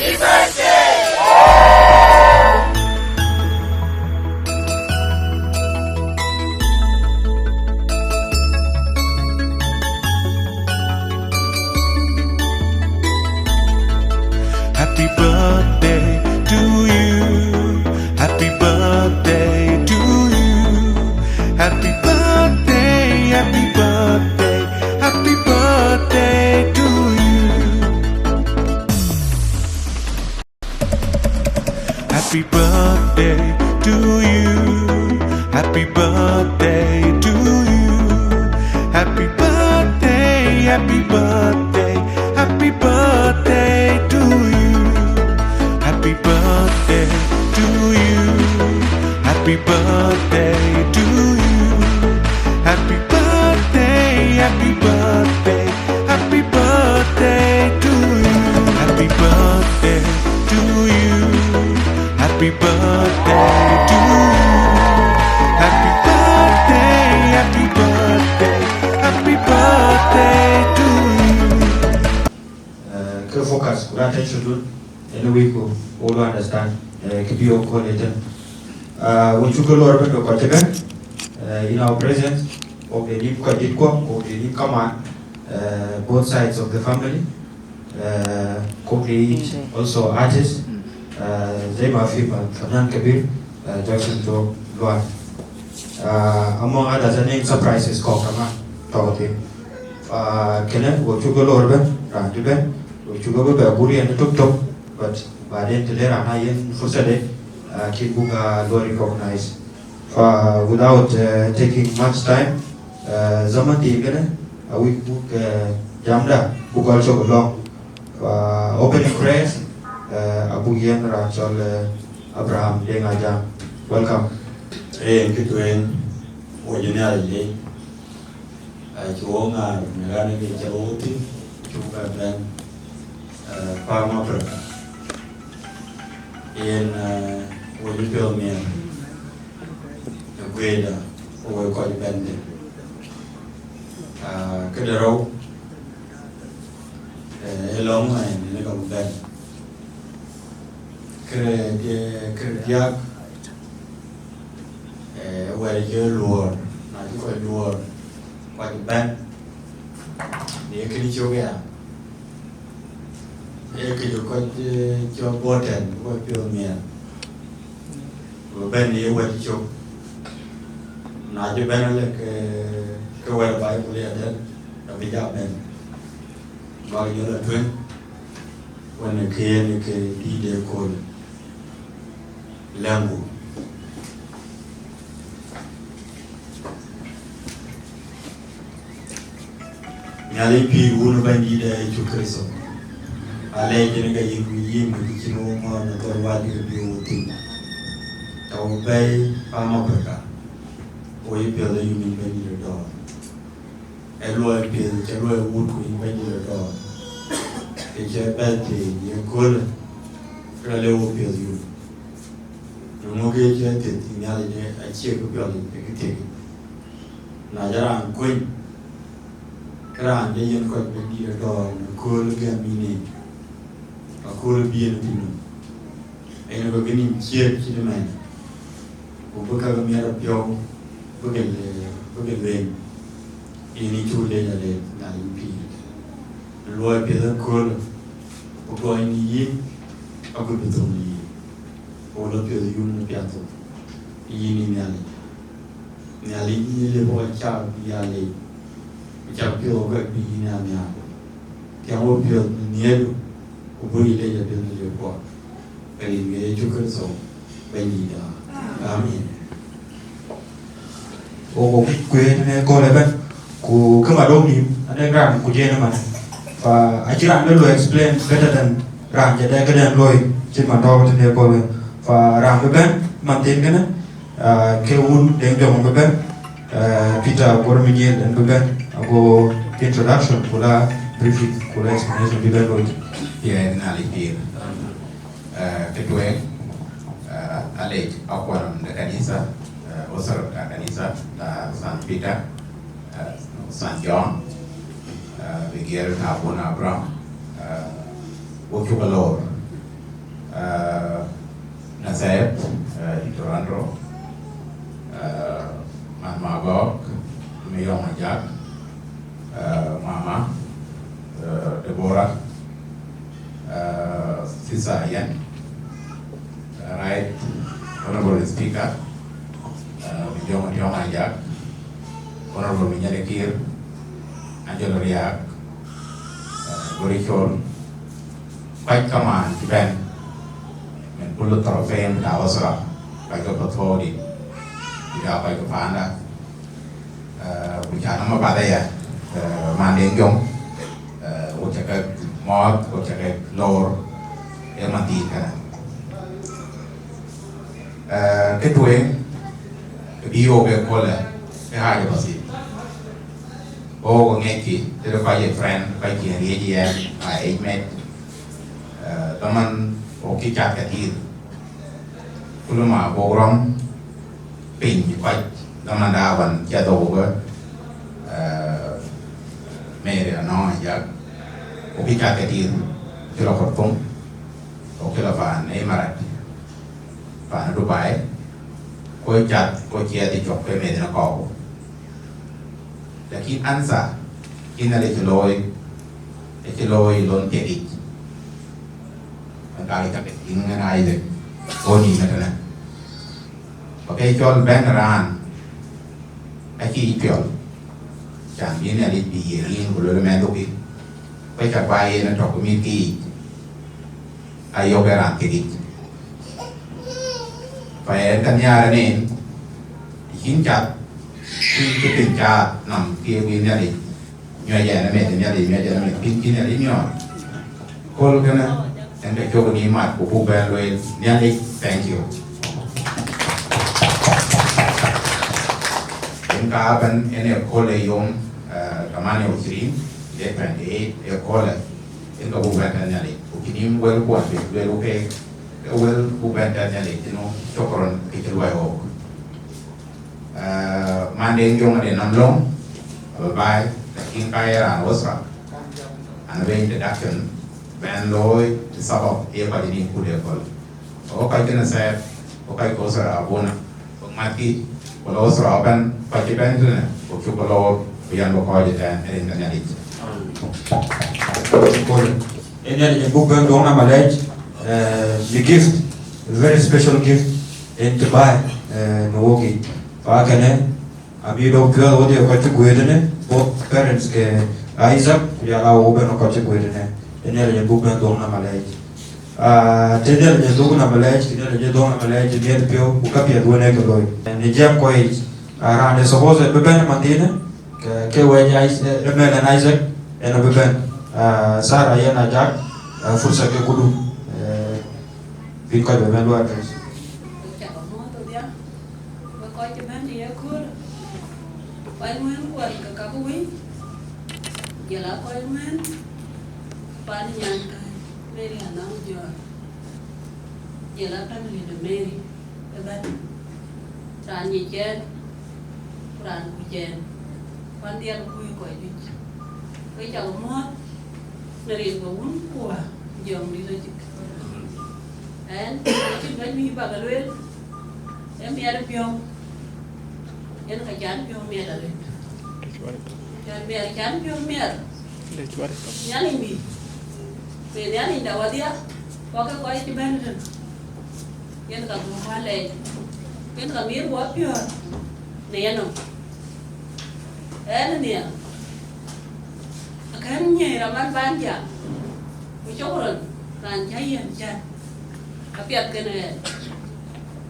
Happy birthday to you. Happy birthday to you. Happy birthday, happy birthday, happy birthday to you. Happy birthday to you. Happy birthday to you. Happy birthday, happy birthday, happy birthday to you. Happy birthday to you. Happy birthday to you. Happy birthday, happy birthday, happy birthday to you. Happy birthday to you. Happy birthday to you. Happy birthday, happy birthday, happy birthday to you. Que focus kura ta chudun in we go all understand ke biyo ko later when you go lord to ko in our presence of the deep ko dit ko of the deep command both sides of the family also artists zay mafi Fanan Kabir Jackson to Luan among others and surprises ko kama tawti kenen wo chugo lord ran to ben chugo be buri and tuk but baden today rana yen fusade kibuga lo recognize without taking much time zaman ti gane we book jamda book also long opening prayers abu yen rachol Abraham dengaja welcome kituen original ye chuonga ngane ke chauti chuka ben Farmer in Woodville Mill, the Gueda, or we call it Bende. Cadero, a long line in the Ben. Crediac, where you lure, not quite lure, quite Ben, the Kilichoga. Cái điều có cho bố trần có biểu miền bên này quay chụp nói cho bên là cái quay bài của liền đấy là bây giờ bên bao nhiêu là thuyền quan là kia là cái đi để cồn làm vụ nhà lấy pi uống bên đi để chụp cái số alay jene ga yimɓe ɗiccino mono toon waɗiri biwotin taw bay pamako ka o yippele yumin bañire ɗo e loye pele ce loye wutko yin bañire ɗo e ce ɓelde ye gole rele wo pele yum yomoge ce teti ñala je a cieko pele eki tegi na jaran koñ kran je yen koñ bañire ɗo no gole gamine akolo bien pinu ene ko gani kier ci de man ko boka ga mera pio bogel len ini chude ya le na pi lo pe da ko ko ni yi ako beto ni o lo pe yum no piato ini ni ali ni le bo cha ya le cha pio ga bi ni na ya o pio ni o bui le ya bin le ko ai me ju ko so bai ni da amen o kwe ne ko le ben ku kama do ni ane gram ku je na man fa ajira me lo explain better than ram je da ga loy chin man do te ko le fa ram be ben man tin gana ke un deng dong be ben Peter Gorminye dan be ben ago introduction kula briefing kula explanation be ben loy yeah nali pir ketuen alej akwaram da kanisa osar da kanisa da San Peter San John Vigir na Abuna Abraham Wokubalor Naseb di Toronto, Man Magog, Miyong Ajak, Mama, Deborah, Sisa Yan, Right Honorable Speaker, Miyong Ajak, Honorable Minyadekir, Angelo Riak, Gorichol, Quite Command, Ben, and Pulut Trofeum, Dawasra, like a Patrodi, Ida by the Panda, which are number Badaya, Manding Yong, which are Mod, which are Lower, Elmatika. Get away, the BO Cola, the higher Pasi. Oh, Neki, the quiet friend, quite in the ADM, my age mate. Taman okay chat katir. Kuluma bogram pin quite taman dawan jado Mary no jak okay chat katir kilo kortung okay la van Emarat van Dubai koi chat koi chia di chok pe Mary na ko lakin ansa kinale cheloi lon tedi kali tak ingin aja koni macam mana pakai jual bank ran aki jual jangan ini ada biarin boleh mentok it pakai capai nanti aku miki ayo beran kiri pakai tanya ni hincat pincat nam kia ini ada nyaja nama nyaja nama pinkin ada nyaja kol kena and the Jogani Mat, Ubu Bandway, Nyalik, thank you. In Carbon, any of Kola Yom, Kamani of 3, they 28, a caller in the Uban Nyalik, Ukinim well quanted, well okay, well Uban Nyalik, you know, Chokoron, Pitaway Oak. Monday Yom and Namlong, by the King Kaya and Osra, and the introduction. Ben Loy, the suburb, everybody in Kudekol. Okay, can I say, okay, goes around Maki, will also open Pachiban, or Chupalo, beyond the college and in the Nelly. In the book, Dona Malaj, the gift, a very special gift in Dubai, Milwaukee. Pakane, Abido Girl, what you're going to go in, both parents, Isaac, Yala Oben or Kochikuidene. Tenere bukan dong nama lagi. Tenere dong nama lagi, tenere dong nama lagi. Dia pio buka pia dua nek loi. Ni jam koi arane suppose beben mantina ke wajah remel dan Isaac ena beben Sarah ya najak fursa ke kudu bingkai beben luar guys. Pani yang Mary anang jual, jelas kan hidup Mary, lebat, tanya jen, kurang hujan, pandian kui koi itu, koi jauh mot, nari bangun kuah, jam di lojik, and lojik kan mi bagalwel, mi ada pion, yang kajian pion mi ada leh, dan mi ada kajian pion mi ada, yang ini. Pilihan indah wadia, pakai kau itu bener. Yang tak bukan leh, yang tak mir buat pion, ni anu, ni ya. Akhirnya raman panjang, ucoran, ranjai yang jan, tapi akhirnya,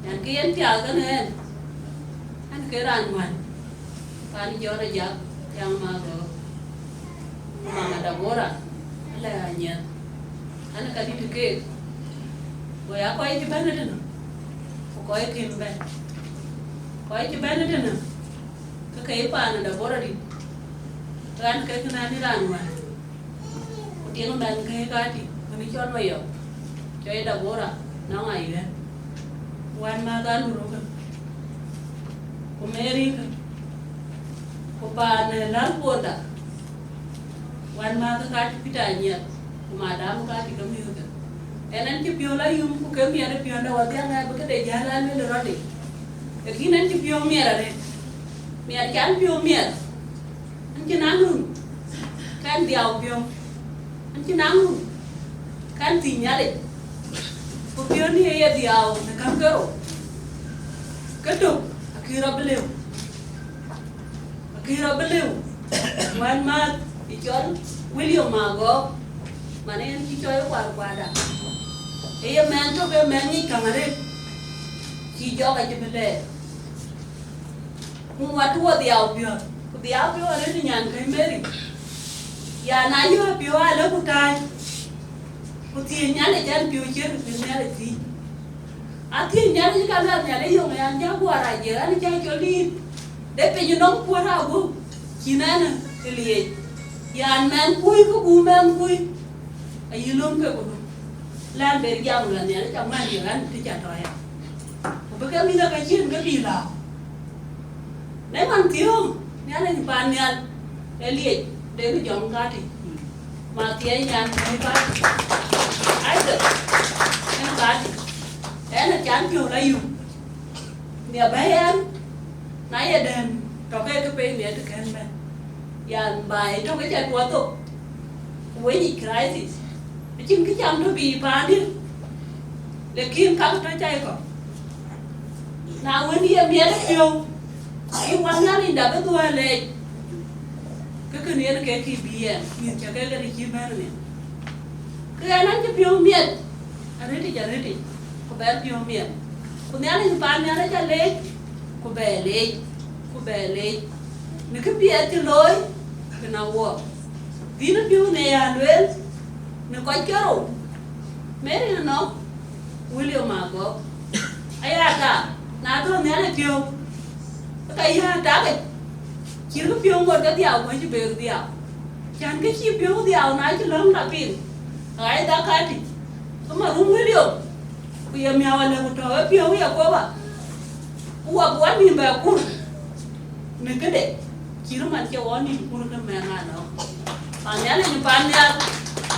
yang kian tiang akhirnya, kan kerangan, pani jauh aja, yang mago, ada borak, lehanya. Anak kadi dike, koi aku aja bener deh, koi kimben, koi aja bener deh, kekaipan ada borak di, kan kekena ni ranuan, utiang dan kekati, kami cuman mayo, coy ada borak, nang aja, wan makan urut, kumeri, kupan lalu bodak, wan makan kati pitanya. Madam ka ti kami udah, enen ci pio la yum ku ke mi ada pio da wa dia nga ba ke de jala le rodi e kinen ci pio mi era de mi ar kan pio mi an ci nangun kan diaw pio an ci nangun kan ti nyale ku pio ni e diaw na kan kero kedo akira beleu wan ma ichol William Mago mane en ki choy kwada e ye man to be man ni kamare ki joga je bele mu watu wa diaw pio ale ni nyan kai meri ya na yo pio ale kutai ku ti nyale jan pio che ku nyale ti a ti nyale ka na nyale yo ngan ja gwara je ani ja choli de pe you non kwara go kinana liye yan man kui ko bu man kui ay lom ke ko lan ber jam la ne ta man ni ran ti cha to ya ko be ka mi na ka chin ka bi la ne man tio ne ala ni pan ya liye de ko jom ka ti ma ti ai yan ni pa ai de en ka ti en chan pio la yu ne ba yan na ya den to ke pe ne te kan ba yan bài trong cái trận của tôi với nhị crisis chính cái chăm nó bị phá đi để kiếm các trái chạy còn nào với đi em biết nhiều nhưng quan ngã đi đã có tôi lệ cái này là cái biển miền cho cái đi chim bé này cái này cho phiêu miền anh ấy thì chả đấy thì có bé phiêu miền còn nếu như bạn nhà nó chả lệ có bé lệ nếu cái biển thì lối cái nào vợ tí nó phiêu này à luyện nó có chỗ mấy nó William Mago ai cả na tôi nhớ là phiêu cái ha đã cái chỉ có phiêu một cái điều mới chỉ về điều chẳng cái chi phiêu điều này chỉ lớn là pin ai đã cái gì mà không William bây giờ mèo là một trò phiêu vậy cô bà cô quan niệm về cô nên cái đấy chỉ nó mà cho anh đi cũng được mà ngàn nó, bạn nhớ là những bạn nhớ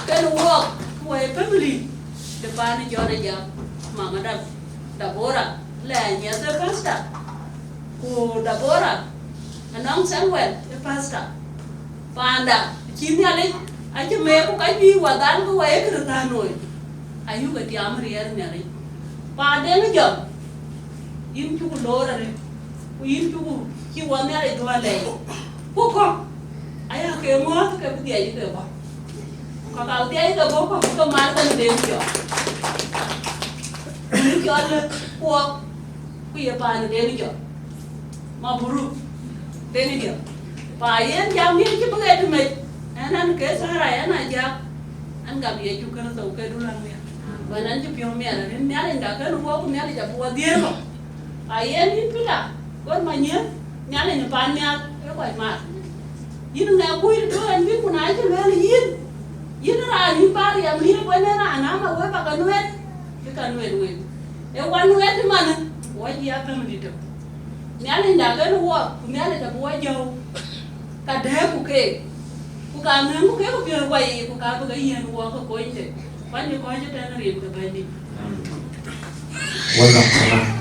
cái work quay family, để bạn đi cho đây giờ mà người ta bora là nhớ tới pasta, cô đã bora, anh ông sáng quen cái pasta, bạn đã chỉ nhớ đấy, anh cho mẹ có cái gì qua đàn có quay cái được ta nổi, anh yêu cái tiệm riêng nhớ đấy, bạn đến bây giờ, im chú lô rồi, im chú khi quan nhớ đấy thôi này. Bố con, ai là cái ngó cái bữa tiệc gì được không? Còn đầu tiên cái bố con không mang tên đều chưa? Những cái là bố, bây giờ bà nó đều chưa? Mà bố ru, đều chưa? Bà yên jam đi chứ bữa ấy mình, anh cái sao này anh này jam, anh gặp gì chú cái nó tàu cái đu lăng này, và anh chụp film mẹ là nên mẹ lên đã cái nó bố con mẹ là chụp bố điên rồi, bà yên đi cứ là, con mà nhớ, mẹ lên chụp anh mẹ cái quậy mà. Yin na kui tu an bi kunai tu le yin ra yin pa ri am ni ko ne na na ma we ba kanuet ke kanuet we e wan we man wo ji ya pem ni to nya le nda ke wo ku nya le ta wo jo ka de ku ka ngen ku ke ku bi wai ku ka ba yin wo ko inde ban ni ko je ta na ri ko ba ni welcome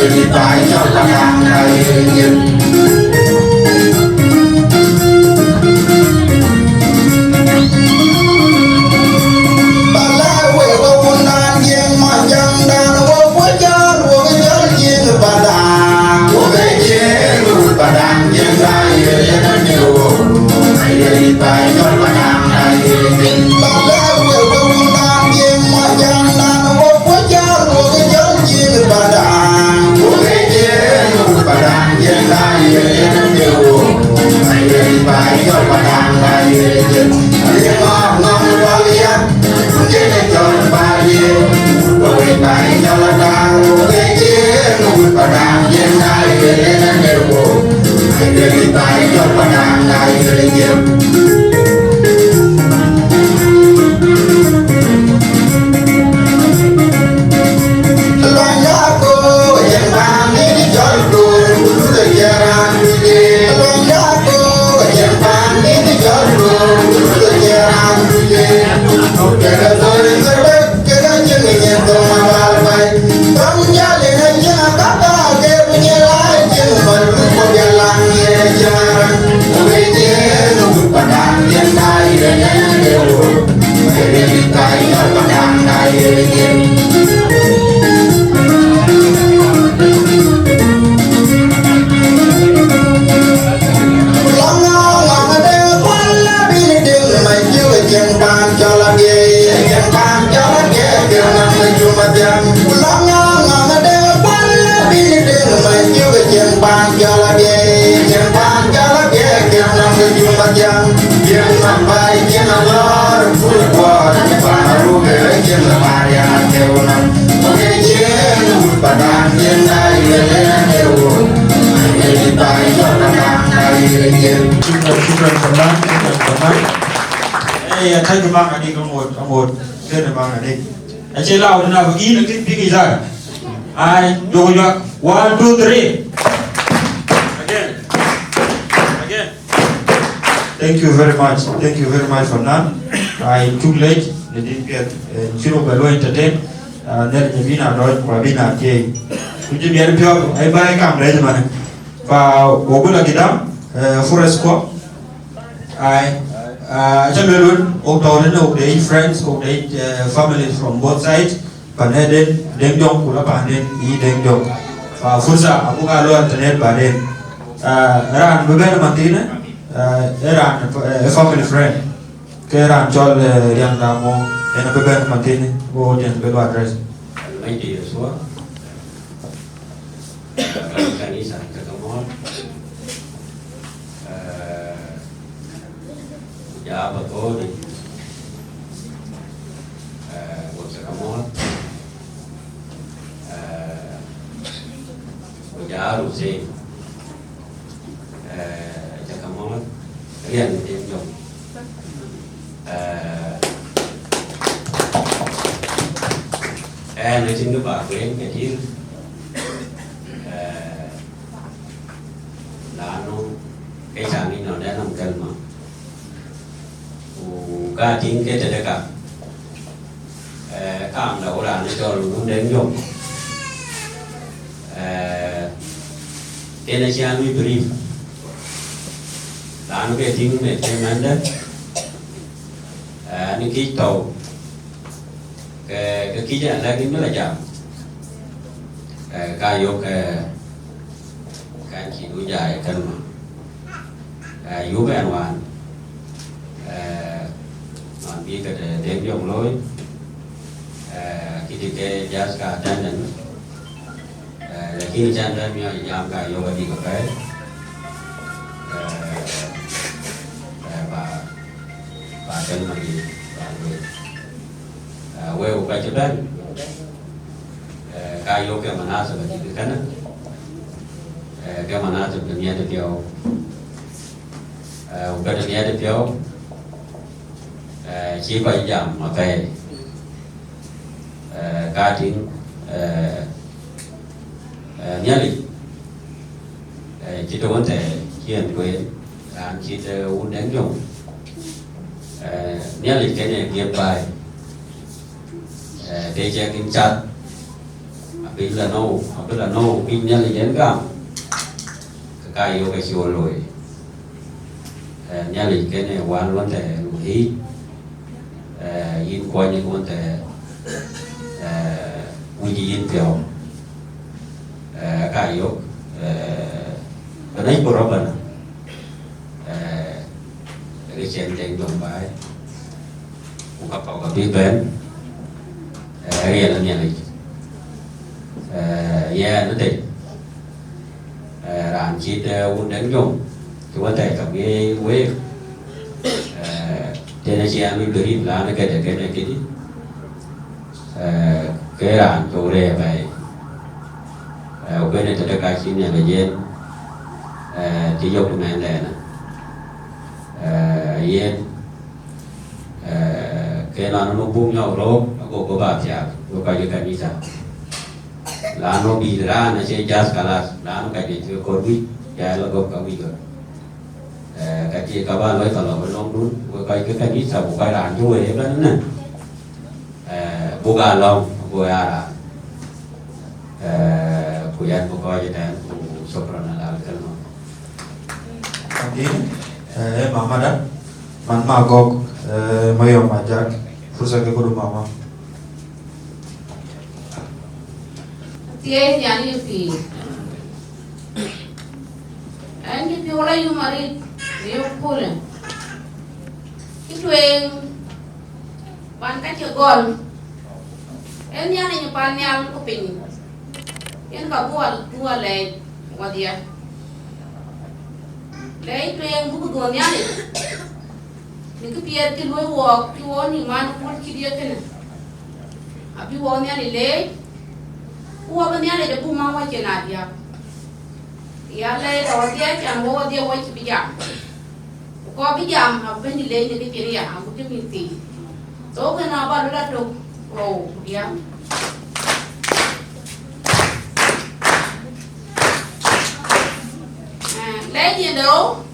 đi bài cho ta đang ngày nhìn thay cái băng này đi có một cái này băng này đi anh chơi lao thế nào ghi được cái gì ai đồ nhạc 1 2 3 again thank you very much for that I too late they didn't get zero below entertain nên như thế nào đó và bên nào chơi cũng chỉ biết được ai bay cam đấy mà và ở bên là cái đó forest co ai cho nên luôn ông tàu đến ông đấy friends ông đấy family from both sides và nên đến dòng của là bạn nên ý đến dòng và phun xạ cũng alo internet bạn nên ran với bên mà tí nữa ran family friend cái ran cho riêng là mo nên với bên mà tí nữa vô trên bên address mấy tỷ số cái ý sản cái công món dạ bà cô đi một cái công món dạ đủ gì cái công món riêng tiền dùng nói chung bà quên cái gì là nó cái sản này nó đã nằm gần mà ca chính cái thế cả cảm đầu là nó cho nó đến dùng cái này xem mới brief là nó cái chính này trênนั้นđấy những cái tàu cái kỹ năng là cái rất là chậm ca vô cái chỉ đuôi dài thân mà yếu về an toàn còn biết cái đến dùng lối khi cái giá cả tranh nhận là khi tranh ra nhau giảm cả vô cái gì của cái và chân mà gì quê của cái chỗ đấy cái vô cái mà nó sẽ bị cái đó cái mà nó sẽ bị nhẹ được nhiều cái được nhẹ được nhiều chỉ phải giảm mà về cái chính nhớ đi chỉ có vấn đề hiện quyền làm chỉ uống đánh dùng nhớ đi cái này nghiệp bài để cho kinh chặt pin là nô pin nhân là dễ cam cái yêu cái siêu lồi nhà lịch cái này quan luôn thể hí in coi như luôn thể uy in theo cái yêu cái này có rõ ràng cái chuyện trên đồng bài cũng có biết đến riêng là nhà lịch nó tỉnh làm chi uốn đánh dùng thì có thể cầm cái quế trên đây chị em mình được là nó cái này cái gì cái làm chỗ đây vậy cái này tôi đã khai xin nhà là dân chỉ dùng cái này này dân cái nó bung nhau rồi có bà chả có cái cái gì sao là nó bị ra nó sẽ just kalas là nó cái gì chưa có biết ya lo có cái gì rồi cái gì các bạn nói tao là nó đúng cái gì sao một cái đàn chui đấy đó nè buka long buka kuyan buka je dan soprano la kalno Tadi mama dah man magok mayo majak fursa ke kudu mama Tiada yang ni anh cái orang yang mari dia pulang itu yang pan kaca gol anh yang ni pan yang kuping anh kau buat dua leh dia leh itu yang buku dua ni ni tu biar tu luar walk tu orang ni mana pun dia kena abi orang ni leh uang ni ada je pun mahu cina dia ya leh kalau dia jangan bawa dia wajib bijak kau bijak apa ni leh ni dia ya aku tu minti so kenapa lu dah tu oh dia leh dia đâu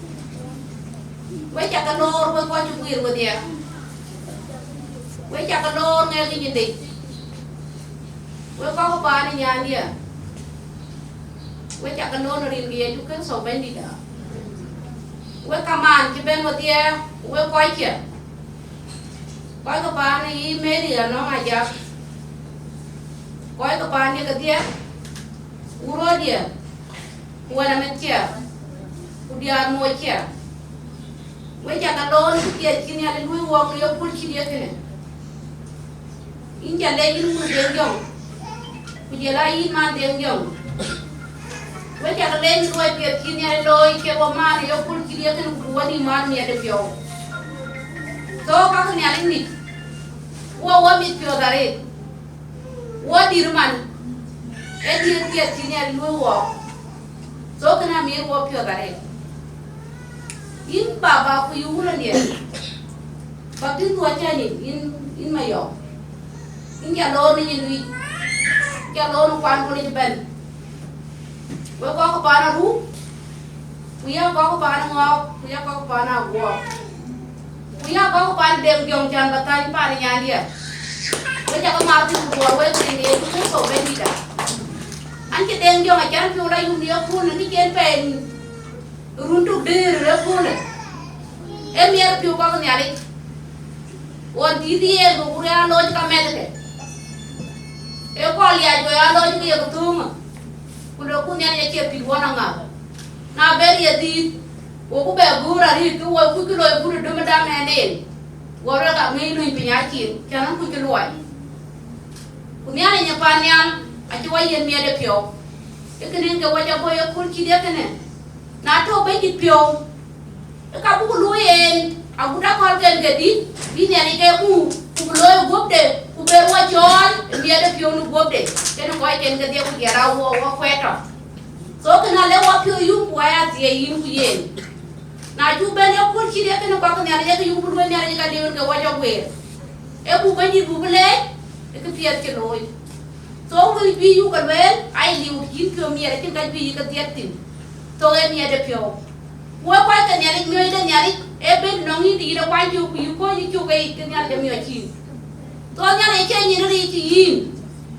với chặt cái lô với qua chụp quyền của dia với chặt cái lô nghe cái gì đi với có ba này nhà đi à với chặt cái lô nó đi kia chú cứ sầu bên đi đó với cầm ăn chỉ bên một tia với coi kìa coi cái ba này mấy đi nó mà chặt coi cái ba này cái tia uro dia với làm mấy kìa dia mua kìa với chặt cái lô nó kia kia nhà lên nuôi uang liêu pun kia kia in chặt lên in mua tiền dòng bây giờ in mang tiền dòng với chặt lên nuôi kia kia nhà lôi kia qua mang liêu pun kia kia nó đi mang nhà được nhiều so các nhà lên nít uang biết nhiều đấy uang đi rồi mà em đi kia kia nhà nuôi uang so cái nào miếng uang nhiều đấy in baba ku yuran dia batin tu aja ni in mayo in jalur ni ni jalur kuan ku ni ben wa ko pana ru kuya ko pana ngok kuya ko pana go kuya ko pan dem jong jan batai pa ni nya dia wa ja ko mar tu go wa ni ni tu so ben dia an ke dem jong ajan tu la yu ni ku ni ken pen runtuk deh repun, emiar piu kau ni ari, orang titi aku kurang loj kamet ke, kau lihat saya loj ke aku tu, kuda aku ni ari cek piu orang ngah, na beri adi, aku begur ari tu, aku kilo kuda demi dam enden, orang tak main penyakit, jangan aku keluar, aku ni ari nyapanya, acuh ayen ni ada piu, ikan kau wajah boy aku kidia kene. Na to be di pio ka bu lu en agu da ko gen gedi bi ne ni ke ku lo gobde ku be ro chon bi da pio nu gobde ke no ko ken gedi ku gera wo kweto so kana le wo pio yu ku ya ti yin ku yen na ju be ne ku chi de ke no ko ne ya ke yu bu be ne ya ka de ke wo jo we e bu be ni bu ble e ke piet ke loy so ku bi yu ka ben ai liu kin ko mi ya ke ka bi ka tiet tin to em nhà đẹp phiêu, qua quay cái nhà đi người đây nhà đi, em bên nó nghĩ đi đâu quay chụp cái chụp cái nhà đẹp nhiều chi, to nhà này chơi như nó đi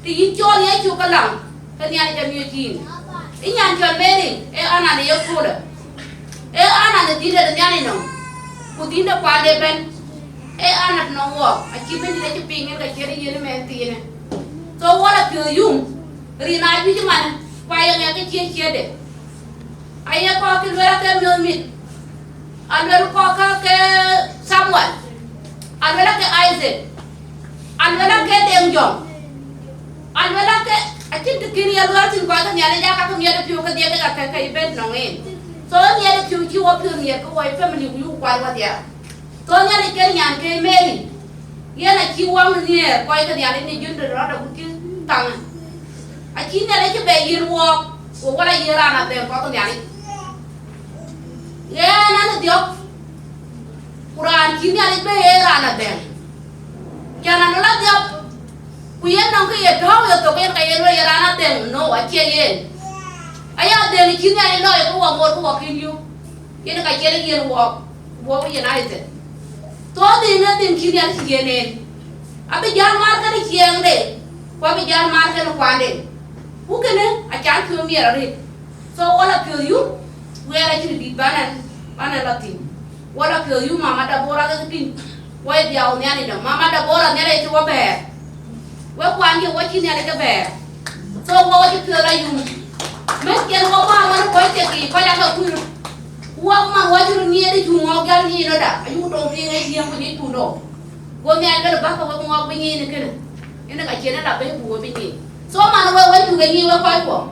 thì in cho nhà chụp cái lằng, cái nhà này chăm gì ít nhà chọn về đi anh này yêu cô đó anh này tí là nhà này nó cô tí là qua đây bên anh này nó work chỉ bên đây chụp hình cái chơi đi mấy tí này so what là dùng ri nai bi man quay nghe cái chia đấy ai có cái loại cái miếng mít anh có cái Samuel anh cái Isaac anh cái Deng Jong anh cái chính cái kia là chính qua cái nhà này ra cái nhà này phiêu cái dia cái bên nó nghe so nhà này phiêu chiu phiêu nhà cái wife family của qua qua dia so nhà này cái nhà cái Mary nhà này chiu ông này quay cái nhà này nhìn được đó cái tăng anh chỉ nhà này cái bé yên walk của cái yên ra là bé có cái nhà này nó là điều Quran chỉ nhà này bé ra là bé cho nên nó là điều quý anh nói cái gì đó rồi tụi cái rồi ra là bé no anh chơi gì ai ở đây chỉ nhà này nói cái walk một cái walk in you cái này cái chơi yên walk cái này thế tôi đi nữa tìm chỉ nhà này chơi này abi jangan marka di siang deh, kau abi jangan marka no kuande, bukan acan kau miara deh, so wala kau you, wala jadi di banan latin, wala kau you mama da bora ke pin, wala dia awalnya ni dah, mama da bora ni ada itu apa, wala kuande wala cini ada ke ber, so wala jadi kau lah you, mungkin wala mana kau cekik, kau yang kau tu, wala wala jadi ni ada cuma orang ni ada, ayu dong ni dia yang punya tu dong. Gua ngai cái bác không có bên nghe này cái này chuyện là bên bùa bên nghe số mà nó quay từ cái nghe quay của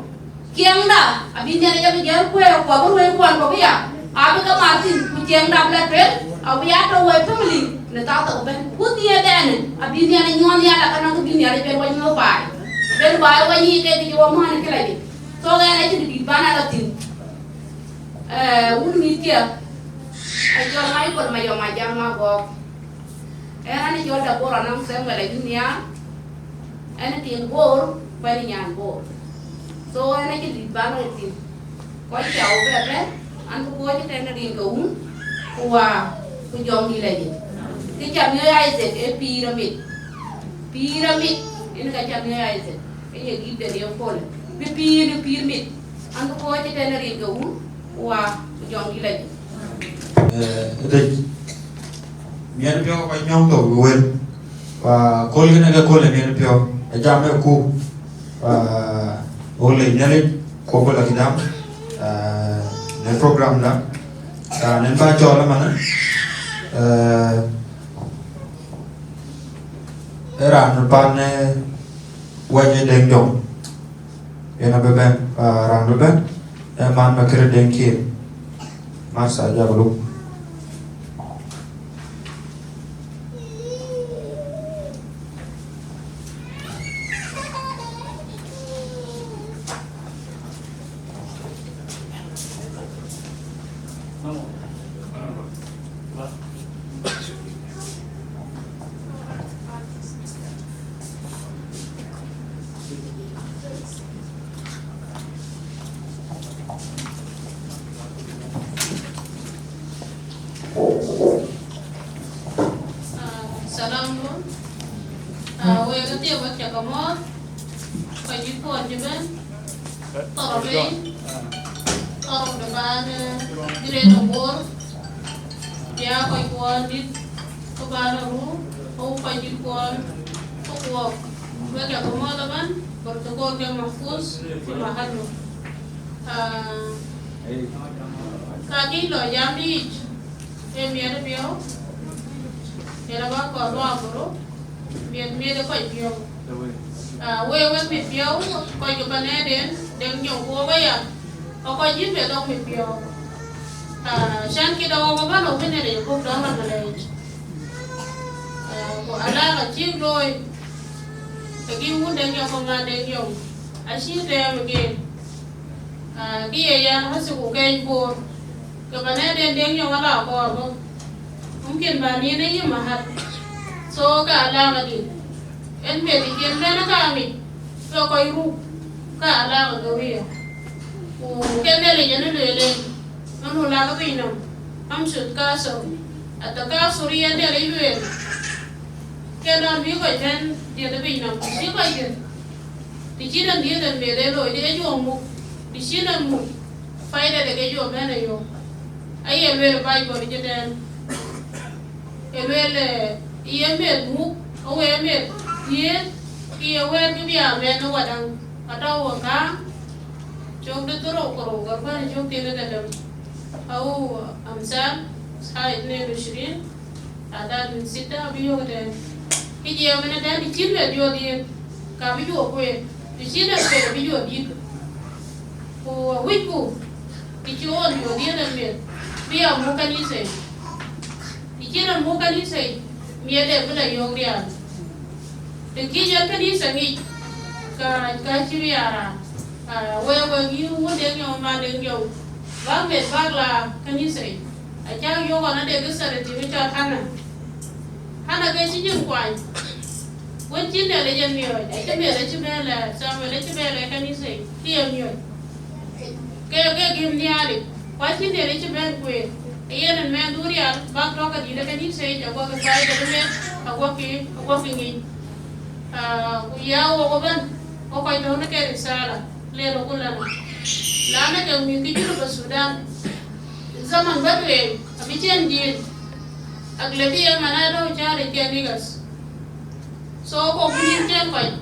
kiêng đó à bên nhà này bây giờ quay của bác quay quan của bây giờ à bây giờ mà tin của kiêng đam là chuyện à bây giờ đâu quay family người ta tự bên quốc gia đen à bên nhà này nhon nhà là cái nó cái bên nhà này bên quay nhau bên quay như cái chỗ mà này cái này số cái này chỉ đi bán là tin uống mít kia ai cho mấy con mày mà jam mà có anh jual dapur orang saya mulai dunia, anh tiền bor, beli nyan bor, so anh jadi bán rồi tiền, quay chậu về đấy, anh cũng quay cái này tiền cũng, qua, cũng dọn đi lại, cái chạm như ai vậy, cái pyramid, ini cái chạm như ai vậy, cái gì kịp để điều phone, cái pyramid, anh cũng quay cái này tiền cũng, qua, cũng dọn đi lại. Mian pio ko nyong to wen wa kol gena ga kol mian pio jam me ku ole nyale ko ko la kidam ne program la nen ba cho la mana era no pan ne waje deng dong ena beben rang beben man ma kere deng ki masa ja belum. Salam dulu. Wei cái tiêu cái chả có mót, phải đi cuốn chứ bên, tàu về, tàu để bán đi lên đồng bor, dia phải cuốn đi, có bán đâu, không phải đi cuốn, có cuốn, wei chả có mót đâu bên, bertukar ke mahfuz di mahallu. Kaki lo jam di, biar biar. Era ba ko lo akoro me de ko bio we me bio ko yo bane den yo ko ba ya ko jin be do me bio shan ki do ko ba no bene de ko do ma le ko ala ga chi loi ke gi mu den yo ko ma den yo a shi de me ge ki ya ha su ko ke ko ko bane den yo ala ko ba mungkin bani na yung mahal so kaalangan din and maybe yan na kami so kayo kaalangan gawin kaya nila yan na nila ang hula ka pinam ang shoot kaso at ang kaso riyan nila yun kaya namin ko yan diyan na pinam di ko yan di china dia dan mere lo dia jo mu di china mu faida de ke jo mena yo ai ele bai go ni den ele ie me mu o we me ie ie we ni bia me no wadang atau ka jog de toro ko ga ba jog de de au amsal sai ne shirin ada min sita biyo de kiji ya mena dan di china jo di ka biyo ko di china pe biyo di ko wiku di jo jo di na me biya mu kan ni sai di china mu kan ni sai mi de bula yo dia de kiji ya kan ni sai ka chi biya we gi wo de yo ma de yo ba me ba la kan ni sai a cha yo ga na de ga sare ti ta hana ke chi jin kwai won chin de le jen mi oi ai te me le chi me le sa me le chi me le kan ni sai ti em mi oi ke gim ni ali kwa chin de le chi ben kwe yen me durial ba to ka di de kan ni sai ja ko ka sai de me a ko fi ni ya wo ko ben o ko to na ke risala le ro kulana la na ke mi ki ju ba Sudan zaman badwe abichen din aglabiya manado chari ke nigas so ko bin chen pai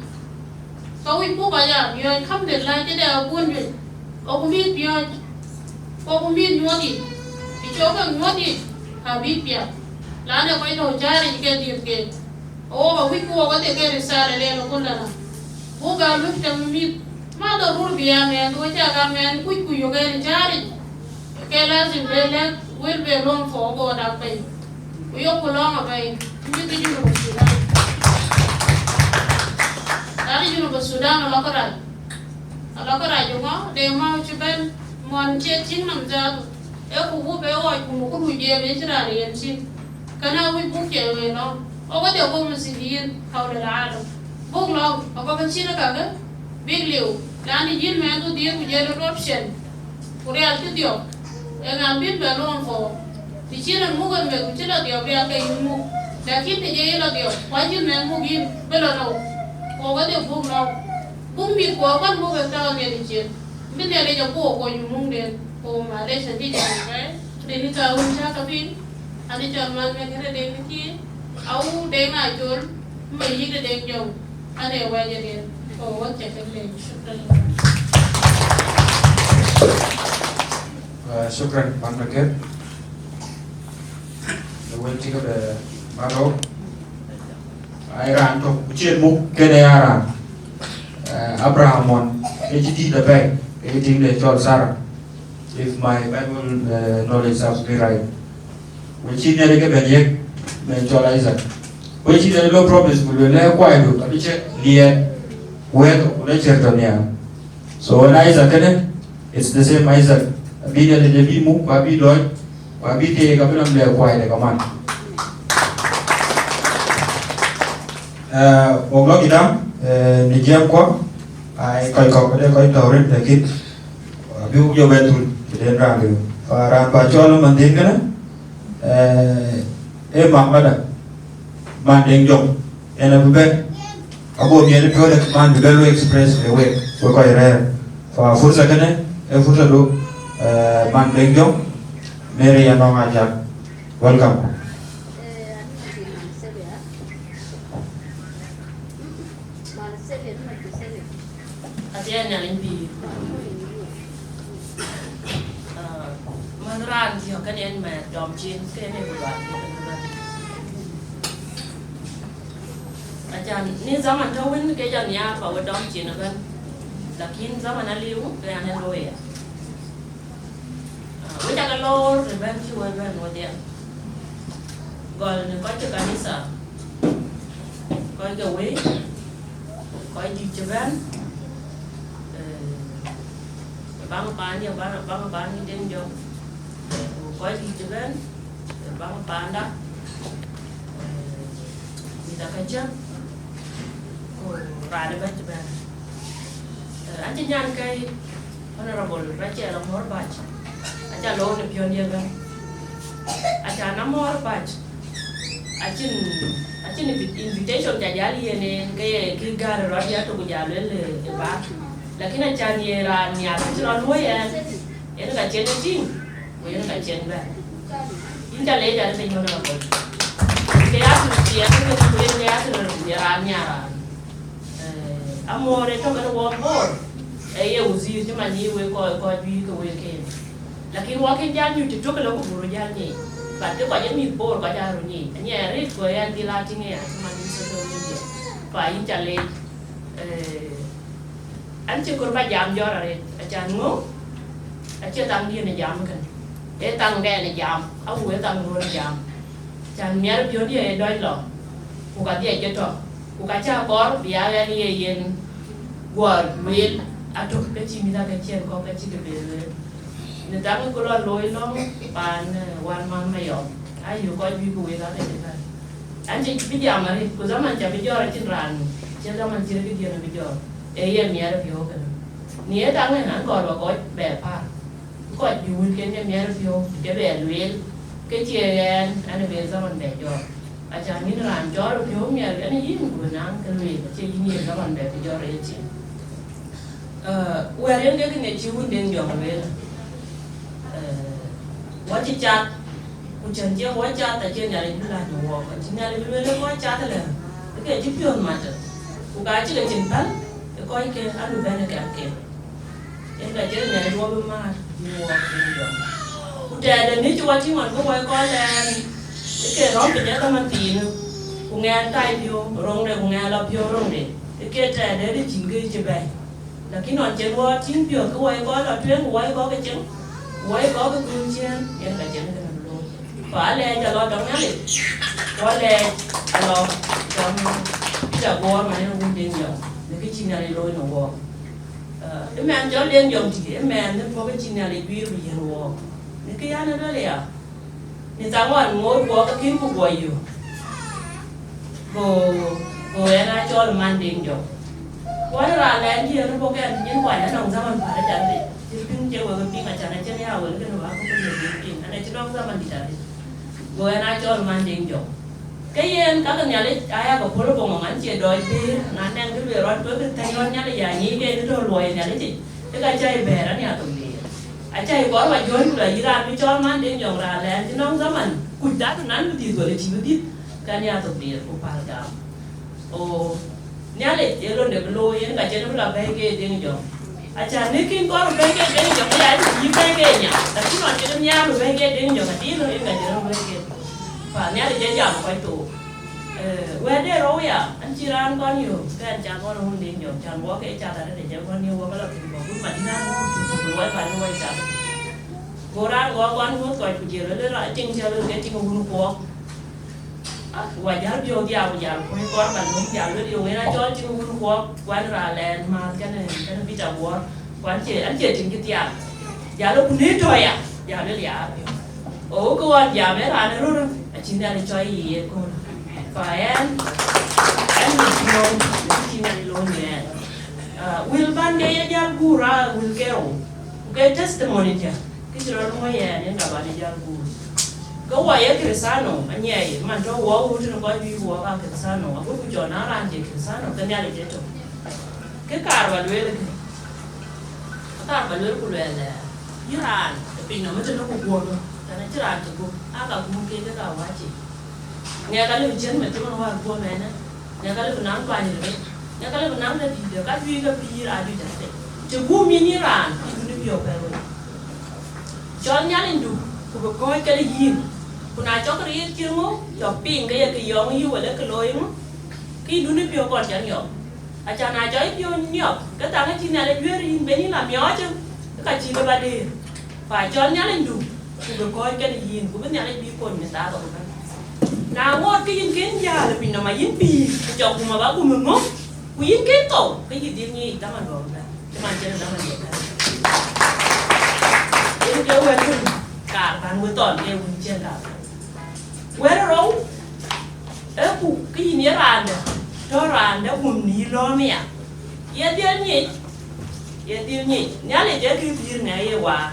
ko wi pu ba ya yo kham de la je da bun bi o ko mi pyo ko ko mi nyodi bi cho ka nyodi ha bi pya la na ko no chari ke din ke o ba wi ko ko te ke risale le no kullana bu ga lu tam mi ma da rur biya me do cha ga me ku yo ga ni chari ke lazim bele will be long for go da pai yo ko long pai mi ti ju ko Sudan dari ju ko Sudan la ko ra ju ngo de ma chu ben mon che chin nam za e ku bu be o ku ku je be chira ri en sin kana wi bu ke we no o ko de ko muslimin hawla al-alam bu lo o ko ben chira ka ga big liu lani jin me do die ku je do option ku real ti dio en ambin be long for di chira mu ga me ku chira dio be ka mu lakini te je lo dio wajin me mu gi be lo no ko ga de bu no bu mi ko kan mu ga ta ge di chira min de le jo ko mu de ko ma le sa di ja ka de ni ta un cha ka bin ani cha man me gre de ni ki au de na jol me yi de jo ane wa je de ko wa che ka le shukran Shukran Pan Bakir. We'll take up the Maro. Iran to Uchin Muk Keneara Abraham on HD the bank, 18 the Chol Sarah. If my Bible knowledge serves me right. Which in the Benyek, Menchol Isaac. Which is the low promise will let quite do. I check near where lecture. So when Isaac, it's the same Isaac. Bida de bi mu ba bi doy ba bi te ga bilam le kwai de kaman oglo gidam ni jam ko ai koi ko de koi tawre de kit bi u yo betul de rang de ran ba cholo man din kana e mamada man deng jong ena be abo mi de ko de man de lo express le we ko ko re fa fursa kana e fursa do man deng jong mere ya no ngajak welcome Adia nyalin bi manran ki kan en ma dom chin ke ne buat ajan ni zaman tawin ke jan ya pa wa dom chin kan lakin zaman aliu ke ane loya we ta lo re ban chi wa ban wa dia gol ne ko ta kanisa ko ga we ko di chaban bang pan ya bang pan ni den jo ko di chaban bang pan da ni da ka jam ko ra de ban chaban anh nyan kai honorable Rachel Morbach aja lo ne pion dia kan aja na Morbach achin invitation jajali ene ke gara rodia to kujalele ba lakini achani era ni atino loya ene ka chene ting ene ka chen ba inda le ja te nyona ko ke asu ti ene ko ene asu era nyara amore to ga wo bor ye uzi ti mani we ko bi ko we ke lakini wakin janyu ti to ka lo ko buru janyi but the way you board got out of me, and yeah, it's where I'm delighting here, some social media. By Italy, and you could buy jam jar a jango, a chetan in a jam can. A tongue then a jam, a wet and roll jam. Jan near beauty a doilo, who got the jeto, who got a bar, the alley in word, will, I took the chimney like a chair, cock a chicken. The time go on low long, and 1 month may off. You got people without any time. And it's Pijama, because I'm a Jabijor run, gentlemen, Jilly and Bijor, a year near of you. Near Tang and God or got bear park. God, you will get a near of you, get a wheel, get ye again, and a wheel someone bear job. A Jamin ran, Jor of you, mere any even with an uncle wheel, taking you someone bear to your 18. Where you're getting a tune in your wheel. What you chat, which and your watch out that generally do like to walk, and generally really watch out there. Okay, if you matter. Who got you in pen, the coin can unbend a cake. In the general woman mad, you walk in the who did the nature watching on go by call and the kid on the gentleman teen, who can type you, wrong the who can love your own day. The kid had everything good to buy. The king on Jen watching you go away, God or twin, why go get you? Why có cái cương chiên em là chuyện cái này luôn phải lên cho lo trong nhá đi có lên lo trong giờ qua mà nó cũng điên dòng để cái chi này lôi nó qua em ăn cho điên dòng thì em ăn nó có cái chi này để quy bị hiểu qua để cái ăn nó đó là nên sáng ngoan ngồi qua cái kiến của quầyอยู่rồi em ăn cho là man điên dòng quay ra lên kia nó có cái những quầy nó nồng ra mình phải trả đi Pin jawa pin macam macam ni awal kan awak aku pun pin. Ada cerita zaman di sana. Gua nak jual manding jo. Kayen kalau nyali ayah kau perlu pengongan cie doi pin. Nanti yang tu berat tu tengok nyali ya ni ke itu luai nyali je. Dekat cai beran ni atau ni. Acai kau awak jual tu lagi rapi jual manding jo ralan. Cerita zaman kuda tu nan betul boleh ciutit kan ni atau ni upal jam. Oh nyali jelon dek luai ni kat cai tu lah baik ke deng jo. Acha nikin ko ro benge den jo ya yi benge nya ta ti no ti nya ro benge den jo ti no in ga ro benge fa nya de ja ko tu we de ro ya an chi ran kon yo kan cha ko ro hun den jo chan wo ke cha da de ja kon yo wa ba la ti ko ku ma dina no tu wa ba no wa cha ko ran go kon ho ko ku ji ro le ra ching cha lo ke ti ko hu ko wa ja bio dia wa ja ko ko ba no ja lo di we na cho chi ko hu ko quan ra len ma cái này bị trả búa quan chế anh chế chính cái tiền giá nó cũng hết rồi à giá nó giá ố cô anh giá mấy là nó luôn chính là để cho gì cô phải anh mình luôn chính là luôn nè will ban day giá gura will kêu cái testimony chứ cái chuyện đó nói vậy nên là bạn đi giá gura có vài cái Cristiano anh nhảy mà cho vợ cũng chưa có gì vợ cả Cristiano à cũng cho nó làm gì Cristiano cái nhà để chết cái card và đuôi cái của đuôi là Iran vì nó mới cho nó cuộc buồn luôn cho nên chứ là chỉ cả cũng kia cái cả quá chị nghe cái lời chiến mà chúng nó hoa buồn này nè nghe cái lời nắng qua như thế nghe cái lời nắng là vì được cái duy là duy thế chỉ bu miên Iran thì nó nhiều cái rồi cho nhá lên đủ của coi cái gì của nào cho cái gì chưa mốt cho pin cái giống như vậy cái lối mốt cái nó nhiều còn chẳng nhiều acha na cho ít vô nhiều cái tao cái chi này là duyên in bên làm nhỏ chứ cái chi cái ba đi phải cho nhá lên đủ được coi cái gì của bên nhà này bị quần người ta rồi nào ngót cái yên kiến già là mình mà yên bì chọc mà bác của mình ngót của yên kiến tổ cái gì tiên nhi ta mà rồi cái màn chơi là mình vậy yên kêu quen cả bàn với toàn kêu mình chơi cả quen đâu cụ cái gì nhớ bàn nè cho rằng đã hùn đi lo mẹ ya tiêu nhỉ nhớ lại chơi cái gì này quá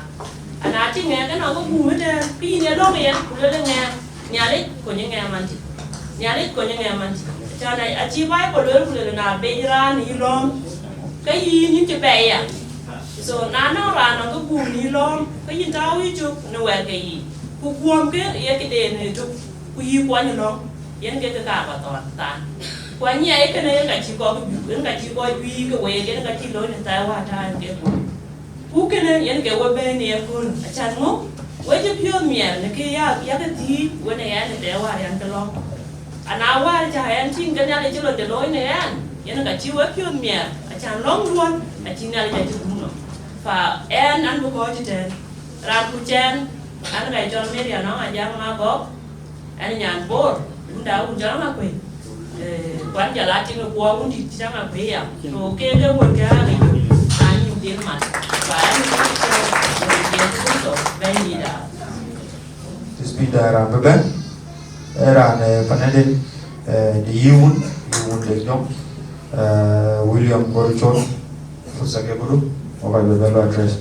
anh ấy nghe cái nào có hùn hết trơn cái gì này lo mẹ cũng lên nghe nhà đấy của những nghe mà nyalit ko nya man chana achi bai ko lol na be ran ni lom cái gì như chụp bè à so na nó ra nó có buồn ni lom cái gì tao ý chụp nó về cái gì ku buồn cái đèn này chụp ku gì quá như nó yên cái cả và toàn tan quá nhảy cái này cái chỉ có duy cái về cái chỉ lối này tao qua trai cái ku cái này yên cái về bên này kun chan ngốc với chụp phiêu miệng cái cái gì với này anh để qua anh cái lo anh nào qua cho anh xin cái này chỉ là cái lối này anh yên cái chỉ với phiêu miệng chan long luôn chỉ là cái chụp nó và anh có coi trên ra ku chen anh cái cho mấy điều nó là giang ma bóp anh nhàn bố cũng đã cũng chẳng là quỷ quán giờ lá trên qua cũng chỉ chẳng là quỷ à rồi cái quần cái này anh nhiều tiền mà và anh cũng cho người tiền cũng tốt bên gì đã Speed ra beben era panelin di Iwun lenyong William Boruchon Fusake Buru okai bebelo address.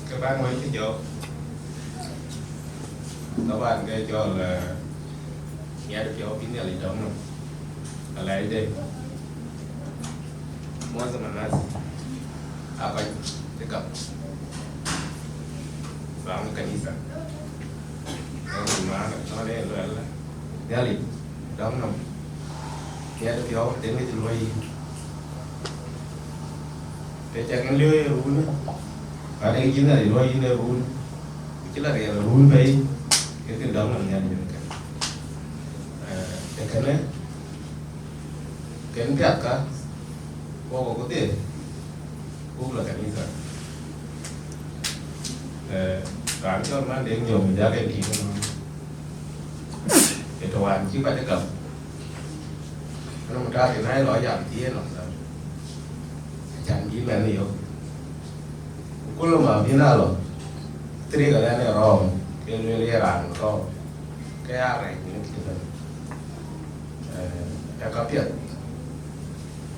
Các bạn mới cái chỗ các bạn cái chỗ là nghe được chỗ pin này trong không là lại đây mua gì mà nói apa dekat bangun kanisa rumah nó đây là dia li đóng nằm nghe được chỗ đến cái lối để cho cái lưới run ở đây chính là lối như này run chính là cái run về cái đóng nằm nhà như thế cái này cái cả có tiền cũng là kanisa đoán cho mang đến nhiều mình ra cái gì cái đồ ăn chứ phải cầm nó một ra thì nay nói giảm tí nó chẳng gì là nhiều cũng là mà biết nào rồi thế cái này là rồi cái người làm có cái này những cái này có biết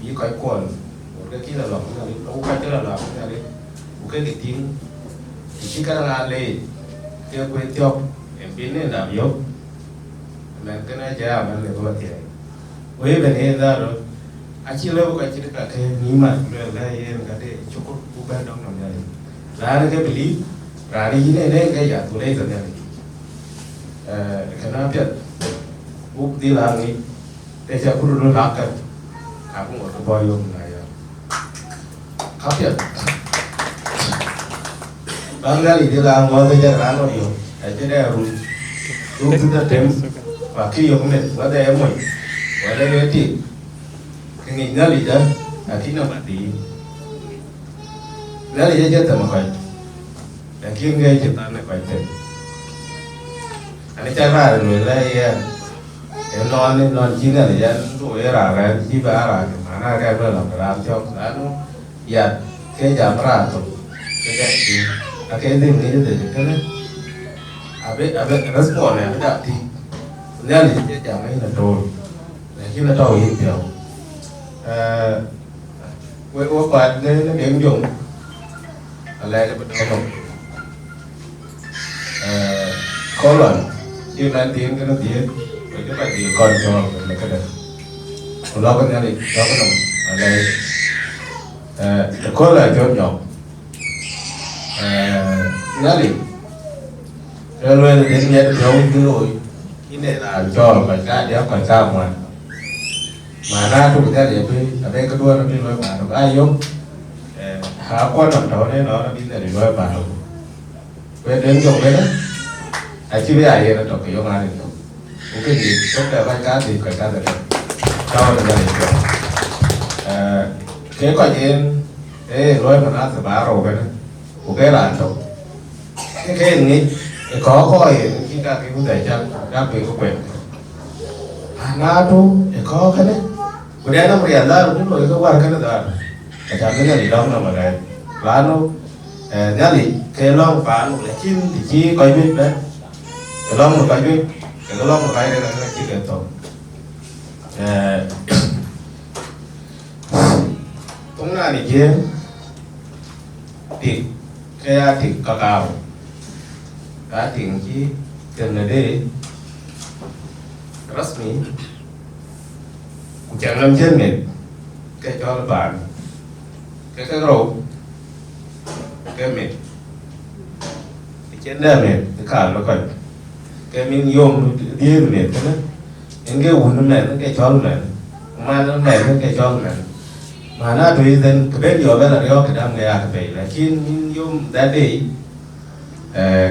ý coi quần cái kia là lòng cái này đâu phải cái là lòng cái này một cái tiếng thì chỉ cần là lấy cái quên tiêu em biết nên làm yếu nên cái này chả mà lấy bao tiền với bên này ra rồi anh chỉ lấy cái chỉ cả cái ní mà là em cái đấy chúc cô bé đông lòng này là cái beli là đi này cái giả tôi lấy rồi này cái nào biết bút đi làm đi để cho cô nó làm cái cũng một cái bao nhiêu này khác biệt bang kali dia lang mau kerja rano yo aja dia ru kita tem pakai yo kemet ada yang mau ada yang ti cái ngali dah akhirnya mati ngali aja tak makan akhirnya aja tak nak makan anh cara rồi là em non chỉ là để rồi là cái chỉ ba là mà nó cái là làm cho nó ya cái giảm ra rồi cái gì cái gì nghĩ được cái này abe respond này đã thì nên là cái giảm ấy là rồi khi là rồi hiện tượng với ô bạn nên nó điểm dùng là cái bất động có lần như là tiếng cái nó tiếng với cái bài tiếng còn cho là cái này lo cái này lo cái đồng ở đây có là cho nhỏ nhá đi rồi đến nhà được không cứ rồi cái này là cho phải cá đéo phải cao mà ra tụi ta để ở đây có đua nó đi nói mà nó ai giống há quan trọng đó đấy nó đi để nói mà về đến chỗ đấy đó chứ bây giờ nó trồng cái giống ai được cái gì tốt là vai cá thì phải cá được cho được này cái coi như lối mà nó sẽ bá rồi cái là đâu cái này có coi khi các cái vấn đề chân các vị có quyền na tu có cái đấy bữa nó bữa là lúc rồi có qua cái đó rồi chẳng cái gì đâu mà này lá nó nhá thì cái lon phá một lại chim thì chỉ coi biết đấy cái lon một cái biết cái lon một cái đây là chỉ cái tổ cũng là đi kia thì cái thì cao cái thì chỉ cần là để rasmi chẳng làm chân này cái cho là bạn cái rau cái mệt cái chân đây mệt cái cả nó còn cái mình dùng đi mệt cái đó những cái uống này nó cái cho này mà nó này nó cái cho này mà nó tùy dân cái bên giờ bên là do cái đam cái vậy là khi mình dùng đã đi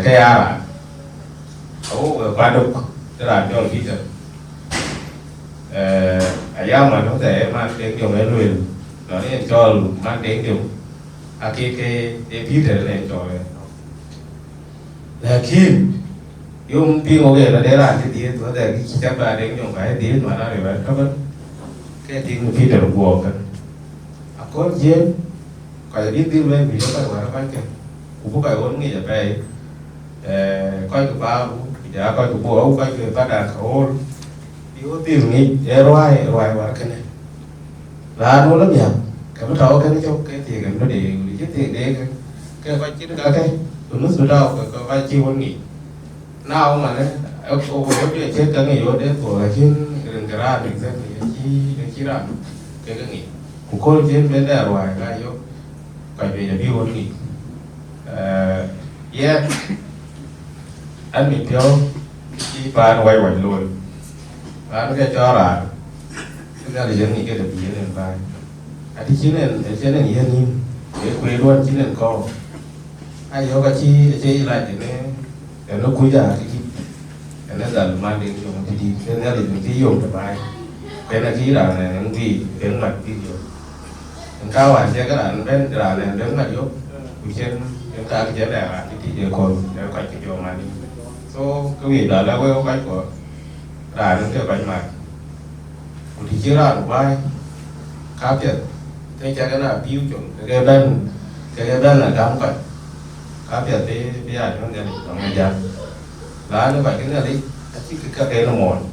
cái là qua đâu cái là cho cái gì ayam mà nó thể mang đến dùng cái luyện nó nên cho mang đến dùng cái phía thế này cho là khi dùng pin ok là để làm cái gì nó để cái chấp là đến dùng cái gì mà nó để nó cái tiếng phía thế buồn cái có gì cái biết tiếng lên vì nó phải cái cũng có cái vốn nghĩ là về coi cái bao giờ coi cái bộ coi cái phát đạt khổ yếu tiền nghĩ ROI và cái này là nó lắm nhỉ cái bắt đầu cái nó cho cái tiền nó để cái tiền để cái vai chính cái tụi nó sửa đâu cái vai chiêu anh nghĩ nào mà đấy ông có chuyện chết cái nghỉ rồi đấy của cái đừng cái ra đừng ra đừng chỉ ra cái nghĩ cũng có chuyện bên đây ROI cái yếu cái về là view anh nghĩ yeah anh bị thiếu chi phá quay quẩn luôn và nó cái cho là chúng ta thì dân nghĩ cái được gì nên vai thì chính là nghĩ hơn để quê luôn chính là co ai có cái chi lại để nó cúi ra cái gì để nó dần mang đến cho nó thì nên ra thì mình chỉ dùng được vai cái là chỉ là này những gì đến mặt cái gì cao hoàn sẽ cái là bên là này đến mặt yếu trên chúng ta cái này là cái gì còn để quay cái chỗ mà đi số cái gì đó là cái của đài nó theo bánh mạch thì chỉ là một vai khác biệt thế cho cái là tiêu chuẩn cái bên là đóng vậy khác biệt với bây giờ nó nhận được người dân là nó phải cái này đi chỉ cái nó mòn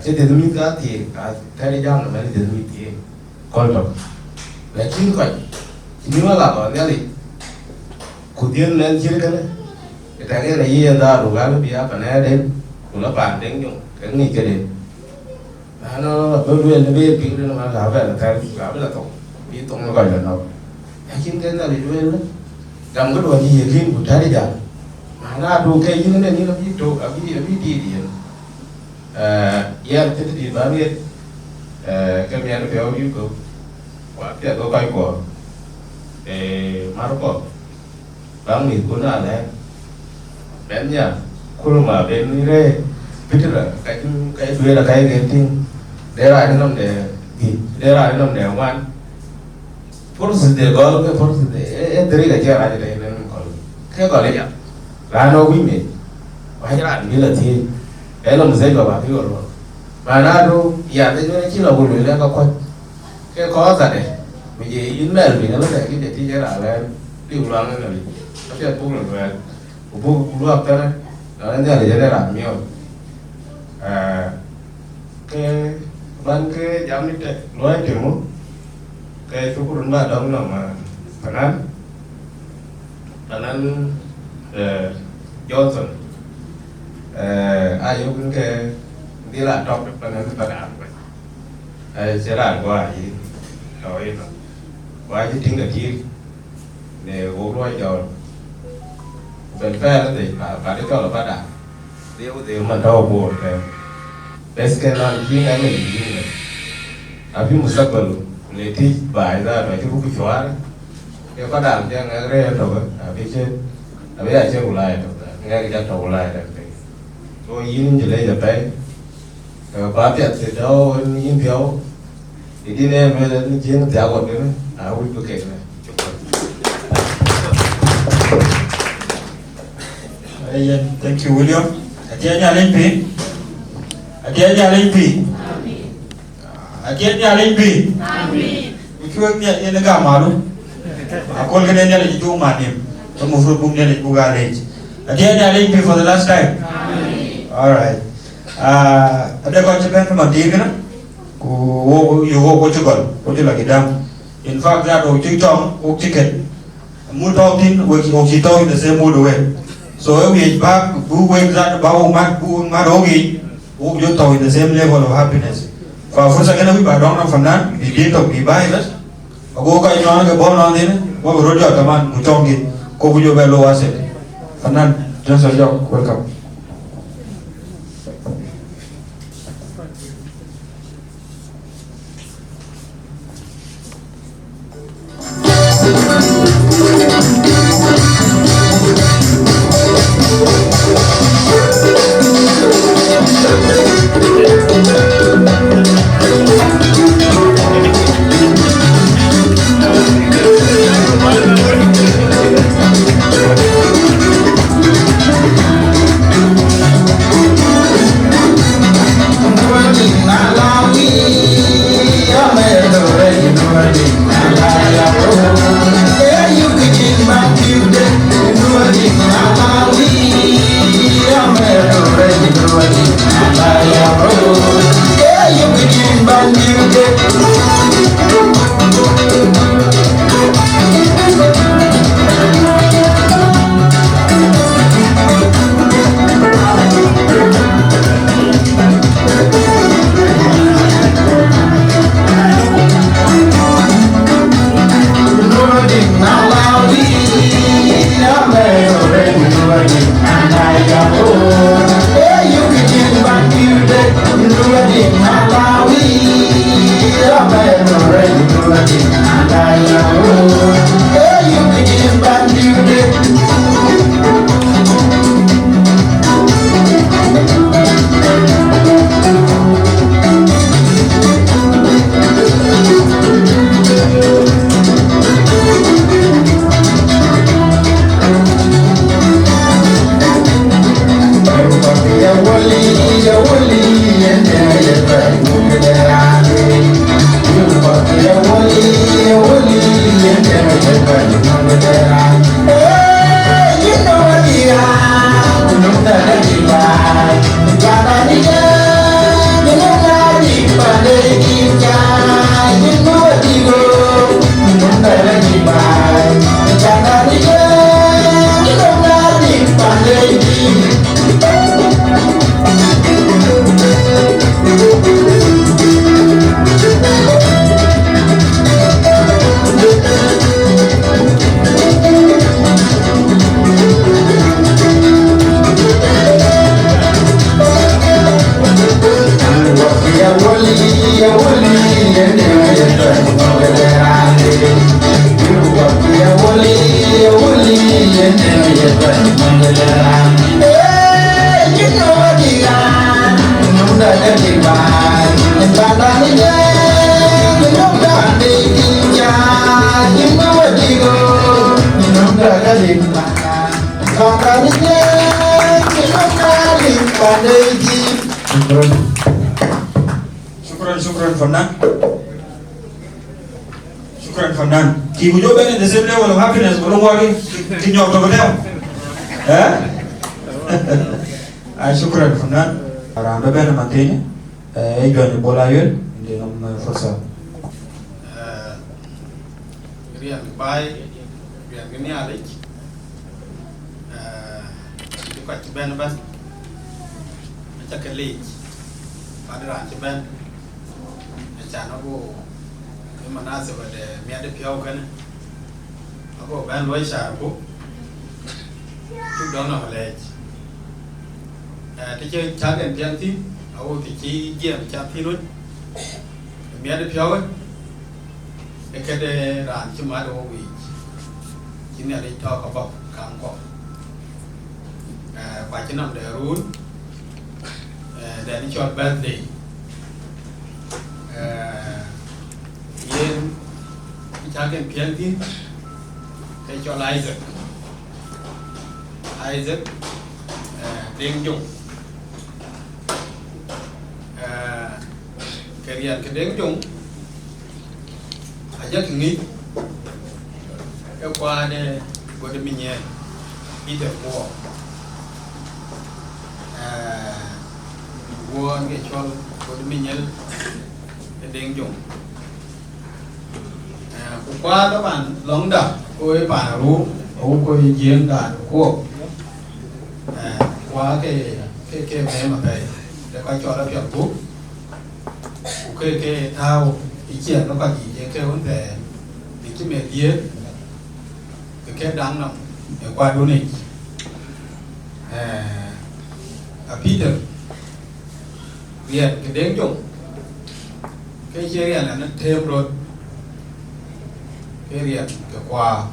chứ thì mình cái thì cái thế này là mình thì mình thì coi trọng là chính vậy nhưng mà là ở đây thì cụ tiên lên chỉ cái này cái này gì ra đủ cái bây giờ phải nói đến đủ nó bàn đến dùng cái gì cái đến nó bên nó biết cái nó mà làm về là thay làm là tổng biết tổng nó gọi là nó chính cái là đi bên đó cầm cái đồ gì riêng của trái đi chẳng mà nó đủ cái gì nó nên như nó biết đồ ở cái gì đi em thế thì bà biết cái mẹ nó béo yêu cầu quá cái có cái của Marco bang mình cũng là này bên nhà khu mà bên này biết là cái đuôi là cái tiếng để lại nó để gì để lại nó để ngoan phốt sự để gọi cái phốt sự để tới cái chơi lại để nên còn cái gọi là nó quý mình phải là như là thì cái là một giây của bà rồi mà nó đâu giờ thì nó chỉ là một người đang có quay cái khó thật này bây giờ email vì nó để cái để chơi lại là điều loạn này nó sẽ cũng là về cũng luôn tới đấy đó nên là để làm nhiều cái ban cái giám định đấy nói chuyện muốn cái số lượng ba đông nào mà phản ánh Johnson ai cũng cái đi làm trong được phản ánh vậy sẽ làm qua gì rồi qua cái tiếng là chi để gỗ loay rồi bên phe nó thì phải để cho là phát đạt điều mà đau buồn cái cái nó chỉ cái mình gì này à phim một sắc bẩn lấy thi bài ra rồi cái bút xóa đấy cái phát đạt cho nghe cái rồi à phía trên à bây giờ chưa lại nghe cái đầu lại đấy rồi yên chỉ lấy được đấy quá tuyệt thì đâu yên phiếu thì đi nên bây giờ chiến theo quần nữa à ui cái này Thank you, William. Atianya Limpi. Atianya Limpi. Atianya Limpi. Ikiwa ni naga malu. Akol kene ni lagi jauh manim. Semua bung ni lagi buka lagi. Atianya Limpi for the last time. Alright. Ada konsekuensi sama dia kan? Ku yo juga lagi dam. In fact, that ticket. Mood in the same mood way. So we back, who went that about Madogi, who you talk in the same level of happiness. For first again, we back down from that, we did to be by us. A go guy on the bone on in, what we wrote out a man who told me, go with your bellow asset. Fernand, just a job, welcome. Shukran Fernand. Ki bu jobe in the same level of happiness, belum wagi ki nyok to dem. Shukran Fernand. Aranda ben mantene. Join bola yel de nom forsa. Rian bay rian gini alik. Di kwat ben ban. Cakali. Padran ben. Chana go manasa ba de mi ade piao kan ago ban loi sha ko tu don na le ti chơi cha den pian ti ago ti chi gem cha ti ru mi ade piao e ke de ran chi ma do wi chi ne le to ka ba kang ko ba chi nam de run de ni short birthday yên cha cái phiền tin cái cho Isaac Deng Jung cái riêng cái Deng Jung rất nghĩ cái qua đây vừa được mình nhé đi được mua cái cho vừa được mình nhé cái Deng Jung qua các bạn lóng đập coi bạn rú coi giếng đàn của qua cái mẹ mà thầy để coi cho nó việc bút cái thao ý chuyện nó có gì cái vấn đề thì cái mẹ giếng cái đáng lắm để qua đôi này Peter liền cái Deng Jung cái chia liền là nó thêm rồi cái liền cái qua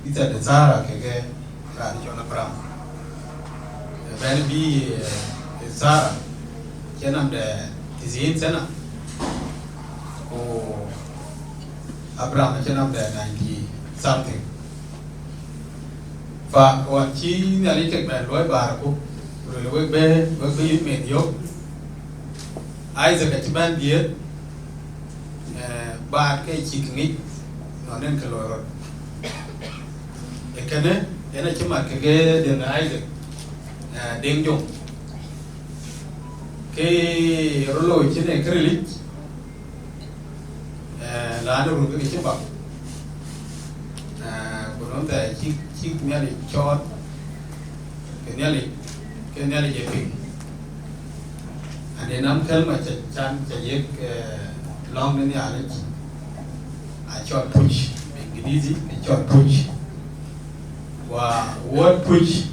bây giờ để ra là cái là cho nó pram bên bi ra cái năm để thì thế nào cô Abraham cái năm để 90 something và còn chi nhà đi kịch bản đối bà cô rồi với bé mẹ yếu ai giờ cái bạn biết ba cái chi nghĩ nó nên cái lối rồi cái này là chỉ mà cái đường ai giờ Deng Jung cái lối trên này cái lịch là nó rồi cái chế bảo của nó tại chi nhà lịch cho cái nhà lịch dễ phim anh em nắm khel mà chăn chạy long đến nhà lịch cho push mình cái gì cho push và word push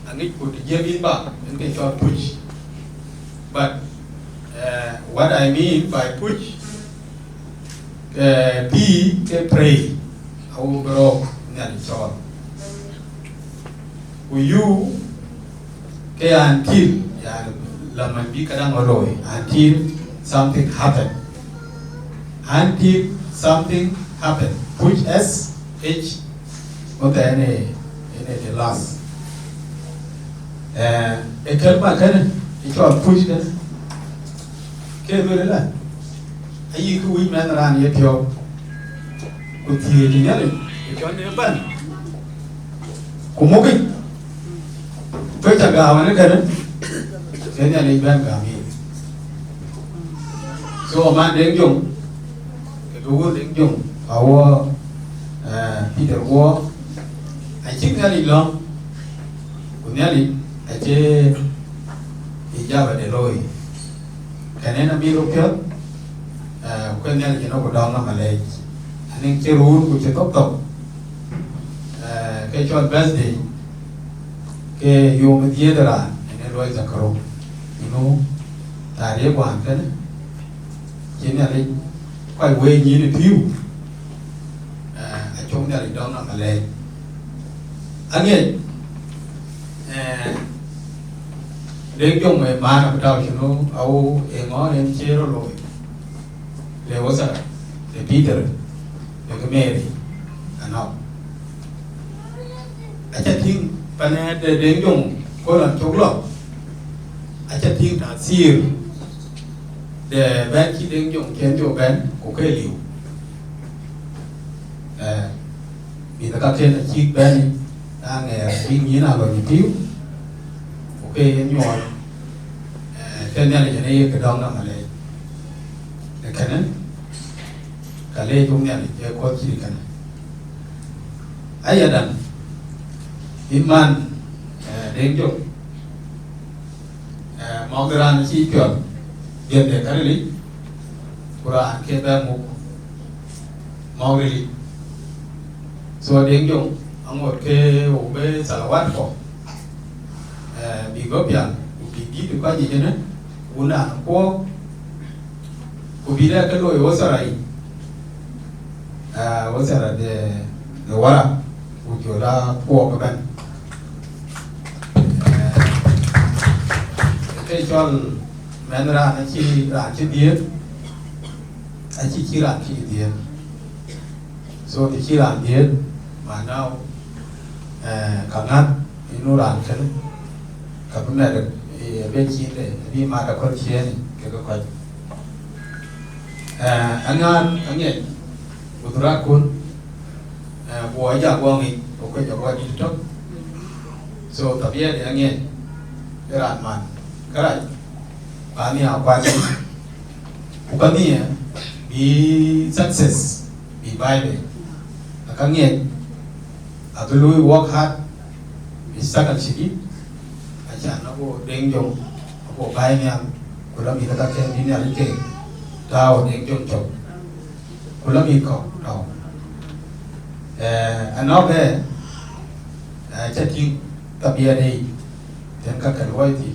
anh ấy cũng give in back and get your push but what I mean by push P cái pray overall nhận cho you cái until là mình biết cái đang rồi until something happen push S H có thể này the last cái mà cái này cho push cái rồi đấy là ai cứ uy men ra này theo có thiệt gì nhá cho nên bạn cũng một cái chả gạo này cái đấy cái này là bạn gạo gì so mà Deng Jung cái đồ Deng Jung our Peter War ai chính là đi long của nhà đi ai chế đi ra về để rồi cái này là bị lúc trước cái này là nó có đòn nó mà lấy anh chế rùa của chế tóc tóc cái cho birthday cái yom dia đó là anh nói rằng không nó tại địa quan cái này chỉ là đi quay quay như này phiêu trong nhà đi đón nó mà lấy anh ấy Deng Jung mà nó bắt đầu cho nó ao ngó em chế rồi để có sao để Peter để cái Mary anh học anh chắc thiên bạn để Deng Jung có lần chống lọc anh chắc thiên là xìu để bán khi Deng Jung khiến cho bán của cái liều vì nó các trên là chiếc bán đang nghe phim như nào rồi thì thiếu ok nhỏ cho nên là này cái đòn nào mà lấy cái này cái lấy trong nhà này có gì cái này ấy là đàn iman Deng Jung mau ra nó chỉ chuyện việc để cái lý Quran cái ba mục mau đi so Deng Jung ông một cái ổ bê salawat của bị góp nhận bị đi được cái gì chứ nữa uốn ăn qua của bị ra cái lối ở Sarai ở Sarai để wara của chỗ là qua các bạn cái cho men ra nó chỉ làm chi tiết anh chỉ làm chi tiết so thì chỉ làm tiết mà nào cả ngắt nó làm cái กับแม่เด็กเบี้ยชีเลยพี่มากับคนเชียร์เกี่ยวกับคนอันนี้บุตรรักคุณบัวอยากวางอีกโอเคอยากวางอีกทุกso tapi ada yang ini berat man kerana kami apa ni bukan ni ya be success be baik akan ni atul work hard bisa kan sikit aja aku dengjong aku baik ni aku dah minta tak ni ada ke tahu dengjong jom aku dah minta tahu anak jadi tapi ada dan kakak luar itu,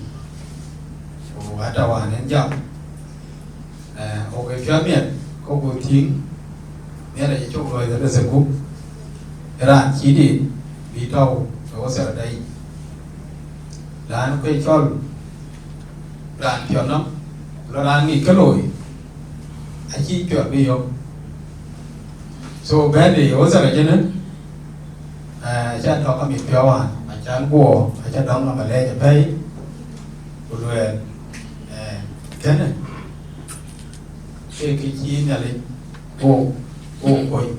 ada orang yang jam, orang kami, kau ting, ni ada yang cuba ada sekup, ran kiri, bitau, kau seradai, dan kau cakap, ran pianam, ran ni keloi, aji cuba biok, so benda kau seradai ni, saya tahu kami piawan. Aja gua, aja dong apa leh jadi, kemudian, kan? Kecil ni leh, koi,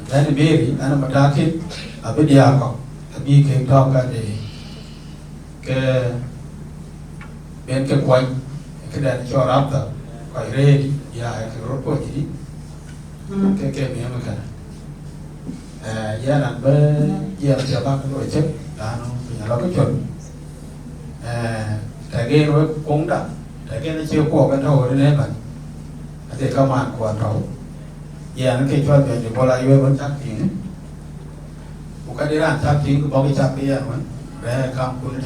dan beri, anak mendaki, apa dia kau, tapi kita kan ke ben ke koi, ke dan corap tak, koi ready, ya ke rokok jadi, ke memang kan. Gia làm gia làm ba cái loại chất là nó nhà nó cái chuẩn tại cái nó cũng đậm tại cái nó chưa qua cái thầu nên mà thì các bạn của thầu gia nó cái cho về thì qua lại vẫn chắc tiếng một cái đấy là chắc tiếng của bao cái chắc cái gì mà về cam cũng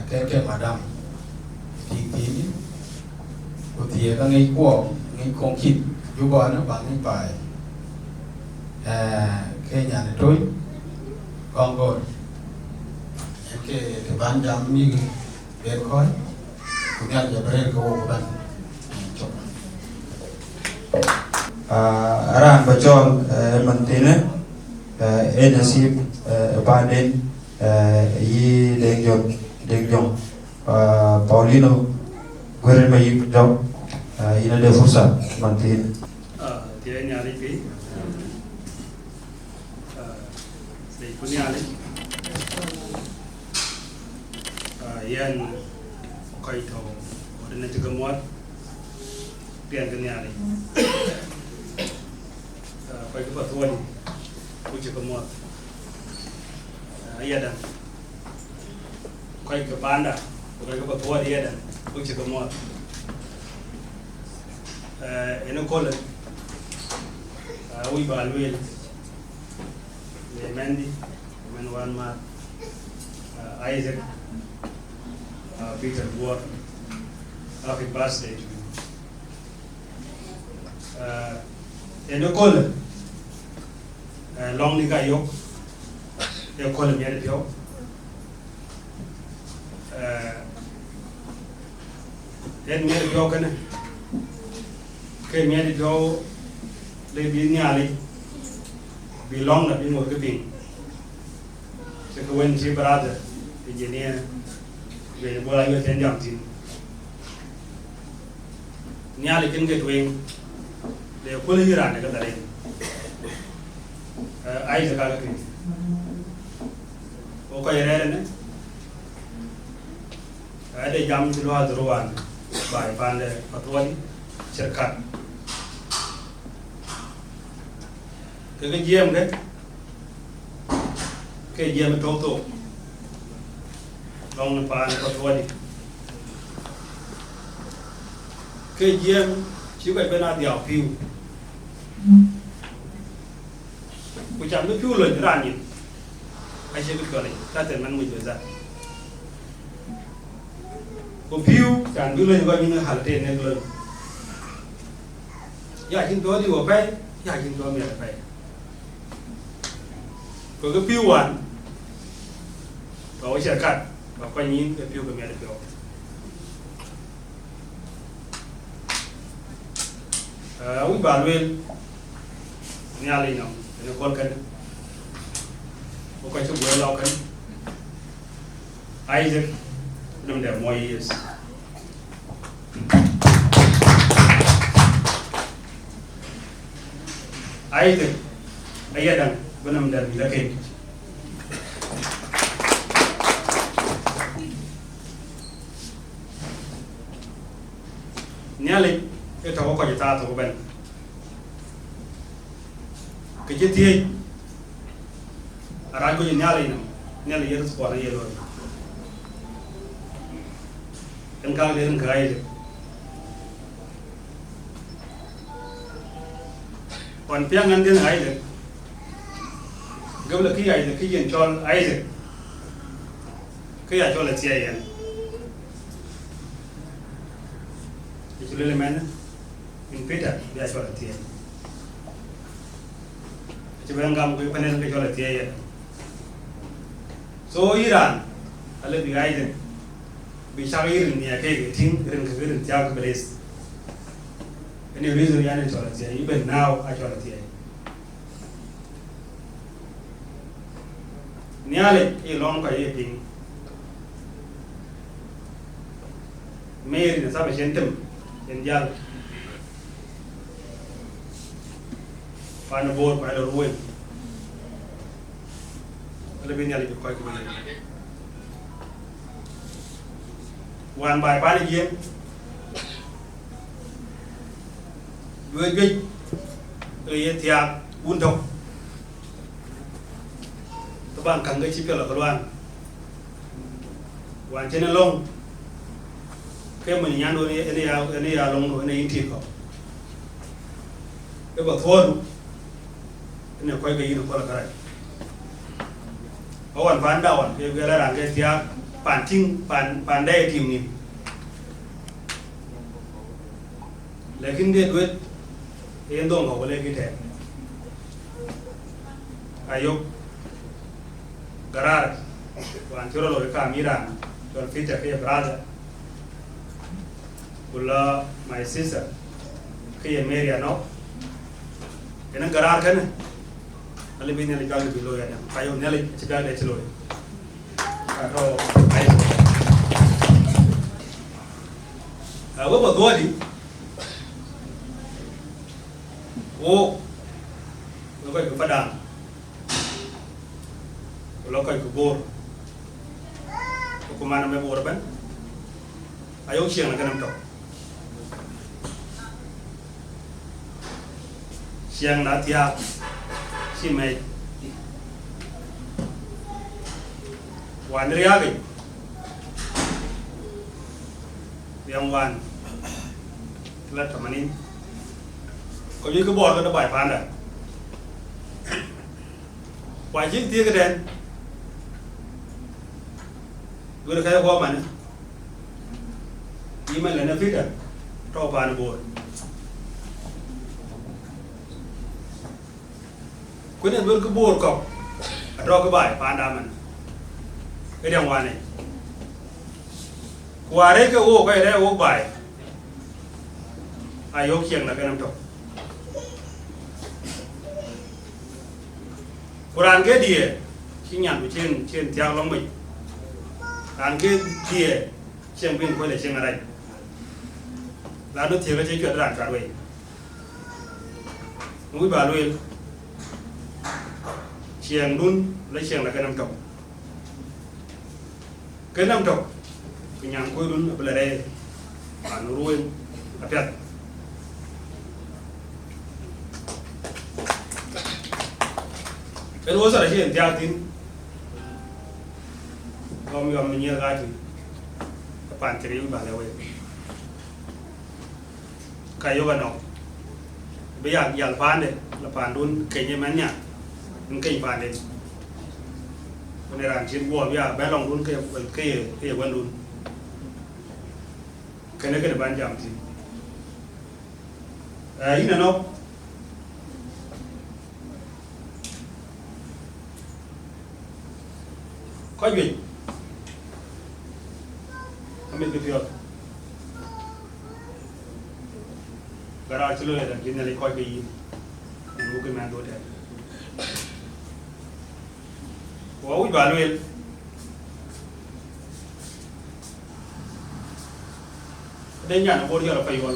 thế cái mà đậm thì của thì cái ngay qua ngay công kít dù bao nó bằng ngay bài cái nhà này trôi con rồi cái ban jam ni bên khói cũng nhà giờ bên cô bạn Aran bacol mantine nasib baden yi dengjong Paulino gurin mai jauh ina de fursa mantin dia nyari pi punya ni, yang kau itu, orang juga muat, pian punya ni, kau itu betul ni, kau juga muat, iya dah, kau itu panda, kau itu betul iya dah, kau juga muat, ini kolon, we baluel. Mandy, Wan Mat, Isaac, Peter Ward, happy birthday to you. And you call it long nika yok, you call him yet yok. Then yet yok and came yet yok, they be nearly. Belong na bingo keping. Sekawan si brother, engineer, be bola yo ten jam tin. Ni ali ken get wing. Le ko le hira ne ka dare. Ai zaka ka. O ko yere ne. Ada jam ti lo adruan. Bai pande patwani cerkat. Cái diêm đấy, cái diêm trâu tổ, long nó phá nó có thua đi, cái diêm chỉ vậy bên nào đèo phiêu, buổi chiều nó phiêu lên cái đàn nhìn, anh sẽ biết cái này, ta tưởng mình mới ra, còn phiêu chẳng phiêu lên coi như hạt tiền này lên, giờ chúng tôi đi vào bay, giờ chúng tôi mới bay. Có cái phiêu hoàn, có cái chả cắt và quanh nhìn cái phiêu của mẹ được phiêu. Ông bà luôn, nhà lên nào, nó con cần. o ko ci bo law kan Isaac dum der more years Isaac ayadan bunam der bi la kay nyale eta ko jita to ben ke jeti ara ko nyale no nyale yeru ko na yelo en ka le en kai kon piang an den ai de gabla ki ai de ki yen chol ai de ki ya chol la tia yen Lele mana in Peter dia jual tiya. Coba ngam ko panel ke jual tiya ya. So Iran ale bi gaiden bi shagir ni ake tin rin ke rin tiya ko beles. Any reason yana jual tiya even now I jual tiya. Niale e long ka ye ping. Mary na sabe jentem Indial Pana board by the ruin. Lebih nyali koi ko wan by Pana yen dua gej ye tiak untok teban kang gej cipel la keluan wan chene long ke mình nhắn đôi này long đôi này inti ko ke ba thon ne ko ga yin ko la kare awan van dawan ke ga la ke tia pan ting pan dai tim ni lekin de duet en dong ko le ki te ayo garar wan choro lo ka miran don fita ke brother Kula my sister kaya Mary ano enang garar kan ali bin ali gal bi lo ya kayo neli ciga de cilo atau ai awo ba doli o lo ko padang lo ko bor ko mana me bor ban ayo siang na kanam to siang na tiap si mai wan ria ge yang wan la tamanin ko yi ko bor ko da bai panda wa jin tie ke den gure kaya ko man ima la na fita to pa na bor Kena dua kebor kau, ada kebai pandaman. Kedang wane. Kuare ke o kai ada o bai. Ayo kiang nak kenam tu. Quran ke dia, kinyan bucin tiang long mai. Quran ke dia, siang bin kau le siang ada. Lalu tiga je jual ran karway. Mui baluil. Siang dun lấy siang là cái năm trọc cái nhà cuối dun ở đây và nó ruin ở phía cái đó là chuyện theo tin gom mình nhớ ra thì các bạn chỉ đi bảo là vậy cái yoga nó bây giờ giờ phán đấy là phán dun cái như mấy nháมันก็อีพานเด่นในร้านชิ้นวัวพี่อาแบลองรุ่นก็วันรุ่นแค่นั้นก็ได้บ้านจำสิอีนั่นเนาะก็หยุดทำเป็นเพียวการอาชีพเลยนะกินอะไรค่อยไปยินรู้กันมาโดดแทน o wi ba lwel den nya na bo yo fa yo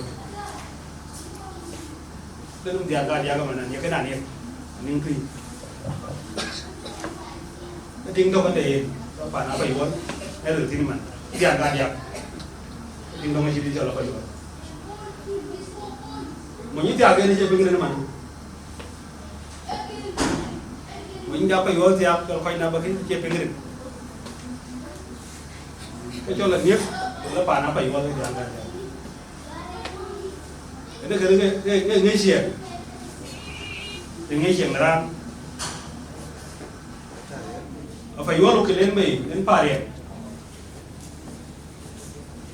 den dia ga mana ni cái nào ni ning kui ting do kan de pa na fa yo e lu tin man dia ga ting do ma ji di jo la fa yo mo ni dia ga ni je bin man mình đã phải gọi theo cho khoai na bạc cái chế biến được cái cho là biết là bà nó phải gọi theo cái này cái nghe xiềng thì nghe xiềng ra phải gọi lúc cái lên mình đến bà đẹp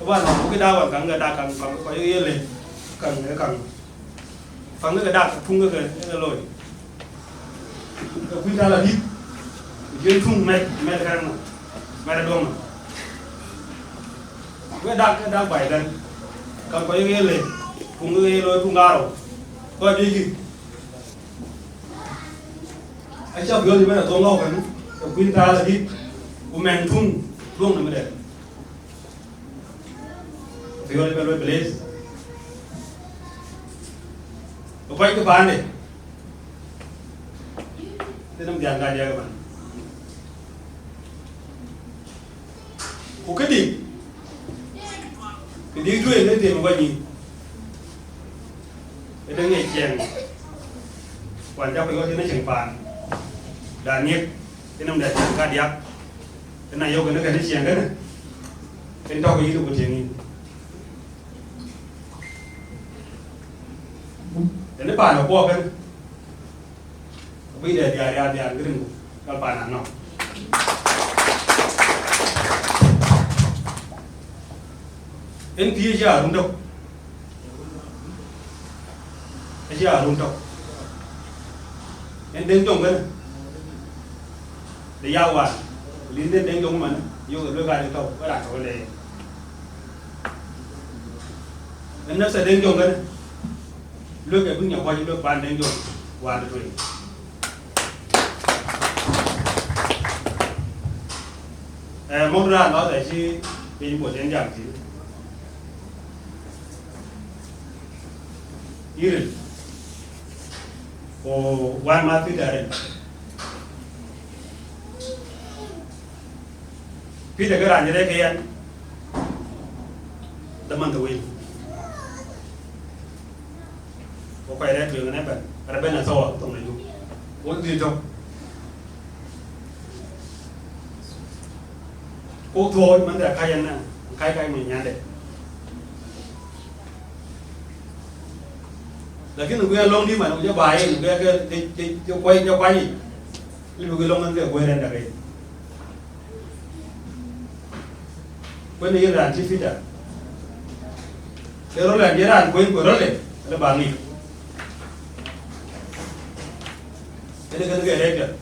các bạn nói cái đau càng người ta càng có cái lên càng phẳng cái đau thung cái lồi quy ra là đi dưới thung mẹ khang mẹ đông cái đang bảy lần còn có cái lên cùng cái lối cùng gạo coi đi gì anh chấp vô thì bây giờ tôi ngâu cái quy ra là đi của mẹ thung luôn là mới đẹp thì rồi bây giờ place quay cái bàn này thế nó giang ra các bạn có cái gì rồi lên tiền mà bao nhiêu cái đó nghe chèn quan trọng phải có cái nó chẳng phản đàn nhiệt cái nó để chẳng ca điệp cái này yêu cái nó cái chèn cái này cái đó cái gì cũng chèn cái nó phản ở qua cái bây giờ dia cái đừng kalau panas no en dia ja rundok ja rundok en đến trong cái để giao vào lính đến trong mà vô cái gai được không có đặt cái này en nó sẽ đến trong cái nước cái bước nhỏ qua những nước ban đến trong qua được rồi mong ra nó để chi đi một diễn giảng gì 이를 완마 피다래 피다 cái là như thế kia đâm ăn tuổi có phải đấy trường này bạn ở bên là sâu tổng này luôn có gì không cô thôi mình đã khai anh khai mình nhá đấy là cái người lông đi mà nó cho bài người cái cho quay nhưng người lông nó quay lên là cái quên đi ra chi phí đó cái đó là cái ra quên của đó là bằng gì cái này cái đấy kìa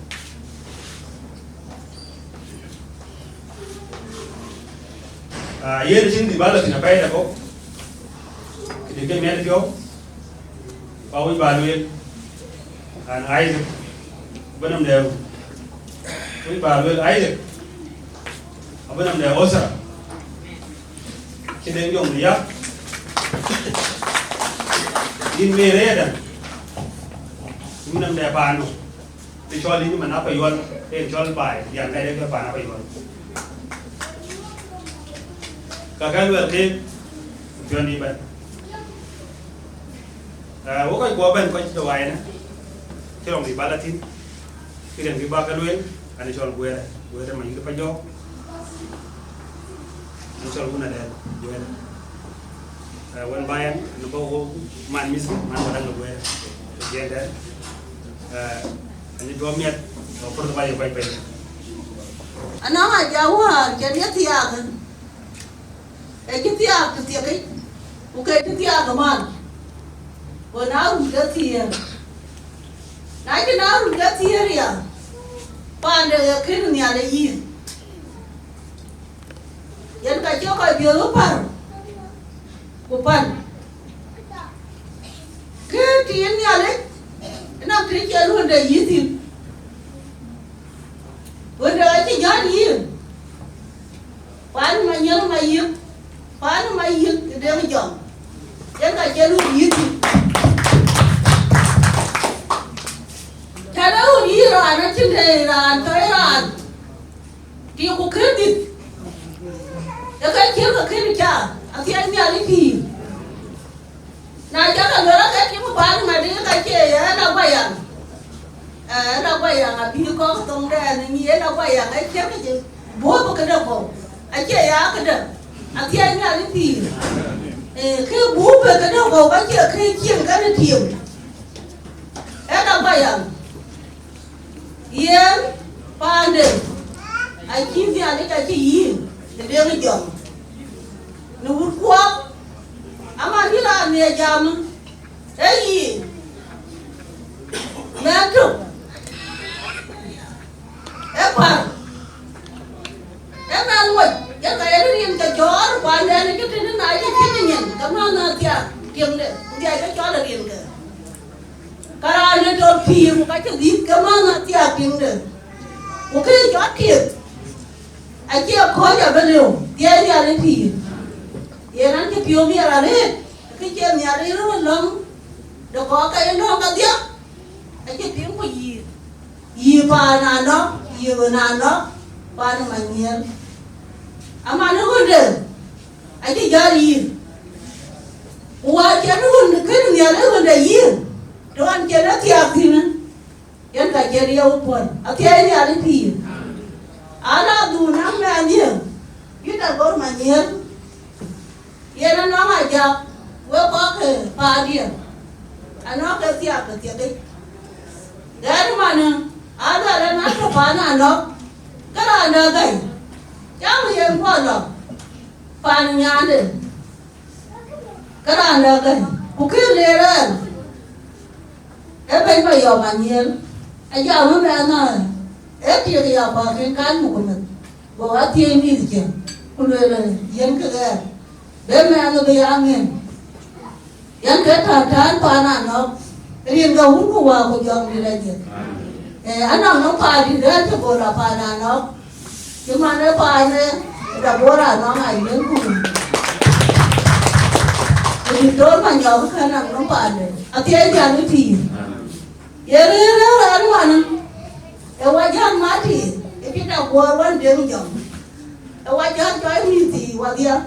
ये रिचिंग दिवाला की नपाई रखो कि देखे मैं क्यों पावई बालुए आइज बनम देव कोई बालुए आइज बनम देव ओसा कि देंगे उन दिया इन मेरे डन बनम देव पानो दिशा ली में ना पायुआल एक चल पाए यार क्या देखे पाना पायुआल kakak luar ke tuan iban wo kai gua ban ko ci way na ci rom di balatin ci dem bi bakal wen ani sol gue da ma ngi fa jo ni sol bu na de gue wan bayan no bo man mis man wala no gue je da ani do miet ko por bay bay ana ma jawa ken yati akan cái tiệc ấy, ok cái tiệc của mình, quần áo cũng cái tiệc, nãy cái áo cũng cái tiệc đi à, pan được cái nhà này gì, dân cái chỗ cái biểu lúc pan, của pan, cái tiệc nhà đấy, nó cái chơi luôn để gì thì, vấn đề mà yết thì đem chồng em cả chơi luôn yết thế đó đi ra nó trên đây ra tới ra thì có credit em cái chiếu cái credit cha thì anh nhà đi thì này chắc là người đó cái chiếu bán mà đi cái chơi nó quay à nó quay à bị có tông đen này như nó quay à cái chiếu cái gì bố một cái đâu anh chơi á cái đâu thì anh nhà đi thì khi bố về cái đâu cái chơi khi chiếm cái nó thiểm nó quay à yên pan đi anh chim thì anh cái chơi gì để đem cái chồng nó vượt qua ama đi ra nhà jam đấy gì mẹ chụp em ăn rồi em cái nó điên cái chó quan đây cái trên này cái trên này cảm ơn là tiệm đấy cái chó là điên cái cara nó cho phim cái gì cảm ơn là tiệm đấy một cái chó thiệt anh chưa có nhà bên liều dia dia lên phim ye nan ke pio mi ara le ke che mi ara ro lom do ko ka no ka dia a che pio ko yi pa na no yi na no pa na ma niel ama no gonde a che jari wa che no gonde ke ni ara gonde yi do an che na ti a ti na yan ka che ri o pon a ke ni ara pi ana du na ma ni yi ta gor ma niel ye nó mà giờ với có cái pha đi anh nói cái tiệc đấy đấy mà nè anh ra đây nói cái pha nào nó cái là nó cái cháu mình em qua rồi pha nhà đi cái là nó cái cũng kia liền đấy em bên bây giờ mà nhiều anh giờ mới mẹ nói em thì giờ qua cái một mình bỏ tiền đi chứ cũngเลยyên cái để mẹ nó bị ăn nghiền, anh cái thằng pa nàn nó, riêng cái hút của họ cũng dọn đi đây chứ, anh nó pa đi đây chứ bộ là pa nàn nó, nhưng mà nó pa này, đã bộ là nó ngày đến cùng, thì đôi mà nhỏ cái nào nó pa này, thì anh nhà nó thì, vậy đó là anh mà nó, qua giang má thì, cái nào qua vẫn đến dọn, qua giang cho em đi thì qua dia.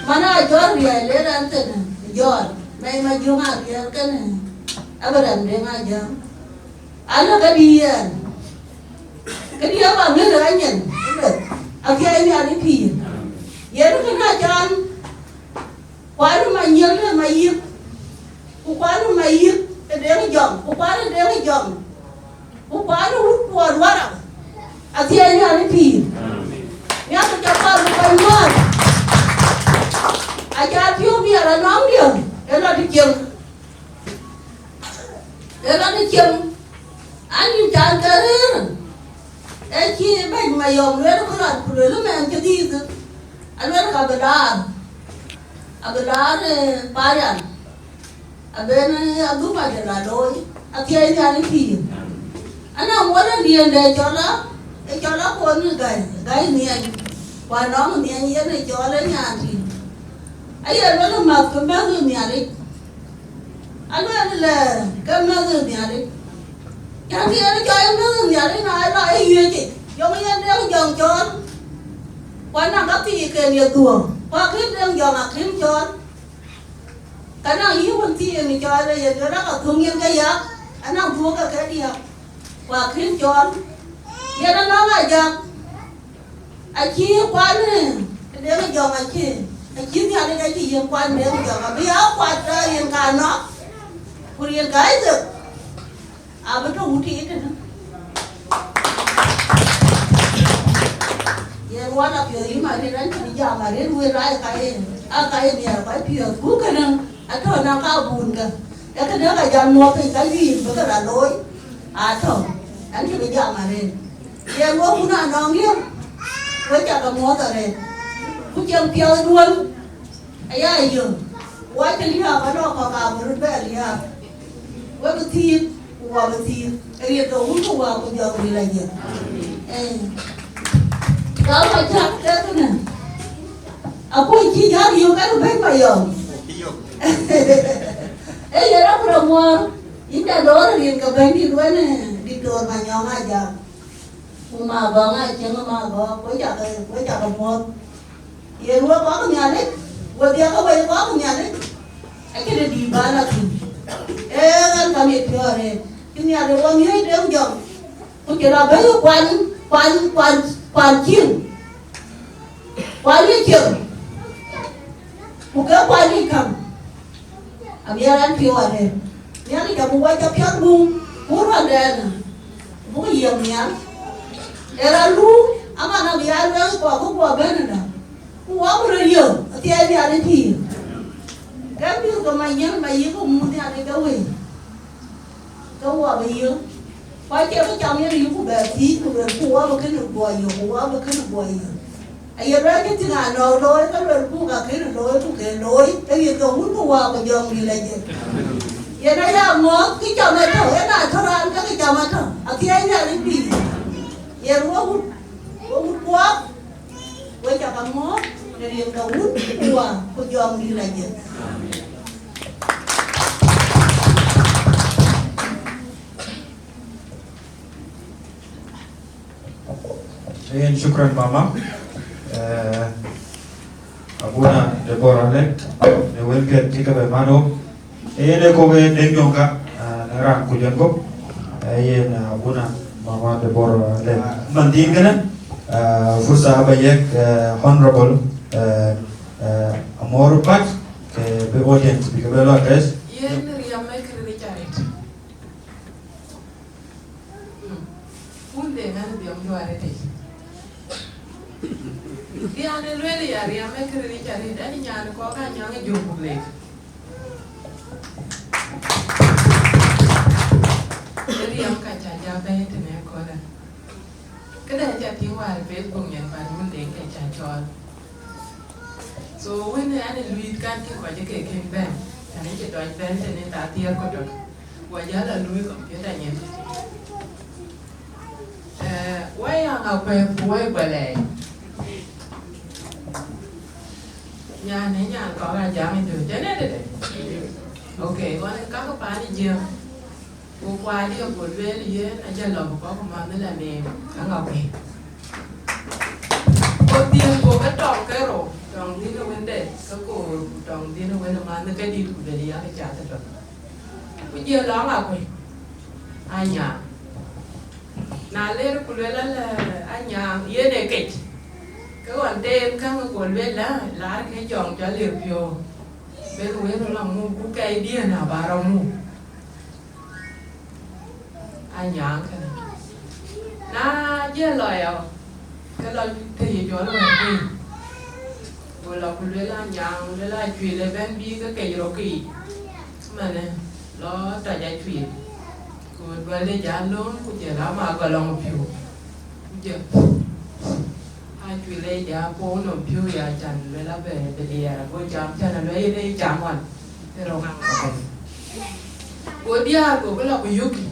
Mana jor dia le dan ten jor mai ma junga dia kan abadan de ngaja ana kadian kadia ba nge la nyen akai ni ani pi ye no kana jan kwanu ma nyel le ma yip ku kwanu ma yip te de ngi jom ku kwanu de ngi jom ku kwanu ru ko wara akai ni ani pi ya ko ta pa ko ma aja piu biar nong dia, ela di kiem, ani jangan kerin, eci baik mayom, luar kerat, luar main jadi itu, luar kabedar payah, aben agu pada ladoi, akhirnya ini ani pi, anak muda dia dah cola pun gay ni, panong ni ni cola ni anti. Ayah nó mặc cái bao nhiêu nhà đi, anh nói là cái bao nhiêu nhà đi, cái kia nó cho em bao nhiêu nhà đi này là ai yêu chị, giống như anh đang dọn tròn, quán nào có thì cái nhiều tuồng, qua clip đang dọn là clip tròn, cái nào yêu con thì mình cho đây giờ nó rất là thương yêu cái gì, anh nào thua cái đi học, qua clip tròn, giờ nó nói là giờ, anh chia quán này, để nó dọn anh chia. Chính nhà đây cái gì liên quan đến giờ mà bây giờ quan ra liên can nó, của liên cái được, bên trong thì ít nữa, giờ qua là phía mà đi đánh thì giờ mà đến nuôi ra cái này là cái phía cũ cái năng, thôi nào cao buồn cả, cái đó là giờ mua cái gì với cái là lối, thôi, anh chỉ bây giờ mà đi, giờ mua cũng là non điên, với cả mua tờ này. Cũng chẳng tiêu luôn, ai dùng, quay cái liha cái đó có cả một cái liha, quay cái thịt, qua cái thịt, cái đồ uống qua cũng giờ đi lại gì, đó là chắc đấy cái này, Aku chi ya dio ka ben pa yo. Ya ra pro mo. Inda dor rin ka ben di duane di dor ma nyong aja. Uma ba nga cheng ma ba ko ja ka mo. Ye ru ko ka nya le. Wo dia ka ba ko ka nya le. Akire di ba na tu. Kan kami tiore. Kini ada wang ye dem jong. Ko kira ba yo quan chiên quan đi chiều một cái quan đi cầm à bây giờ anh phiêu ở đây nhá đi chồng quay cho phiêu bung muốn vào đây nè muốn gì không nhá để ra lú ama na bây giờ anh qua cũng qua bên này nè cũng quá một rồi nhiều thì ai bây giờ đi thì cái ví dụ mày nhớ mày nhớ cũng muốn đi ăn cái gì cái qua bây giờ quay chơi với chồng như cũng bè tí rồi qua một cái nước bòi nhiều qua một cái nước bòi ai giờ ra cái tiếng Anh rồi cái rồi cũng cả cái rồi cái gì cũng muốn qua cái dòng đi lại vậy giờ đây là món cái chồng này thở cái này thở ăn cái chồng này thở à thì anh ra đến gì giờ cũng quá quay chồng ăn món để riêng đầu muốn qua cái dòng đi lại vậy. Ayan, syukran mama. Abuna Deborah Lek, the welfare take up a mano. Ayan, ko be dengonga, naran kujango. Ayan, abuna mama Deborah Lek. Mandingana, fursa abayek honorable Amor Pat, the audience because a lot is. Yen riyamay kiri charit. Unde ngana biyam juare te. Dia ane lueli ya riyamay kiri charit. Ani nyane ko ka nyange jobu lek. Riyam ka chaja bay tene ko da. Kada ja tingwal Facebook nyen pa unde ka chachol. So when ane luit kan ki ko je ke ken ben. Anh ấy chỉ đòi tên cho nên ta tiêu có được và giá là nuôi còn phía đại nhiên quay ngọc về quay về lệ nhà này nhà có là giá mình được chứ đấy ok con các bạn đi chưa cô qua đi ở buổi về đi anh chơi lò có mà mới là mềm các ngọc về cô tiền cô cái tròn cái rồi tròn đi nó vấn đề cái cổ tròn đi nó vấn đề mà nó cái đi của đời đi ăn cái trả thật rồi bây giờ đó là quỷ ai nhà nà lên của lưỡi là ai nhà yên này kịch cái còn tên các cái của lưỡi lá cái tròn cho liều phiêu bên lưỡi nó làm mua củ cây đi nào bà rau mua ai nhà cái này na giờ lời cái lời thì cho nó là rồi là cô lấy la nhang lấy la chùy lấy bên bi cái cây rô kỳ mà nè nó trả giá chùy cô lấy giá lớn cô chỉ là mà có lòng phiêu giờ hai chùy lấy giá phố nó phiêu giá chăn lấy la về để đi cô chạm chân là lấy chạm hoàn thế rồi cô đi cô cái là cô yuki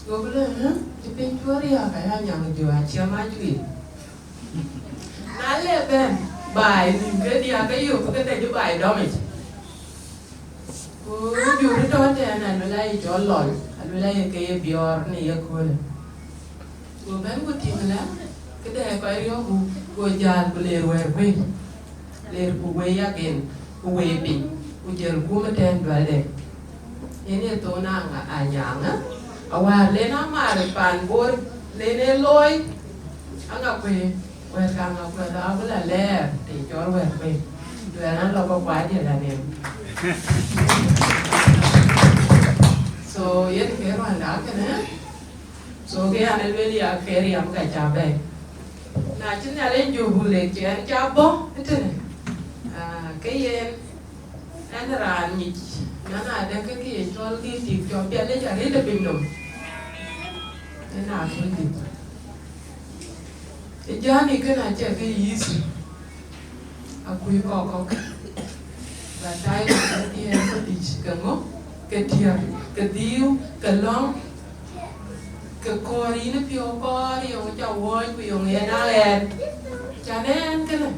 cô cái là hả chỉ bên chúa đi phải hai nhà mình chùa chia mai chùy nãy là bên bài cái đi cái yêu cái này cái bài đó mình dù cái đó thì này nó lại cho lòi nó lại cái bior này cái cô này cô bán cô tìm là cái này có ai đó cô già cô lê cô quay ya kén cô quay pin cô chờ cô mới tên vào đây ini tu nang anyang awa le na mà pan bor le ne loi ang apa quay càng ngọc quay đó cũng là lẹ thì cho quay về rồi nó lo có quá gì là niệm so yết cái hoàn đó cái này so cái anh ấy đi à cái gì ông cái chả về là chính là lên dù bù lệ chuyện chả bó thế này cái gì anh là nhị nó là đang cái gì cho cái gì cho biết lấy chả lấy được bình đồng thế nào cũng được Jani kena cakap Yesus, aku kau batai dia kedis kamu, ketia, kediu, kelong, kekori ni piopari yang jawai piong ena len, jangan kena,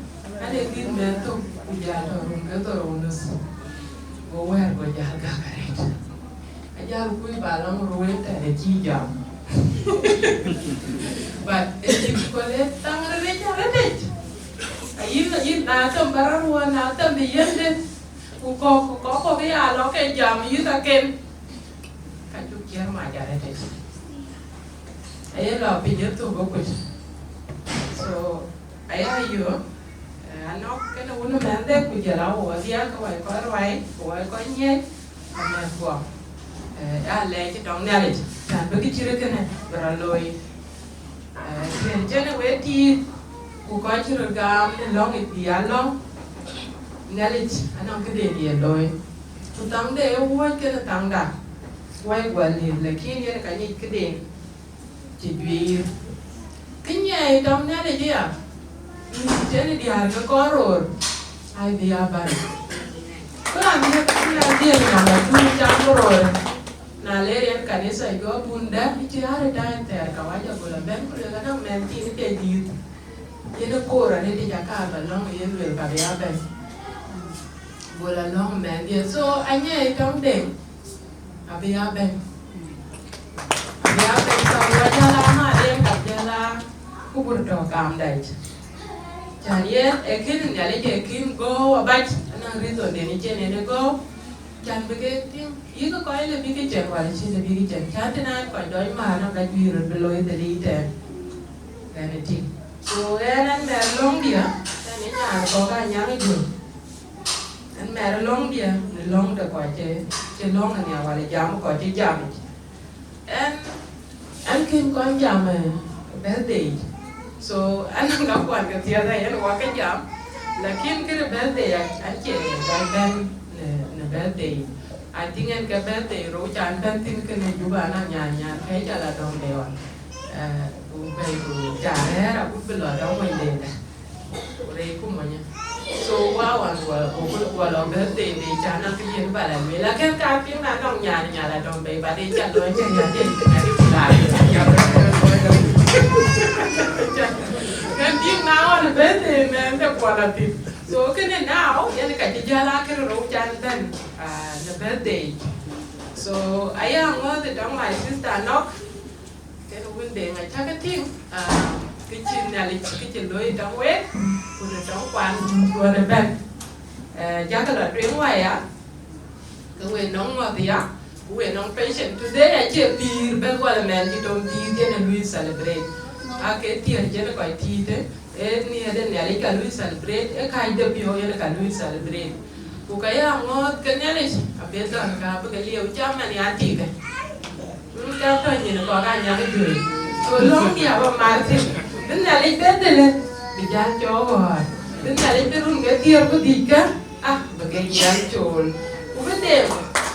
ane kin mento kujalo rumbeto runus go wer go jaga karet ajal kui balong ruweta de chijam but if ko le tangre de jarete ayin na tam bararuwa na tam de yende ko be alo ke jam yita ken ka chu kier ma jarete ayelo pijeto go ko so ayayo anok kena uno mende kujala o dia ko ai ko rai ko ai ko nye ama ko ale ti dong nale tan be kichire kena braloi ken jene weti ku ko chiro gam long it dialo nale anok ke de die loi tu tang de wo kena tang da wai gwali lakini ne ka ni ke de ti bi kinya dong nale dia jadi dia harga koror, ay dia ban. Kurang dia nama tu campur. Nalerian kanisa itu bunda itu ada dah ter kawaja bola ben kalau kadang menti ini jadi. Ini koran ini Jakarta long ini luar kabeh ben. Bola long menti so anya itu deng. Abia ben. Abia ben sama jalan ada yang kat jalan kubur dokam dah. Jangan ekin nyale ekin go abaj anang reason deni chene ne go jan bege tim yigo ko ile bige chen wala chi le bige chen chate na ko doi ma na ga biro beloy de lite ene ti so ene me long dia ene nya ko ga nya ngi du en me long dia ne long de ko che long ne wala jam ko che jam en kin ko jam birthday so anak nak kuat ke tiada yang wakai jam, lakin kira birthday aje dan birthday, antingan ke birthday rojan penting kena juga anak nyanyi, kayak jalan dong dewan, bukan itu cara aku belum dong main deh, mereka mana, so wawan walau birthday di channel kian balan, lakin kaki nak dong nyanyi dong bayi, pada jalan nyanyi dari bulan. Kan tim now on birthday man the quality. So can now yan ka jala ke ro jantan the birthday. So aya ngo the dong my sister nok ke win de ngai cha ka tim kitchen ali kitchen loi dong we ku de dong kwan ku de ben ja ka la tuen wa ya ke we nong wa ya we nong patient today I che tir be kwa men ti dong ti de lui celebrate ake tier jene ko tite ni ade ne ali ka lui celebrate e kai de bio yene ka lui celebrate ku ka ya ngot ke ne le abeto ka ba ke liu chama ni ati ke ka to ni ko ka nya ke du so long dia ba martin den ne ali bedele bi jan jo wa den ne ali perun ke tier ko dika ba ke jan chol ku bede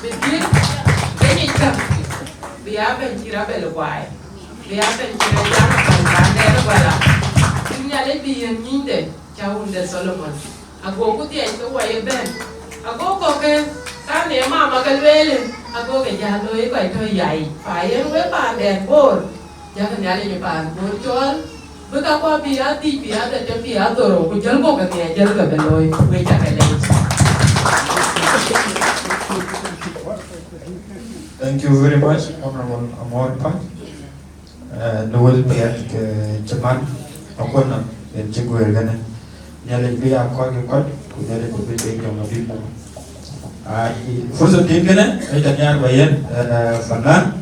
be dir ke ni ka bi a ben tira bel wai dia pengen jalan pandai bala. Ini ada biar nyinde jauh dari Solomon. Aku dia itu wajib ben. Aku ke kan dia mama kalwele. Aku ke jalan itu itu yai. Payah we pandai bor. Jangan nyali pan bor jual. Betapa biar di biar ada biar doro. Kujal kok ke jal ke beloi. We cakap lagi. Thank you very much, Honorable Amor Pak. Noel Piat ke Ceman, aku nak ciguer kan? Nyale biar kau ke kau, kau nyale tu betul yang lebih pun. Fursa tim kan? Ada nyar bayan, Fana.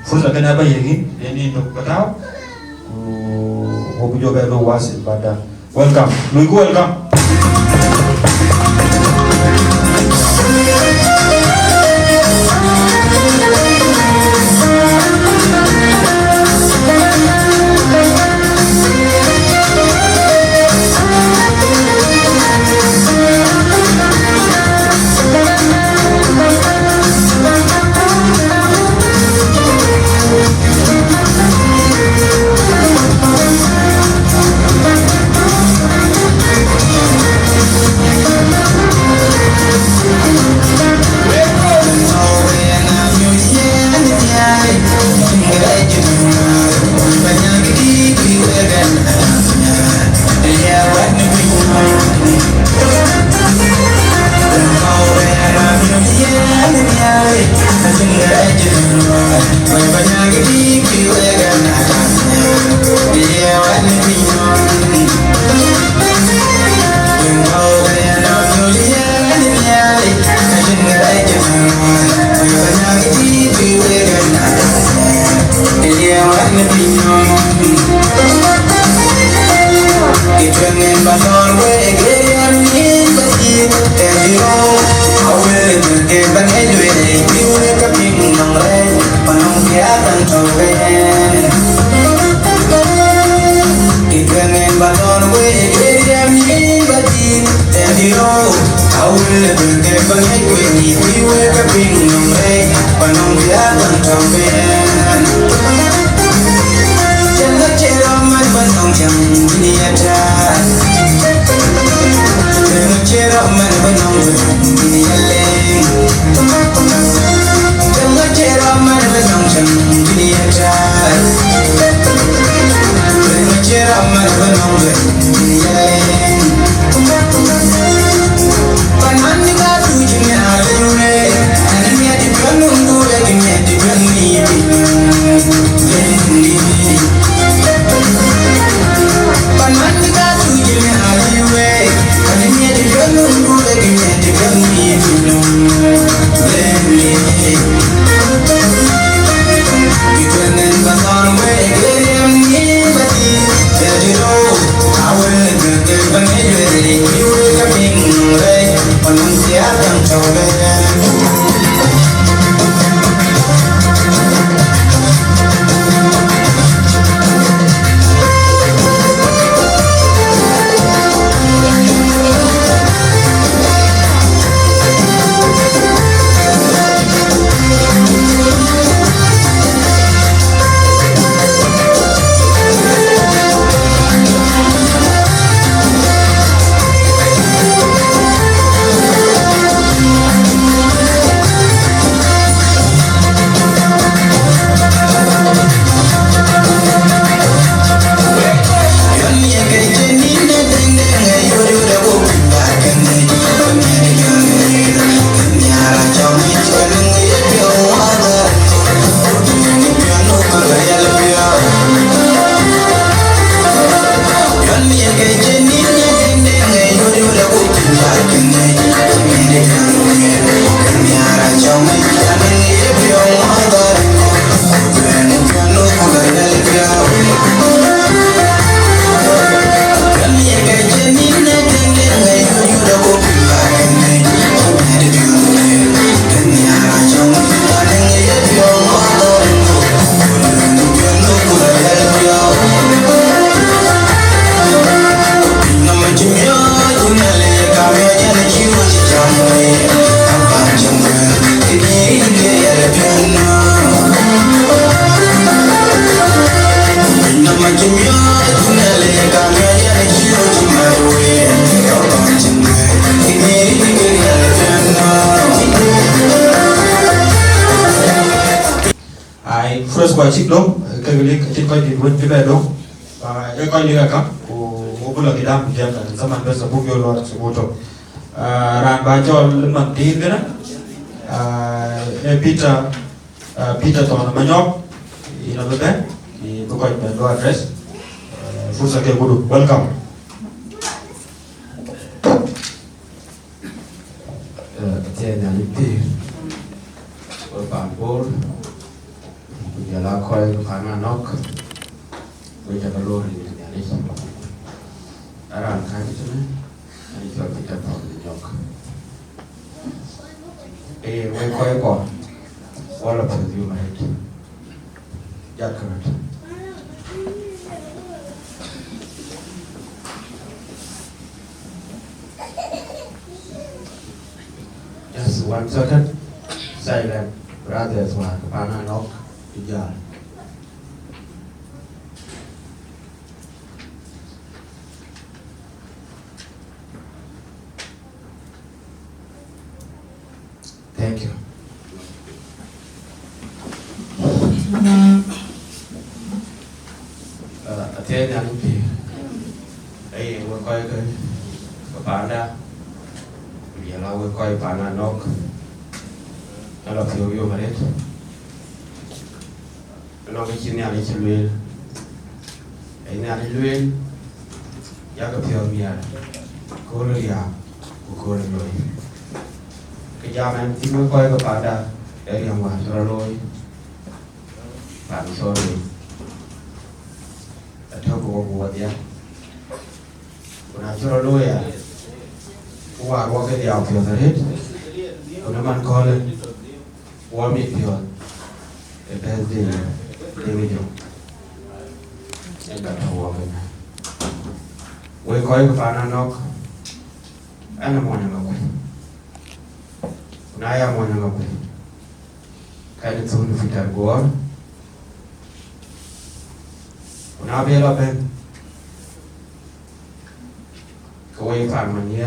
Fursa kan apa yang ini untuk kau? Aku juga baru wasit pada. Welcome, Luiku welcome. First kwa chik dong, kagalik chik koi di win kita dong. Koi liga kam, o bula kidam jam zaman besa bugyo luar sebuto. Ran baca lemang tin kana. Peter to manyok, ina bete, di pokoi do address. Fursa ke kudu, welcome. Tiada lipi, berpampur. Jala koi kana nok, berjaga lori ni dari aran kan itu ni, ini kalau kita tahu nyok. Wei koi ko, wala pergi mana? Jangan. Just 1 second, silent, brothers one, kana nok. Yeah. Thank you. Thế là lúc thì đây vừa coi cái bạn đã bây giờ là vừa coi bạn là nó là thiếu yêu mà đấy nó cái chuyện này là chuyện luyện ấy này là luyện giá cái phiếu mía cô là gì cô là luyện cái giá em chỉ mới coi cái bạn đã để làm hoàn cho lôi bạn cho luyện theo của dia kuna cho lôi à qua cái điều phiếu thật hết kuna man coi lên qua miệng phiếu để bên gì để bây giờ em đặt đầu vào bên này quay coi cái phản nó anh là một nhà ngọc nay là một nhà ngọc cái này xuống phiటర్ của nó biết là bên cái quay phản mình nhé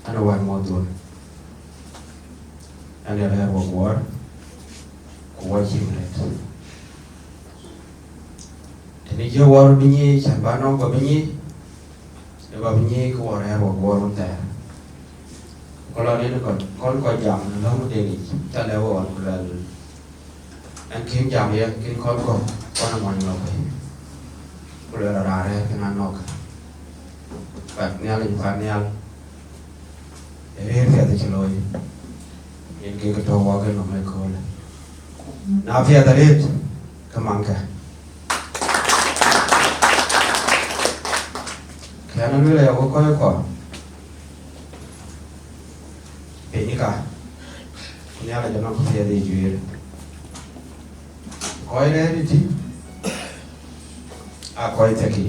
anh là hoàn một tuần anh là một của chim này thì bây giờ vào bên nhỉ chẳng bán nó có bên nhỉ để vào bên nhỉ có ở đây vào bên tè có lo đến còn coi giảm nó không đề nghị ta leo vào là anh kiếm giảm vậy kiếm con là mọi người có lẽ là ra đây cái nào nó phải nghe lên phải nghe để hết việc thì chỉ lôi những cái đồ vào cái nó mới có nào phía ta đi cái măng cả cái nó nói là có coi quả cái gì cả nhà là cho nó có phía đi chuyện coi đấy đi chứ coi thế kì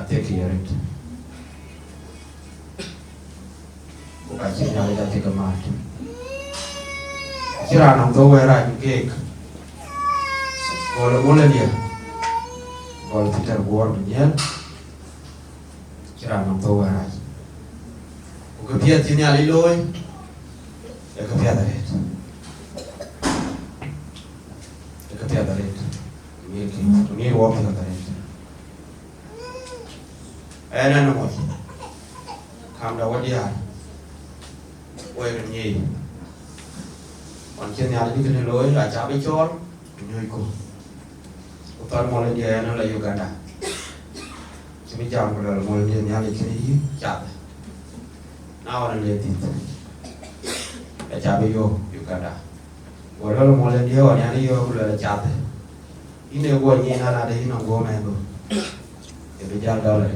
thế kì rồi có cái chuyện nào để cái mà chỉ là nông thôn về ra những cái gọi là bốn lên đi gọi là thịt bò mình nhớ chỉ là nông thôn về ra cái phía trên nhà đi lôi cái phía đấy cái phía đấy nghe uống cái đấy anh nó nói tham đầu đi à quay mình nhỉ còn trên nhà đi cái lối là cháu bị chót như cô toàn một lần về nó là Uganda chỉ biết chọn rồi một lần nhà đi cái gì chặt nào là liền thì để cháu bị vô Uganda rồi đó là một lần đi ở nhà đi vô là chặt ý nếu qua nhìn là đây nó vô này rồi để bây giờ đâu là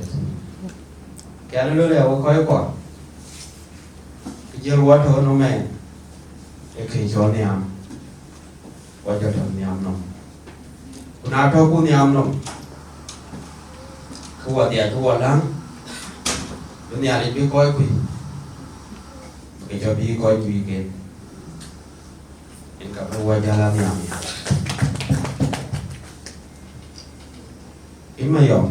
cái nó là có quả cái giờ quá thôi nó mẹ cái khi cho niệm qua cho thằng niệm nó nào thôi cũng niệm nó thua tiền thua lắm cái nhà đi biết coi quỷ cái cho biết coi quỷ cái em gặp qua gia làm niệm ít mà hiểu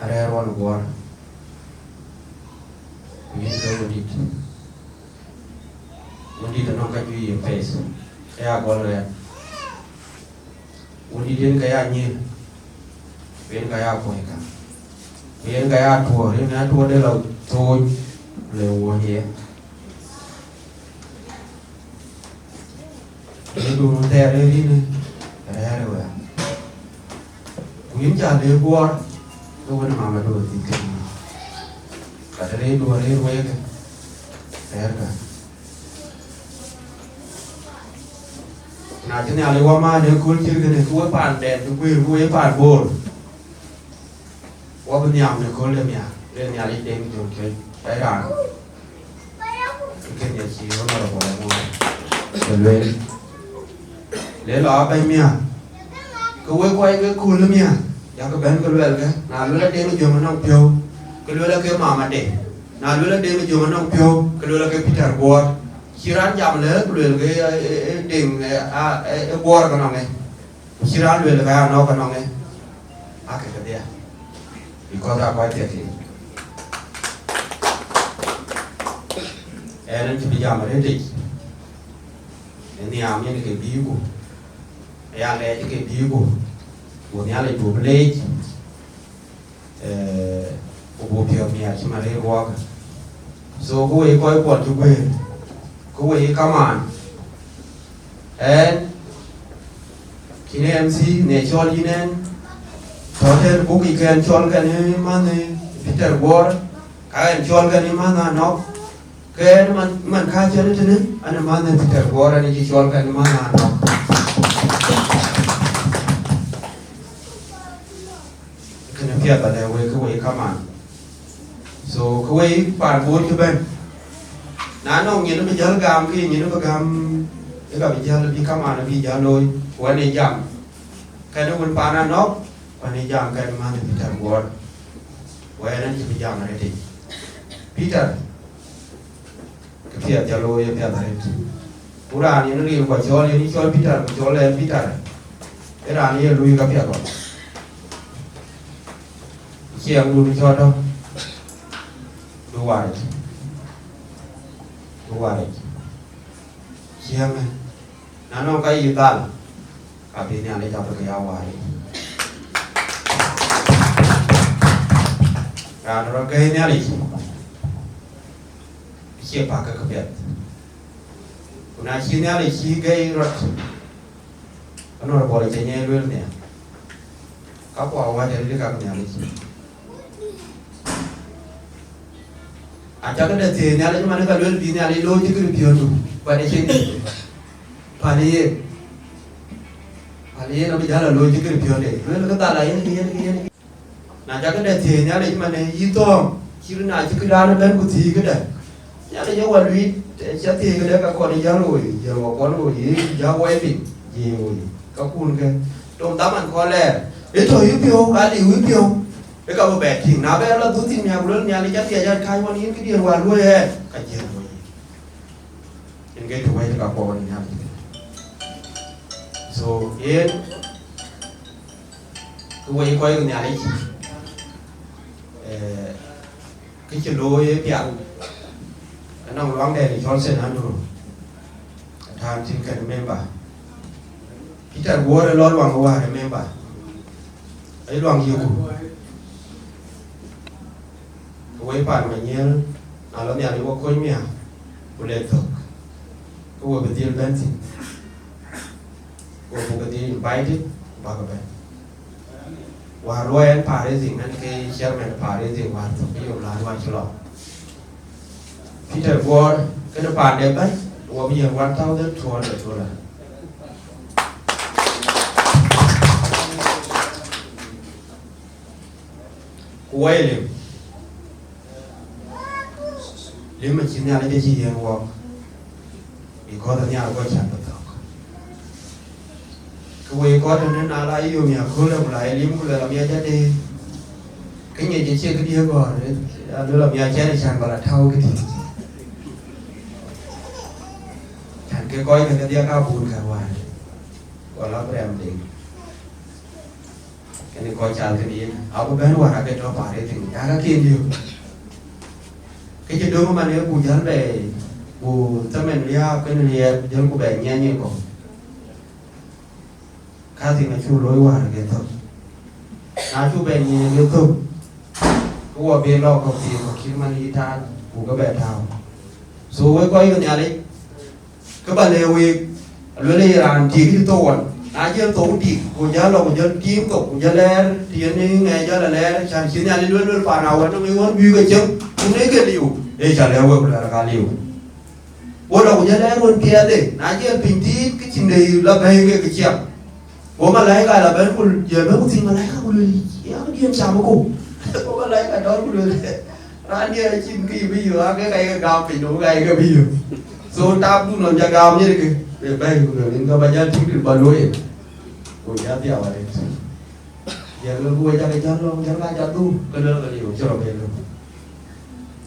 ada ruang gua ini undi itu nongkai jual face kayak gol ya undi dia kayak ni ben kayak apa ya ben kayak tua dia tua dia lalu tua lewat ya ini dulu teh ini ada ya mungkin jadi gua tôi vẫn mà đuổi thì cả đây đuổi cái thế cả nào chỗ nào đi qua mà nếu cuốn chơi cái này cuốn bàn đèn cuốn bàn bồn qua bên nhà này cuốn lên nhà đi đêm rồi cái đàn cái nhà chỉ có là bỏ rồi lên lấy lọ bay mía cứ quay cái cuốn lên mía yang ke ben ke luar ke na luar dia menjual menang piau ke luar ke mama deh na luar dia menjual menang piau ke luar ke Peter buat kiran jam le ke luar ke ding buat kan orang kiran luar ke anak kan orang ke dia because apa dia ni nên chỉ jam le dik ni am ni ke biu ya le ke biu của nhà lại đủ lên của bộ phim nhà chỉ mà lấy qua số cô ấy coi quần chụp về kuwe kaman and kine MC ne chol yinen hotel buki kan chol kan man Peter Ward kan chol kan man no kan man ka chol tene ana man Peter Ward ani chol kan man no kana pia ba le we kuwe kaman so kuwe par buổi cho bên nãy nó nhìn nó bây giờ gam cái nhìn nó gam cái gặp bây giờ là bị cam ăn bị giờ lôi quan này giảm cái nó muốn pan ăn nó quan này giảm cái mà nó bị thằng quật quan này chỉ bị giảm này đi Peter cái phía giờ lôi phía này pura này nó đi qua chỗ này chỗ Peter chỗ lên Peter cái ra này lui cái phía còn chiang lui cho đâu đúng rồi Wari siang nano kai yutal kapi ni ale japa ke awari kan ro kai ni ali siapa ke kebiat kuna sini ali si gai rot ano ro boleh cenye luel ni kapo awari ali ka ni ali aja kada te ne ala mana ka lol bi ne ala lo jikri biono pare chini pare no bijala lo jikri bione lol ka tala yen na ja kada te ne ala mana yito kirna jikra na ben ku thi kada ya le yawa lui cha te kada ka ko ni ja lo ya wa ko lo yi ja wa bi ji wo ka kun ke dom ta man ko le e to yu bio ali yu bio cái cậu bé thì nào bé là tôi tìm nhà lớn nhà đi chắc tiền ra khai quan yến cái điều hoàn luôn ấy cái chuyện rồi nên cái tụi bay cả con nhà so yến cái quay quay cái nhà đấy cái chuyện đôi ấy bịa cái nòng loáng đèn thì cho xe ăn rồi tham xin cái member Peter Ward lo loáng qua cái member ấy loáng nhiều quay bàn mà nhớ à nó nhà đi qua coi mía boleh tu kau betul bensin kau betul baik itu bagai apa waruan Paris nanti ke Sherman Paris waktu itu laluan celok Peter Ward ke depan dia baik wabih 1,200 William nếu mà chính nhà lấy cái gì thì hoặc vì có tận nhà có chẳng được cái quay có cho nên là lại yêu nhà khối làm lại liếm cũng là làm nhà chết đi cái nhà chỉ chơi cái đi rồi nữa làm nhà chết thì chẳng gọi là thâu cái gì chẳng cái coi cái dia cao buồn cả hoài còn nó em định cái này coi chán cái gì áo cái bên ngoài cái đó phải thì nhà cái kia nhiều cái chuyện đó mà nếu cụ dán về cụ cho mình lia cái này dán cụ bẻ nhẹ nhẹ còn khá thì là chú lối qua cái thôi à chú bẻ nhẹ cái thôi cụ ở bên lo có gì có khi mà đi than cụ có bẻ thao số với quay cái nhà đấy các bạn đều lối đi làm chỉ cái tổ à chứ tổ đi cụ dán lo cụ dán kiếm cụ dán lên tiền như ngày cho là lên chẳng chỉ nhà đi luôn luôn phản nào nó mới muốn view cái chân cũng lấy cái liều để trả lời với là cái liều bố đầu nhà lấy luôn kia đấy nãy giờ bình tí cái chuyện này là về cái chuyện bố mà lấy cái là bên con giờ bên con tin mà lấy cái con lười cái điên chả mà cụ bố mà lấy cái đó con lười ra đi chuyện cái bây giờ cái gạo phải nấu cái bây giờ số tao cũng làm ra gạo như thế để bây giờ nên các bạn nhận thức được bao nhiêu của nhà tiểu này giờ nó vui cho cái chân luôn chân ra cho tu cái đó là điều cho bên luôn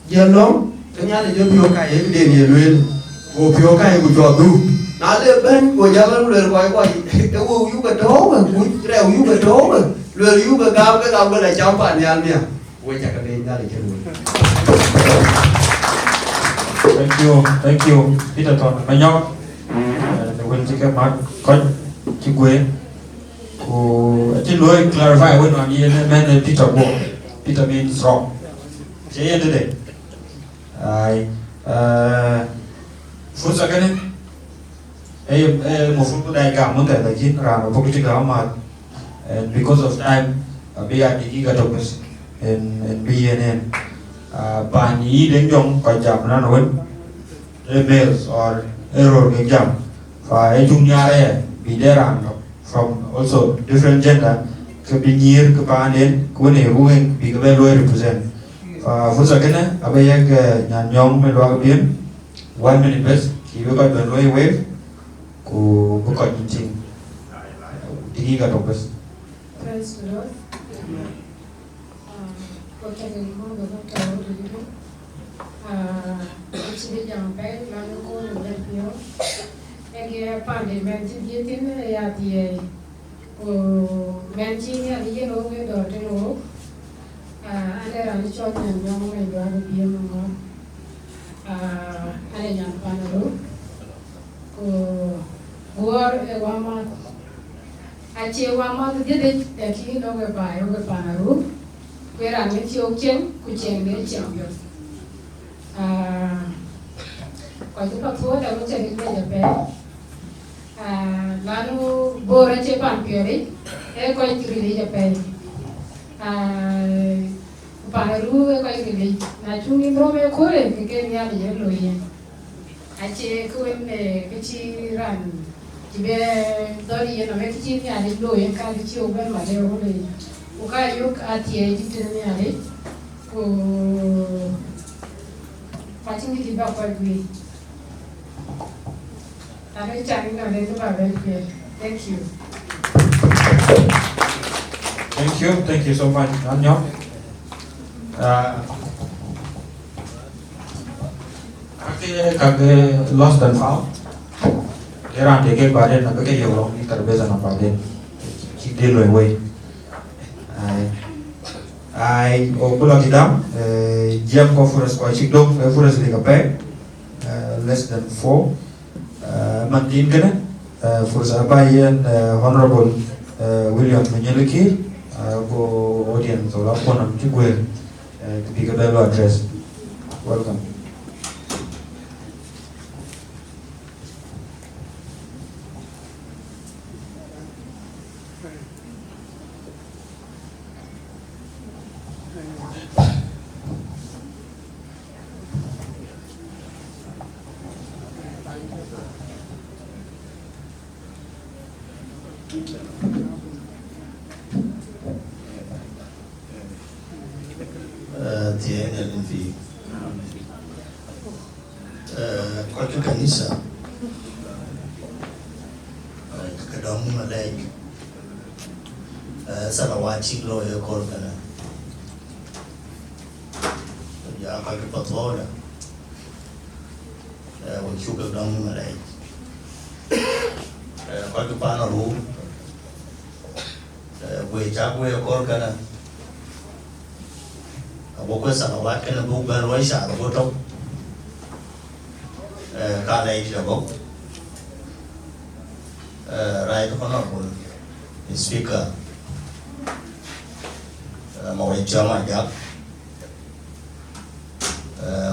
giờ lắm cái nhà này cho phiếu cái để nhiều luôn của phiếu cái của cho tu nói lên bên của nhà nó lừa quay cái u u cái trố mà cuối cái u cái trố mà lừa u cái cao cái này trong phản nhà nè quay chặt cái bên ra để cho luôn. Thank you Peter Thon mà nhau quên chỉ cái mắt coi chỉ quên chỉ lối clarify when I'm in man Peter Ward Peter means wrong say today I first fursa kene mufruku dai ga mun da jin rano pokiti ga ma, and because of time be at the giga topes and BNN ban yi den jong ka jam na no emails or error ke jam fa e jung nyare be there from also different gender ke binyir ke panen ko ne ruhen bi ke lo represent fa fursa kene abayek nyan nyong me lo bien 1 minute best ki be ko ben lo wave ko bu ko jing digi ga topes. Praise the Lord. Kota nilikuwa ngapata wote hivi. Ichile jampe lana ko ndio. Ege pande menti yetin ya die. O menti ya die no nge do te no. Ane rani chona nyamu nge do ane biye mo. Ane nyam panalo. Ko buar e wama ache wama de ki no ge ba yo ge panaru kwera me ti ochen ku chenge chambio kwa tu pa po da mo chenge me jape lanu bora che pan piore e ko ikri jape panaru e ko ikri na chungi ndo me kore ke ni ali ye lo ye ache ko ne ke chi ran tibe dori ye no me ki ni ali lo ye ka ki o ben ma de o le o ka yo ka ti e ti ni ali ko patin ki ba kwa gwi ale chani na le to ba ben pe. Thank you so much Anyo. Kage lost and found. Kera deke baden na kage yoro ni karbeza na baden. Kidelo away. Ai okula kidam jam ko furas ko chikdom furas liga pe less than 4 mantin kana furas abayan honorable William Menyeliki go audience ola kona mtigwe kupiga belo address. Welcome. Kwa kanisa kadamu malai salawati lo ya korkana ya kwa patwala wa chuka kadamu malai kwa pana ru we chakwe ya korkana aboko salawati kana bukan waisha aboto college level, right honorable speaker, Maurice Majak,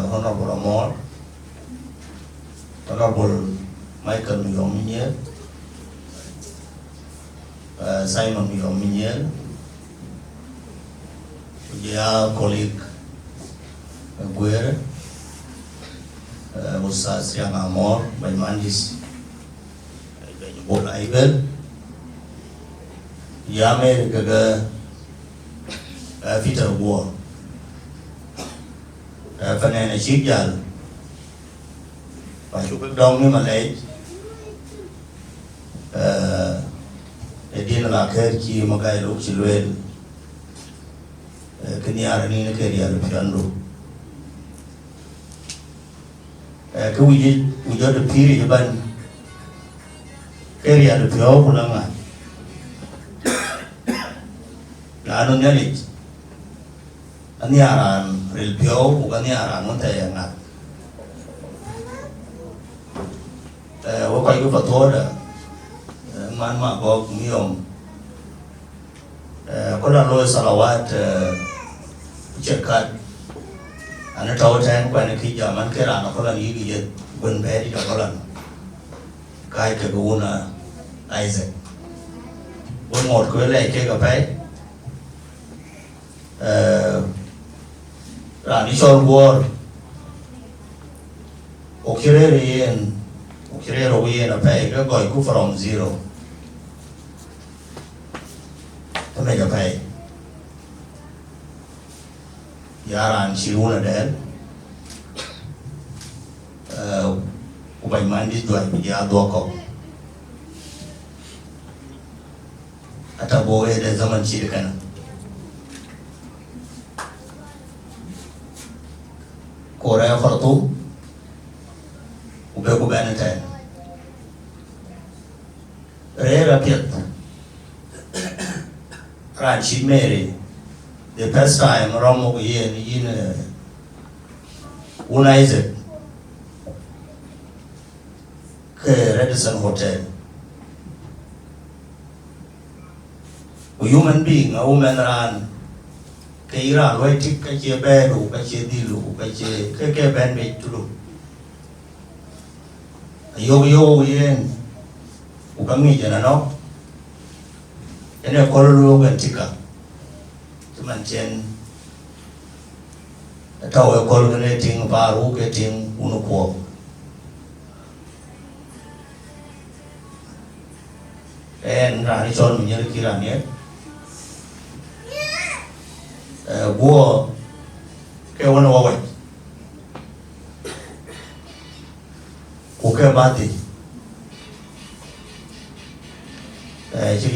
honorable Amor, honorable Michael Miyominier, Simon Miyominier, dia colleague Guerre, Ustaz yang Amor, Bayi Mandis, Bayi Bola Ibel, Yame gaga Peter War, Fanana Shipjal, Pak Cukuk Dong ni Malay, Edin Laker ki Makai Luk Silwel, Kenyar ni nak kerja lebih andu. Cái wujud được phí thì bên cái gì được phiếu của lăng à là nó nhớ lịch anh nhà là rìu phiếu của cái nhà là nó thể ngặt có quay cái vật thô đó man mà có nhiều có là lôi salawat chết cắt anh trâu trang quen khi giờ mình cái là nó có là gì gì quân bé đi đâu có lần cái cái u là Isaac quân một cái này cái bé là đi chơi war Okirere roye na pay cái gọi cũng from zero thế này cái pay yaran chịu là đến ubay mandi doy ya doko ata boye da zaman ci kana Korea fartu ube ko bana tay rera piet ranchi Mary the first time Romo in Isaac ke Radisson Hotel a human being a woman ran ke ira loi tik ka che be lu ka che di lu ka che ke ben be tu lu yo yen u ka mi jana no ene ko lu ben tika man chen tao ko lu ne ting ba ru ke ting unu ko en ra ni chon mi ni kira ni wo ke wona wa wa ko ke ba ti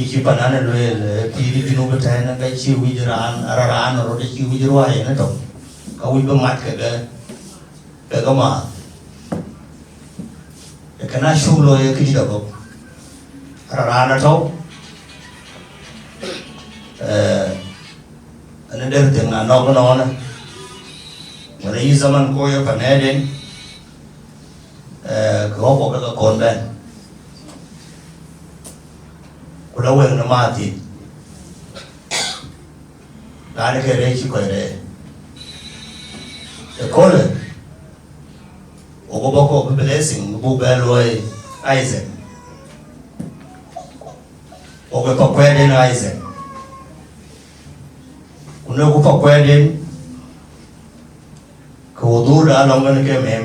chi banana le pi di no beta na ga chi wi ran ara ro de chi wi ro ai na to ka wi ba mat ke ga ma e kana shu lo ye ki da ko ara na to ana der de na no no na wala yi zaman ko ya pa ne den ko ko ka kon ben kula wen na mati dane ke re chi ko re e kole o go boko blessing bu beloi Isaac o go pa kwede na Isaac uno go pa kwede ko du da long ne ke mem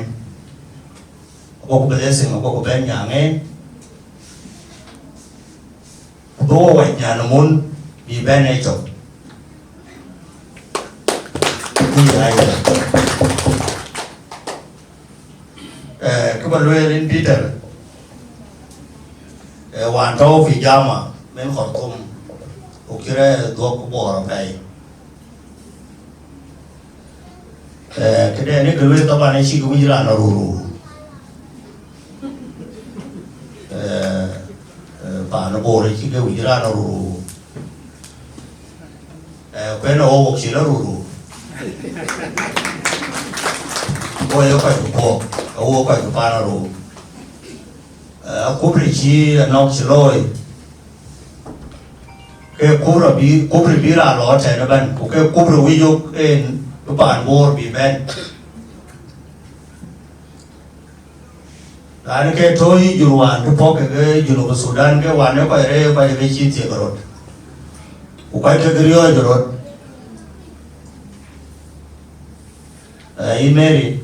o go blessing o go ben yang Bố vậy nhà nó muốn bị bên này chồng như vậy các bạn nuôi lên Peter hoàn thâu phi giam mà men khỏi tum ukire dua kubor bay cái này nếu người ta bạn ấy chỉ có biết là nó rù và nó bồ đấy chỉ cái vị ra nó rù quên nó ô chỉ nó rù ôi nó phải bồ ô phải ba nó rù cúp chỉ nó chỉ lôi cái cúp bị ra nó chạy nó bên cái cúp rồi ví dụ cái bạn bồ bị bên Dan ke toy juruan to pok ke junu Sudan ke wane ko re pa ke chi ti garot u pa ke griyo garot ai Mary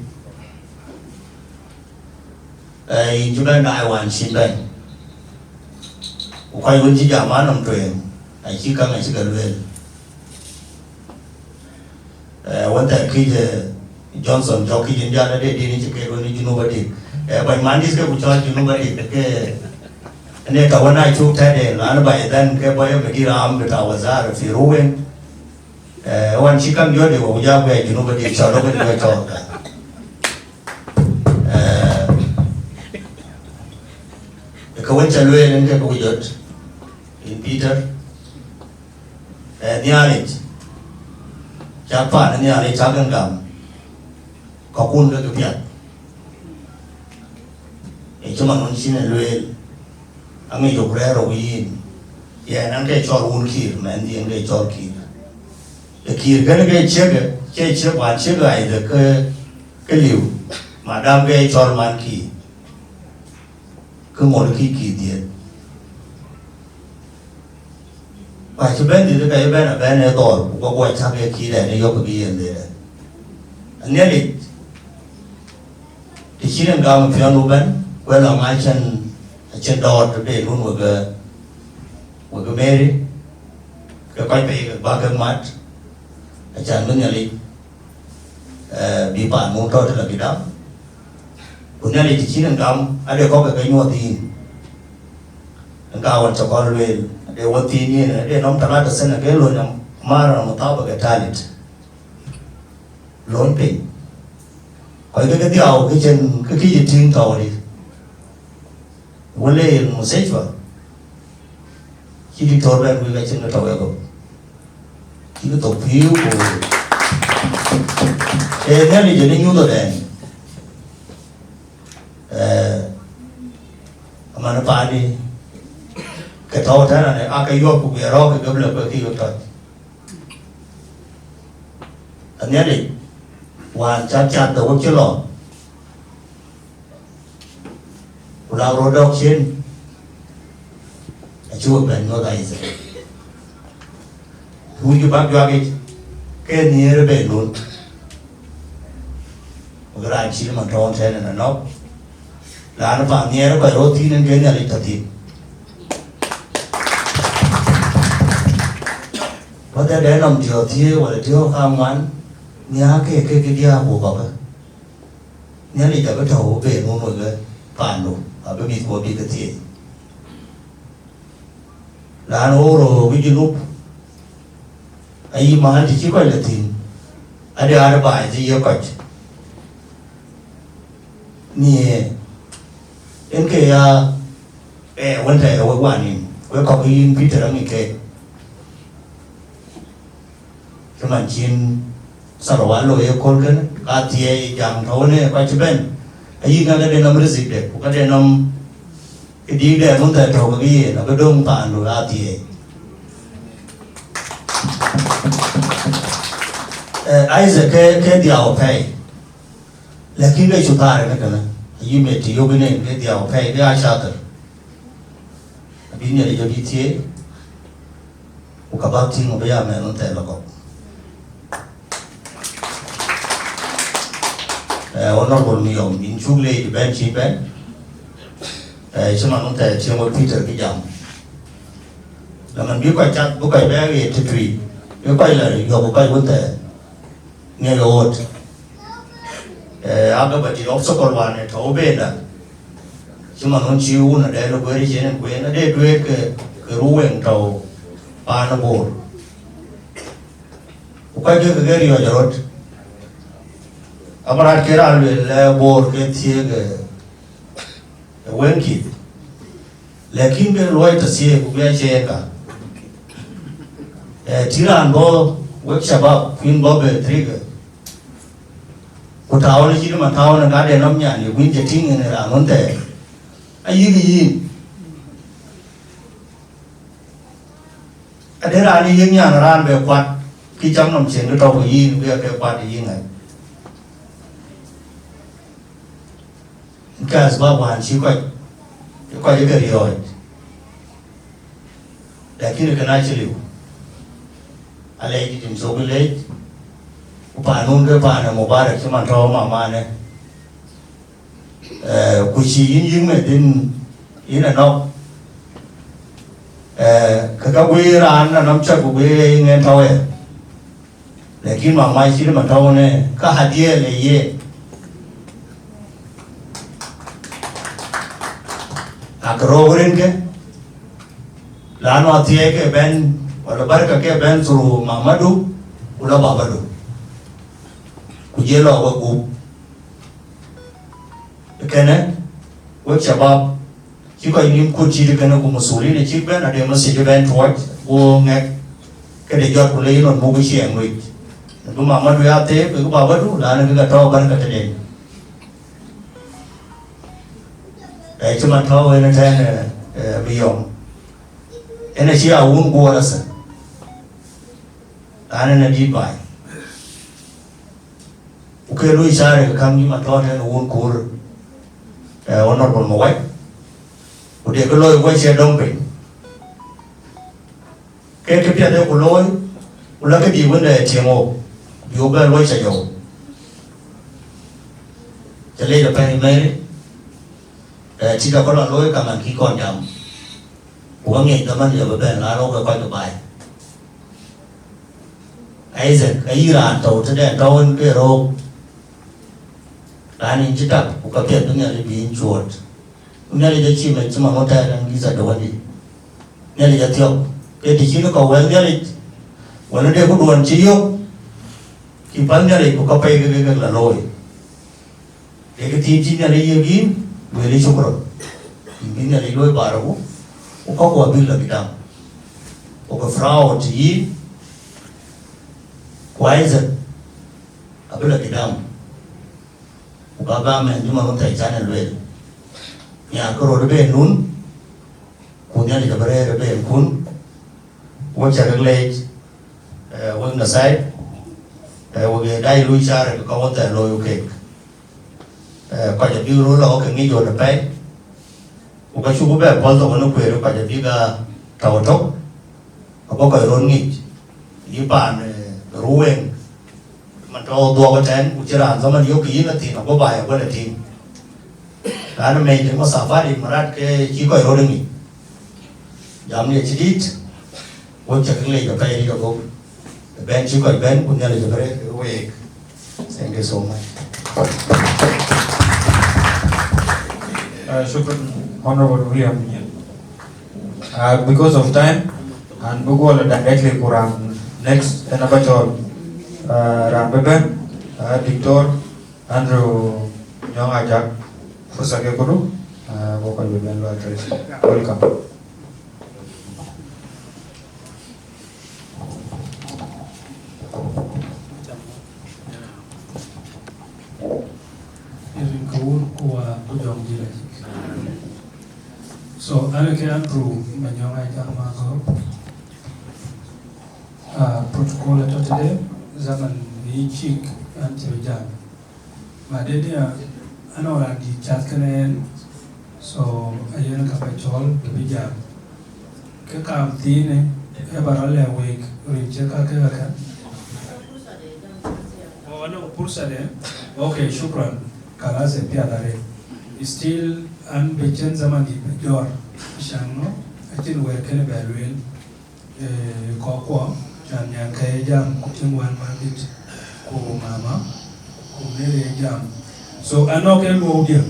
ai juban dai wan sin ben u kai won ji jama nam tuen ai chi ka ngai chi ga le won ta ki je Johnson joki jinja na de ni chi ke ni junu ba ti bài mandis cái buổi trò chúng nó vậy cái này tàu này chụp thế này là nó bài đan cái bài cái ram cái tàu ra rồi phi ruinวันชิคัมยอดเดี๋ยวผมจะไปจุนไปที่ชาวโลกไปที่ชาวเขาวันจะลุยนั่นแค่กุยดอินปีเตอร์เนี่ยนี่จากฝ่ายเนี่ยนี่จากกันกันขอบคุณด้วยทุกอย่างcuma manusia luel, kami jauh rawin, ya nanti cor unkir, mandi yang dia cor kir, kir kan dia cek wan cek ay ke liu, madam dia cor man ki, cứ ngồi khi kỳ tiền và cho bên thì cái bên là bên này tội có quay sang cái khi này nó vô cái gì đấy anh nhớ thì chỉ nên gặp một phiên luôn bên quay lòng ai chân đọt để luôn một cái mê đi cái quay về ba cái mắt chẳng muốn nhà đi bị bạn muốn thôi là cái đó của nhà đi thì chỉ nên gặp ai có cái mua tiền cao hơn cho con lên để quan tin như này để nắm tala được xem là cái luôn là mà là một tao cái talent lớn bình hỏi cái điều cái chân cái gì chuyên tàu đi muốn lên một sách vào khi đi thổi bên với cái chân nó tàu rồi khi cái tổ phiếu của để nghe đi jadi nhu đèn mà nó phá đi cái thao thế này cái vô của việc đó cái gấp lập cái gì vậy anh nhớ đi hoàn chắc chắn đâu chưa lo lao rồi đâu trên chúa bên nó đây rồihui cái bác cho cái này bên luôn cái này chỉ mà tròn thế này nó là nó phản nhẹ nó phải roti nên cái này là thật thiệt có thể để làm điều thiêu hoặc là thiêu kham ngoan nhá cái dia của cậu ấy nhá đi cái thầu về mua một cái phản luôn ở cái bị cái thiệt là nó rồi cái lúc ấy mà thì chỉ có là tiền ada bài gì vậy coi nè đến cái vấn đề ở ngoài này với có cái in đó như thế cái màn chín sau đó lôi con cái cá tie jam thâu này coi chứ bên ấy ngay cái năm mươi dịch đấy cái năm cái đi để muốn thể thâu cái gì là cái đông tàn rồi cá tie ai giờ cái điều phải là khi cái chúng ta này cái này như vậy thì yêu cái này cái điều phải cái ai sao được bây giờ cho đi thế các bác tin một bây giờ mẹ nó thể là có honorable nhiều mình chung lấy thì bên chi bên chứ mà nó thể chưa một Peter cái dòng là mình biết quay chắc bố quay bé về thì tùy biết quay là nhiều bố quay vấn đề nghe rồi ác cái gì ốp sọc còn này thấu bên là chứ mà nó chiếu là để nó quên đi trên quên nó để quên cái ruộng trâu ba nó buồn quay cái gì rồi अपराध के राल ले बोर के थिए के वेंकी लेकिन के लोय तसिए को बे चे का तिरान बो वेक शबाब फिन बो बे ट्रिग को ताव ने जिन मा ताव ने ga de nom nya ni win je ting ne ra non te ayi gi yin ade ra ni yin nya ran be kwat ki cham nom chen ko taw yin be ke kwat yin này cái số hoàn chỉ quay cái gì rồi để khi cái này chỉ liệu anh lấy cái số cái lấy bạn nôn cái bạn là một ba được cho mình cho mà này cuối chỉ những mấy tin ý là nó cái quy ra là nắm chắc của quy nghe thôi để khi mà mai chỉ là mình thôi này cái hạt địa là gì akrogerin ke lano atie ke ben wala barka ke ben suru mamadu ula babadu kujelo wa gu kene wa shabab chỉ có những cô chỉ được cái nó cũng một số lý để chỉ biết là điều mà sẽ cho ben thôi vô nghe cái để cho cô lấy nó mua cái chuyện người nó mamadu ya thế với cái babadu là nó cái trâu ban cái đấy để cho mình thôi nó thế bây giờ anh chỉ là uống qua là sao anh là đi bài ok lui xa rồi cam nhưng mà thôi nên uống qua rồi honorable một ku de ko loy ko che dong pe ke pia de ku loy ku la ke di vấn đề che mo yo ga loy che yo cho nên là phải mấy chỉ là có loại lối cả màn khi còn nhầm của nghe tao mang giờ về bên là đâu coi tụi bài ấy giờ cái Iran tàu thế này tàu cái rô là anh chỉ tập của các việt những người bị chuột những người chỉ mình chỉ mà một tay đang đi ra đồ đi những người thiếu cái thì chỉ nó cầu với những người và nó đều có đuổi chỉ yêu thì vẫn những người của các cái là lôi cái team chỉ là đi game về đi chụp rồi mình là đi đôi bà rồi cũng có quả biết là cái đam có cái frau chỉ quái giật à biết là cái đam của ba mẹ nhưng mà không thể trả lời về nhà có rồi bên nún của nhà thì cái bể bên cún quân trả được lệ quân là sai quân đây lui ra rồi có thể lôi ok coi như biu rồi là cái nghĩ rồi là phải, cái chú bố bé quan trọng nó quên rồi coi như biu cái tàu tốc, có cái rồi nghĩ, như bạn ruộng, mà trâu đua cái chén, cũng chỉ là do mình yêu kỹ là thì nó có bài ở bên thì, cái nó mình chỉ có sản phát đi mà ra cái chỉ có rồi nghĩ, giảm đi chỉ ít, quân chỉ cái này phải đi được không, bên chỉ có bên cũng như là cái đấy cái ruộng, thank you so much. Shukran, Honorable William. Because of time, and we go directly to next Enabachol Rambebe, Victor, Andrew Nyong Ajak, Fusake Kuru, vocal women address. Welcome. So, I can prove Manyong Ajak protocol at today, Zaman Chik and Tijan. Madedia, I know that the Chatkanen, so I am a capitol, the Bijam. Kakam Tine, Ebarale Wake, Richaka Kaka. Oh, no, Pursade. Okay, Shukran, Kalas and Piadare. Still unbeaten Zaman Jor, Shango, I think we're kind of very Kokwa. Chan yang kaya jam kucing wan mandit ku mama ku nere jam so ano ke lo dia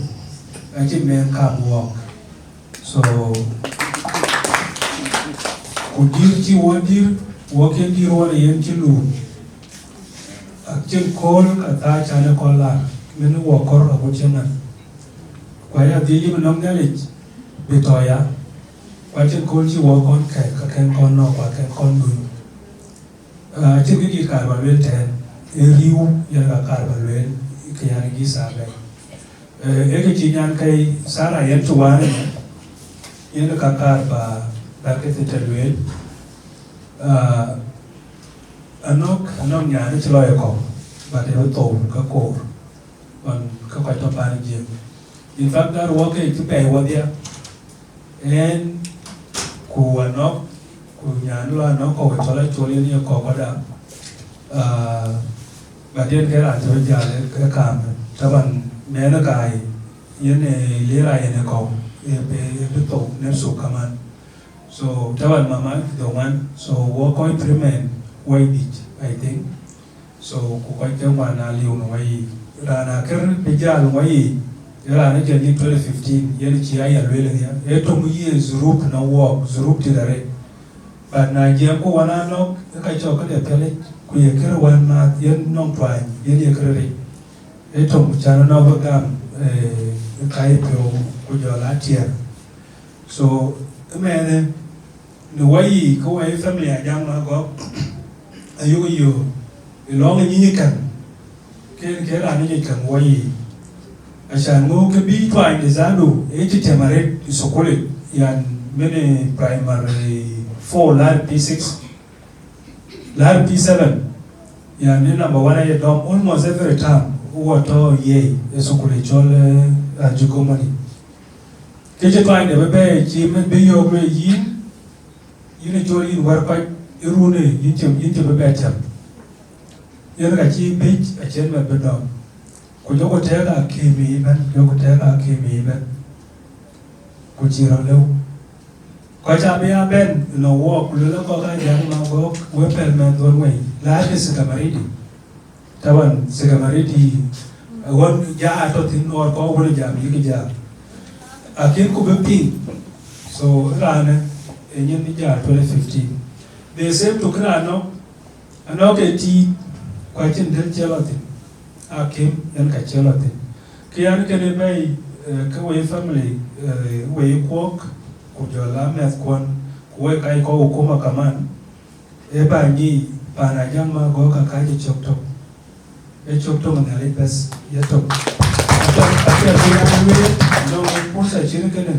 achi men kam walk so ku dir chi wodir woke dir wala yen chi lu akchen kol kata chana kola men wo kor abu chena kwaya dili menom nyalich betoya kwachen kol chi wo kon kai ka ken kon no kwa ken kon du trên cái card bảo vệ thèn riu ya là card bảo vệ cái hàng ghi sao đây cái chi nhang cái sao là yan chua này yan là card và cái tên vệ anok nhà nó chơi có và để nó tổ cái cổ còn cái quay tập bàn gì in fact that work cái bè qua dia and ku anok nhà nó có cái chỗ này chỗ này có đã và điên cái là chỗ giờ cái cảm các bạn mẹ nó cài yên này lấy lại này có về tổ nên số cảm ơn so các bạn mama đồng anh so work có implement way bit I think so cũng có cái mà là liều nó vậy là na cái bây giờ nó vậy là nó chỉ 2015 yên chỉ ai ở đây là trong cái group nó work group thì đấy but Nigeria ko wana no kai cho ka de pele ku ye kere wana yen non twa yen ye kere e to chana no bagam kai pro ku jo la tia so mene no wai ko ai family ajang ma go ayu yo long ni kan ke ra ni kan wai ashan ngo ke bi twa ni zadu e ti temare sokole yan mene primary 4 LAR P6, LAR P7. Yeah, number one I dom almost every time. What oh yeah, so cool chole jugomani. cái chế toan để bé chỉ mình bây giờ về yến cho yến war quay iru này yến chậm bé chậm yến cái chi biết ở trên mặt bên đó cô cho cô thấy là kỳ mỹ bên cho cô thấy là kỳ mỹ bên cô chỉ rằng lâu coi cha bé bên nó walk lula có cái dạng mà walk weapon man tuần quay lá cái sự cảm đi taban sự cảm đi won ja ato tin or ko won ja mi cái ja akin ko be ping so rana enyen ni ja 2015 the same to krano ano ke ti kwa chin del chelotin akim yan ka chelotin kian ke ne bai ka we family we kwok ko jola mes kon ko we kai ko ko ma kaman e ba ni para jama go ka ka ji chok tok e chok tok na le bes ye tok atia dia we no pusa chire kene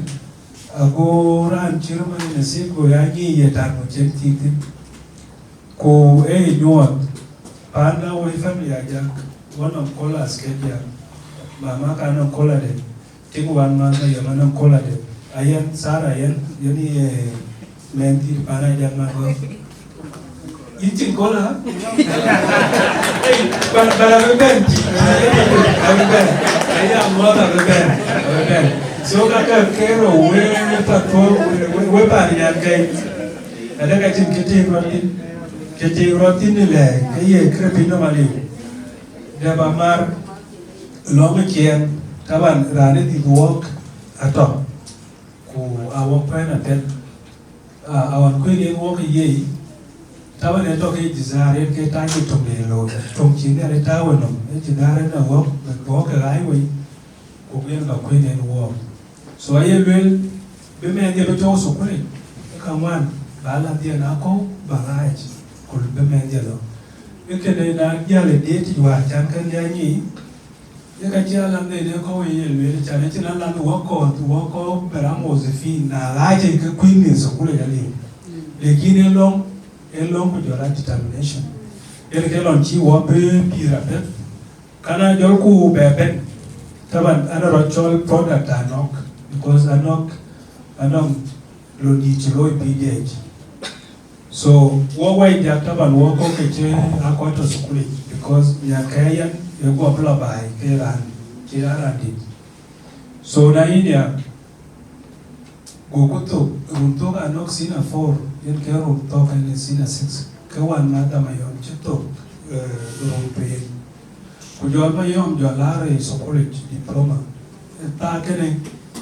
ago ran chire man ne se go ya ni ye tar mo chen ti ko e nyot panda we family aja one of colas ke dia mama kana kola de tiku wan ma ya mana kola de ayan sara ayan yani menti pana jama go Itin kola para benti aya moda beben so kaka kero we pato we pa ya kai ada ka tin kete rotin le kaye krepino mali da ba mar long kien taban rane di work ato ku awon pana tel awan ku ye work ye tawa ne to ke desire ke ta ni to le lo tong chin ne ta wa no e desire na wo ko ka ai wi ko bien ka ko ne wo so ai wel be me nge to so ko ne ka wan ba la dia na ko ba ai ko be me nge lo e ke ne na ya le de ti wa chan kan ya ni e ka ja la ne ko ye le cha ne ti na la wo ko per amo ze fi na la je ke queen ne so ko le ya le kine long elong ko jora determination ele ke lon chi wo be pira bet kana jor ku be ben taban ana ro chol product anok because anok lo di chlo pdh so wo wai ja taban wo ko ke che akoto sukuli because ya kayan ya go bla bai ke ran chi ran di so na idia go ko to runto anok sina 4 yen ke rum to kan sina 6 ke wan na da mayon chito rum pe ku jo ma yom jo la re so college diploma ta ke ne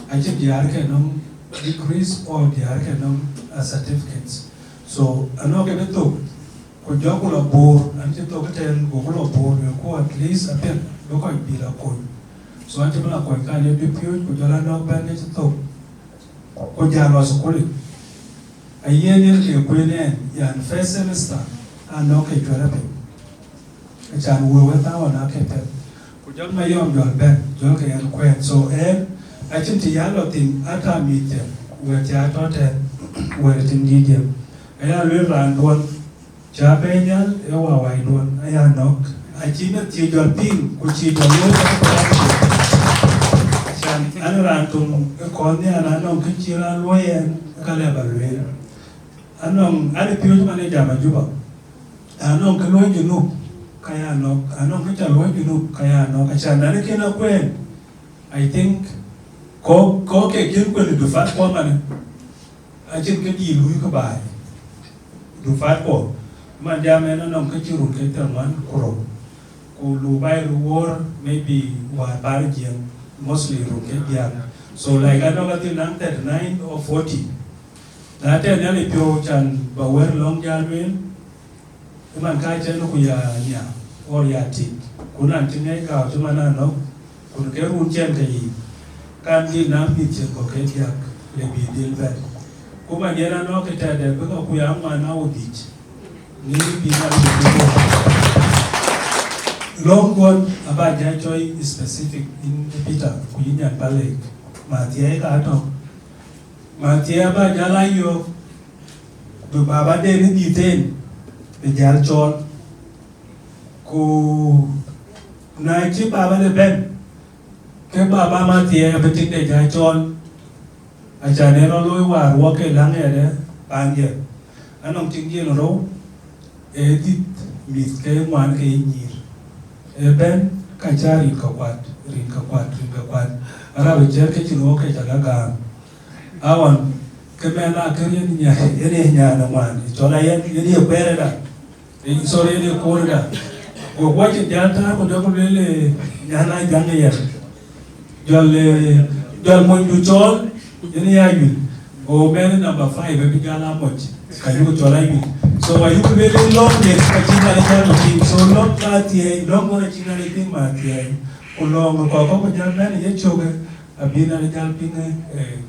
a che diar ke no degrees or diar ke no certificates so ano ke to ku jo ku la bor an che to ke ten ku la bor ko at least a pen do ko bi la ko so an che ma ko ka ne bi pyo ku jo la no ben ne to ko ja lo so college a year ke kwene yan first semester ano ke therapy a chan wo wa ta wa na ke pe ku jol ma yom jol ben jol ke yan kwen so a chin ti yalo tin ata mi te we cha to te we tin di je a ya le ran don cha be nyal e wa wa don a ya nok a chi na ti jol ping ku chi jol yo chan an ran tum ko ne ana no ke chi ran lo yen ka le ba le anong ale pio mane jama juba anong ke lo junu kaya no anong ke lo junu kaya no acha na ke na kwen I think ko ke kin kwen du fat ko mane a chin ke di lui ka bai du fat ko man jama na nong ke chiru ke terman kuro ko lu bai lu war maybe wa bar jiem mostly ru ke dia so like anong atin 39 or 40 na te ne le pio chan ba wer long jalwen man ka chen ku ya nya or ya ti kunan tin ne ka tu mana no kun ke run chen ke yi kan di na mi chen ko ke ya le bi dil ba ku ma ne na no ke ta de ba ku ya ma na o di ni bi na long gon aba ja choi specific in Peter ku yin ya bale ma ti ai ka to Matia ba jala yo do baba de ni diten be jal chol ku na chi baba de ben ke baba matia be tin de jal chol acha ne ro loi war wo ke lang ya de pange anong ting ye ro e dit mit ke man ke nyir e ben kachari ka kwat rin ka kwat ara be jer ke chino ke jaga ga awan ke me na ke yen nya na man chola yen ye pere da e sore ne ko da ko wache janta ko da ko le nya na janga yen jol mo du chol yen ya yu o ben number 5 be gala moch ka yu chola yu so wa yu be long ne ka china le jalo ti so long ka ti long ko china le ti ma ti ko long ko jal ben ye choge abina le jal pin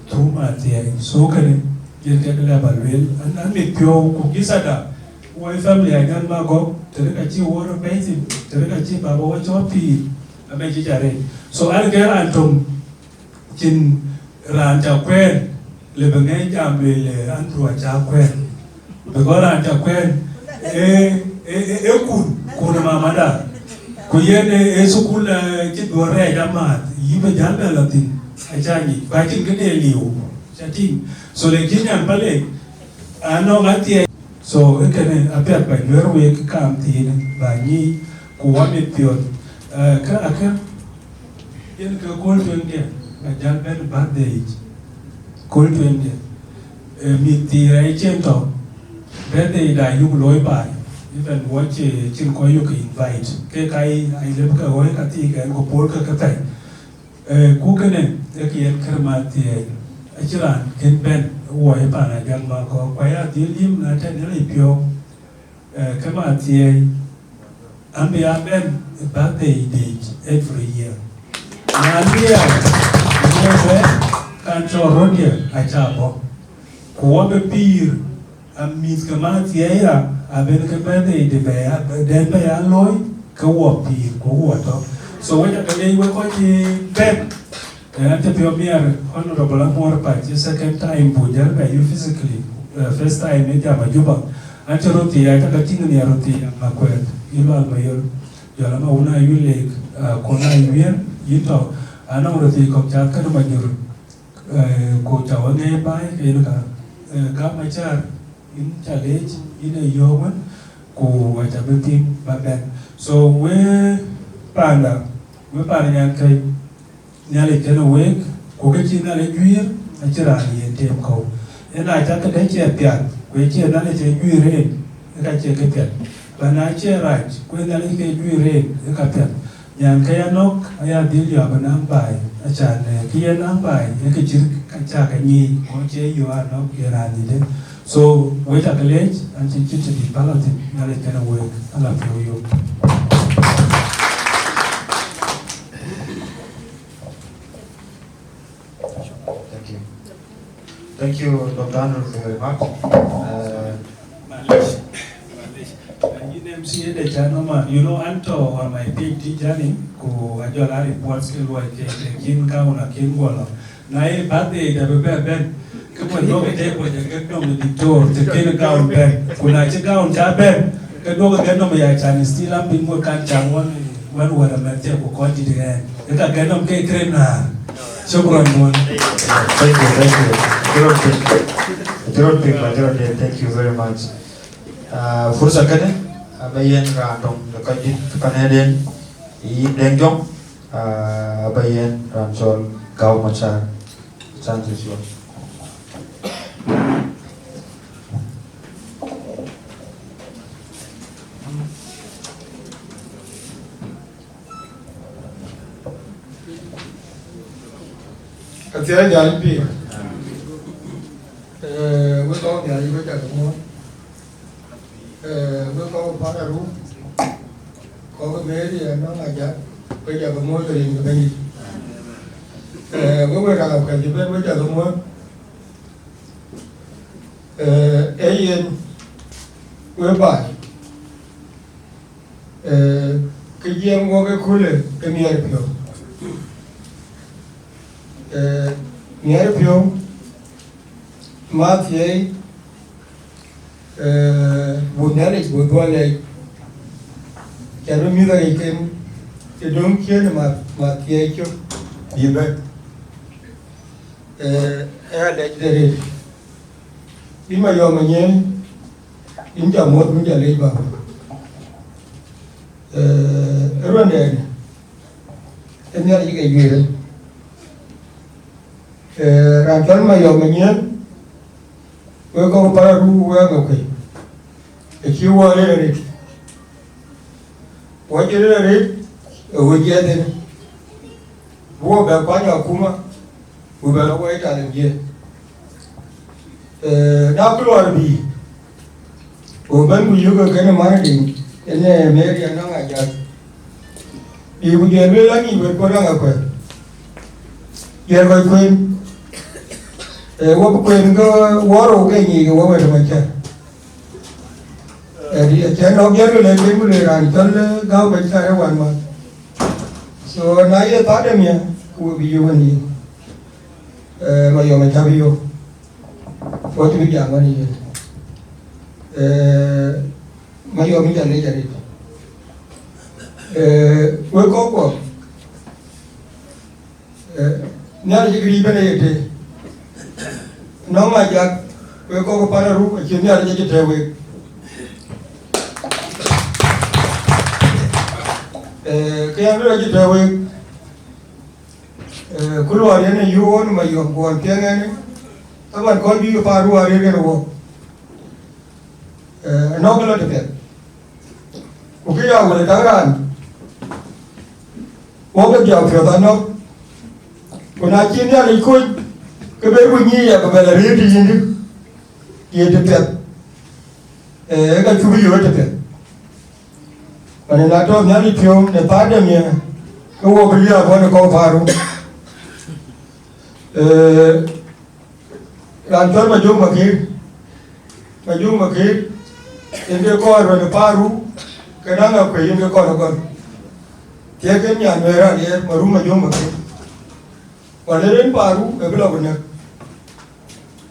tu ma ti so ka ne ye ke la balwel an me pyo ko kisada wa family agan ma go tere ka chi woro bezi tere ka chi ba bo cho pi abe chi jare so al ke antum chin ran ta kwen le bengai jam le an tua cha kwen be go ran ta kwen kun ma da ku yene sukul chi do re da ma yi be jal be la tin a cha ni ba chin ke de liu cha tin so le kin yan pale ano ga ti so ekene apet ba nwer we kam ti ba ni ku wa me piot ka aka yen ka kol twenge ba jal ben birthday kol twenge mi ti rai chento birthday da yu loy ba even watch chin ko yu ki invite ke kai ai le ka hoy ka ti ka ko pol ka tai ku kene e ki en karma ti achiran ken ben wo e pa na gan ma ko kwa ya ti lim na ta ne pyo kama ti ambe ya ben birthday date every year na dia ne kan cho rodia a cha bo ko be pir am mis kama ti ya a ben ke birthday de be ya den be ya loy ko wo pir ko wo to so wa ta ne wo ko ti ben ante pio mier honorable amor pa the second time bujar ba you physically first time ne jama juba ante roti ya ta tinga ni roti ma kwet ilo al mayor yo la ma una yule kona yuen yito ana roti ko cha ka ma jur ko cha wa ne ba ke ka ga ma char in challenge in a yoman ko wa ta beti ba ben so we panda yan kai nyale tena wek ko ke chi na le juir a chira ni tem ko ena ta ka de che pian ko che na le che juire ka che ke pian ba na che right ko na le ke juire ka pian yan ka ya nok aya dil ya ba nang bai a cha ne ki ya nang bai ye ke chir ka cha ka ni ko che yo a nok ye ra ni de so we ta college and chi chi di balance nyale tena wek ala pyo yo. Thank you, Dr. Arnold, for your remarks. You know, Anto on my PhD journey, ko ajola reports ke luai ke kin ka una kin gola. Na e birthday da be ben. Ke mo no ke ko je ke no di tor te kin ka un ben. Kuna che ka un ta ben. Ke do ke no ya chan still am bin mo kan chang wan wara ma te ko ko di de. Ke ka ke no ke krem na. Shukran mon. Thank you. Thank you very much. Fursa kene abayen random dekajit kaneden I dengjong abayen ransol kau macha chances yours. Katiara jalan pi, kau nyari kau jaga semua, kau pada ru, kau beri anak aja, kau jaga semua dari ini beri, kau beragam kerja kau jaga semua, kau bah, kerja kau kule kemiar pio. Niar pio Mathieu bunare budwale kero mi da ikem ke dom kien Mathieu kyo bibe le dere ima yo manye inja mod inja le ba ronde enya li ke yire ran tan ma yo manye we ko para ru we ga ko e ki wo le re wo je le re wo je de wo ba kwa nya kuma wo ba wo ita le je na ku lo bi o ban ku yu ga kana ma ni ene me ri na nga ja i bu je le la ni we ko na nga ko ye ko ko wo ko ngo wo ro ke ni wo we ma cha di cha no ye le ke mu le ran tan le ga ba cha re wan ma so na ye ta de mi ku bi yu ni ma yo ma cha bi yo wo tu bi ja ma ni ma yo mi ja le ja ri we ko ko na ji gri ba ne te no ma ja we ko ko para ru ke ni ara je te we ke ya ru je te we ku lo ari ne yu on ma yo ko an ke ne ta ban ko bi pa ru ari ne wo no ko lo te pe ku ke ya wo le ta ran wo ke ja pe ta no ko na chi ne ali ko ke be ku ni ya ba la ri ti ni ye te pe ga chu bi yo te pe ane na to na li pyo ne pa de mi ko wo bi ya ko ne ko faru ran to ma jung ma ki inde ko ro ne paru ke na na ko inde ko ko ke ke nya ne ra ye ma ru ma jung ma ki wa le ren paru e bi lo ko ne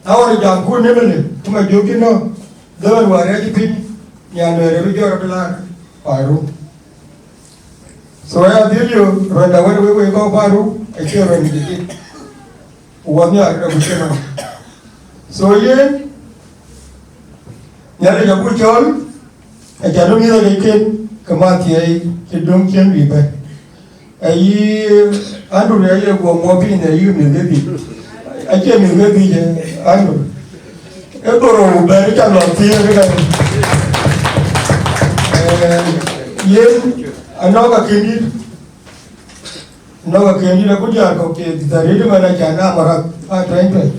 na wa jam ku ne ne kuma jogi no do wa re ji pin nya ne re bi jo ra la paru so ya video ronda we ko paru e ke ro ni ki wa mi a ra bu chena so ye ya re bu chol e ja no mi da ke kama ti ai ke dom ken wi ba ai andu re ye go mo bi ne yu mi be bi a ke mi be bi je andu e to ro ba ri ta lo ti re ga ye anoga kendi na kuja ko ke dari de mana jana mara a train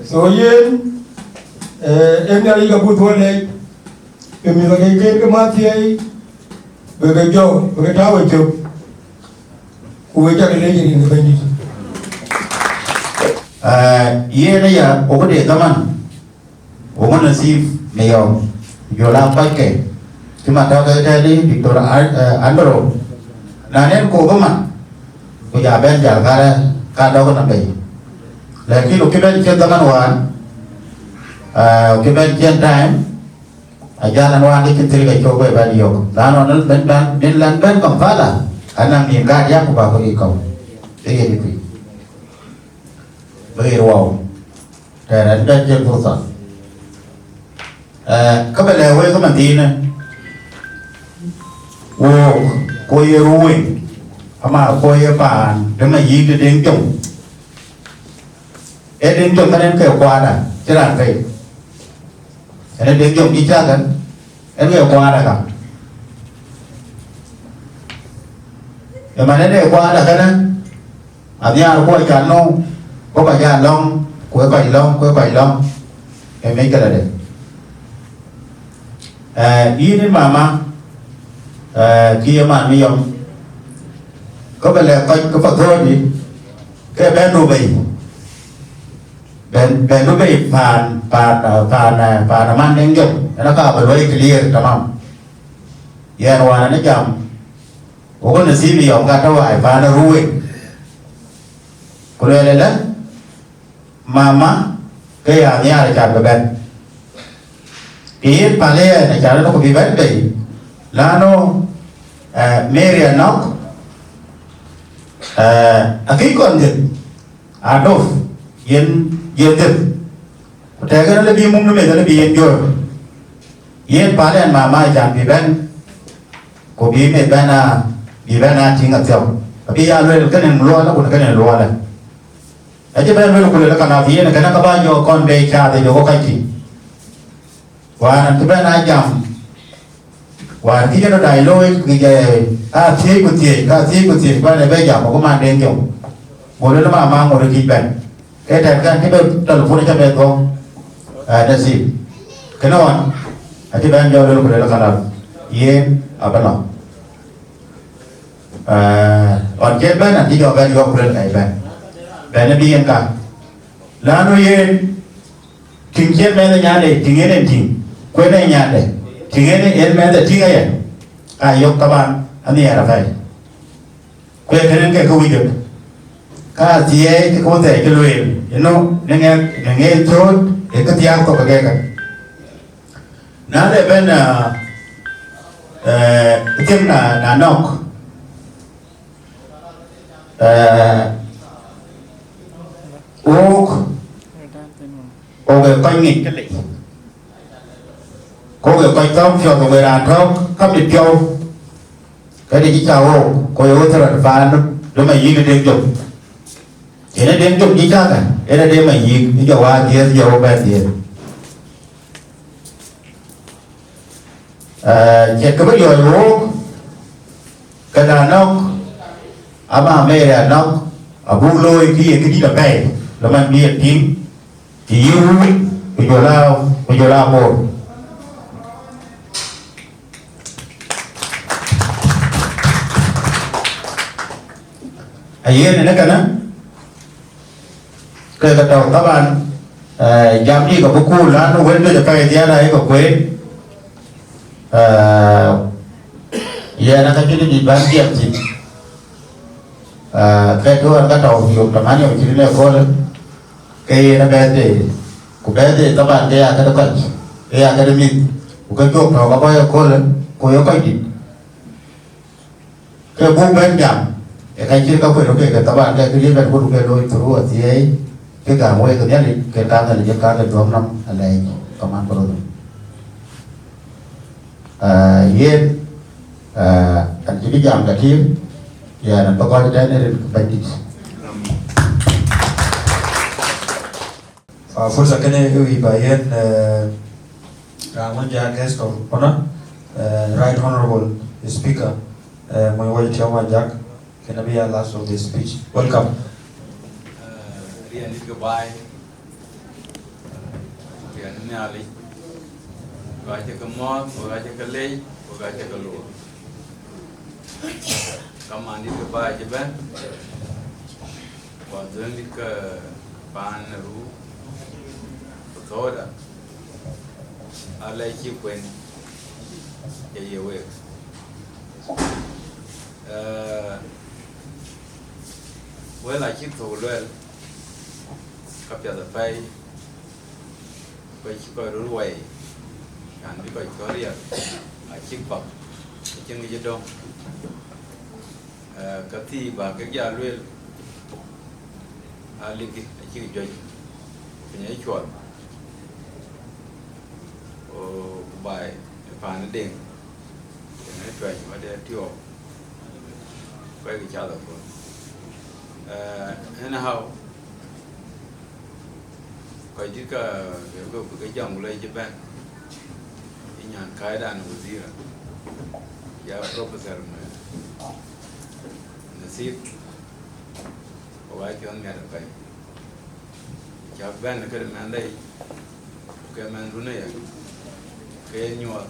so ye emna liga butole ke mi ga ke ma ti ai be ga jo be ta wa jo ku we ja ke le ni ba ni ye na ya o de zaman o mana sif me yo yo la pa ke cuma tahu kaya tadi Victor Andro, nanen ko gaman, ko jaben jal kada ko nabai. Lagi lo kita cian zaman wan, kita cian time, jalan wan ni kita lihat coba baliok. Lalu ben kempala, anang ni gaya ko ba ko ikaw. Sige di. Bagi wow, dan ada cian fursa. Kabel lewe ko mantina. Wo ko ye ruin ama ko ye pan de ma yi de ding chung e ding chung kan ke kwa da chira kai e ding chung đi cha kan e ke kwa da ka e ma ne kwa da kan a dia ko ka no ko ka ya long ko long e me ka da de yi ni mama kia mà mi yom có phải là coi có phải thôi đi cái bé nuôi bì bé nuôi bì phàn man đánh dụng nó có phải nuôi clear tamam ya nó chậm có cái gì mi yom cả tao phải phàn nó ruồi có lẽ là mama cái nhà là chậm cái bên cái pale là chậm nó có bị bệnh bì lano Mary Anok aki kon din Adof yen yenแต่ก็เลยบีมุ้งนั่นเลยบีเย็นอยู่เย็นป่าเล่นมาจานบีแบนกูบีไม่แบนนะบีแบนนะทิ้งกับเจ้าบีอาเลยก็เนี่ยรัวแล้วกูก็เนี่ยรัวเลยไอ้เจ้าแบนไม่รู้กูเลยแล้วกันนะพี่เนี่ยกันนะก็บ้านโยกอนเบย์ชาแต่โยก็ใครที่ว่านั่นที่แบนนะจำว่าที่จะได้ลอยคือจะที่กูที่บ้านในเบย์จำผมก็มาเดินอยู่หมดแล้วมาหมดเลยกี่แบนไอ้แต่กันที่เป็นตลกคนที่จะเป็นตัวnasib kenawan ati ban jauh dulu pada kalam yen apa no on jet ban nanti jauh ban juga pada kai ban nabi yang kan lalu yen tingjet mana nyade tingene ting kue na nyade tingene el mana ting aja ayok kaban ani ada kai kue kenen ke kewujud ka tie ke kau teh keluar you know nengen trot itu tiang kok bagaikan. Nada ben tim na nok coi nghịch cái lệ coi công cho người đàn ông cấp điện châu cái này chỉ chào coi ô thật là phá nó mày gì cái đêm chụp chỉ là đêm chụp chỉ chắc à đây là đêm mày gì cái dầu a kia dầu bên tiền chết cái bây giờ luôn cái đàn ông mà mẹ đàn ông ở buông lôi cái gì là cái là mình biết tiếng chỉ yêu bây giờ lao một ai này nó cái đó cái đầu các bạn giảm đi của cô là nó quên được cái gì này của quên giờ nó cái chuyện gì bán tiệm gì cái thứ cái đầu dùng làm ăn nhiều chuyện này có lắm cái nó bé thì các bạn cái nó cần cái academy của cái chỗ nó có bao nhiêu có lắm có yếu cái gì cái bố bên giảm cái chuyện có phải nó cái các bạn cái gì bên có cái đôi thua thì ấy cái cả mỗi cái nhất cái ta là cái ta là trong năm này công an có yên anh chỉ biết giảm cả thêm giờ là coi cái này bệnh đi fursa kene hui bayan Ramanja guest of honor right honorable speaker my wife Chairman Jack can be last of the speech welcome riêng cái bài riêng nhà lịch gọi cho cái mót gọi cho cái lê gọi cho cái lúa cầm ăn đi cái bài chứ bên và dân đi cái bàn rú thôi đó ở đây chỉ quên cái gì vậy với lại chiếc thủ luôn cặp giờ phải chỉ coi đối quay anh đi coi có riêng chiếc bậc trên cái đông cái thi và cái giờ luôn liên kết chiếc chơi cái nhảy chuột bài phản điện cái chuyện mà để tiêu quay cái chào được thế nào coi chứ cái dòng lên Japan cái nhà cái đàn của gì là giờ professor mà nasib có vài chuyện nghe được vậy Japan cái mình đây cái mình luôn này cái nhua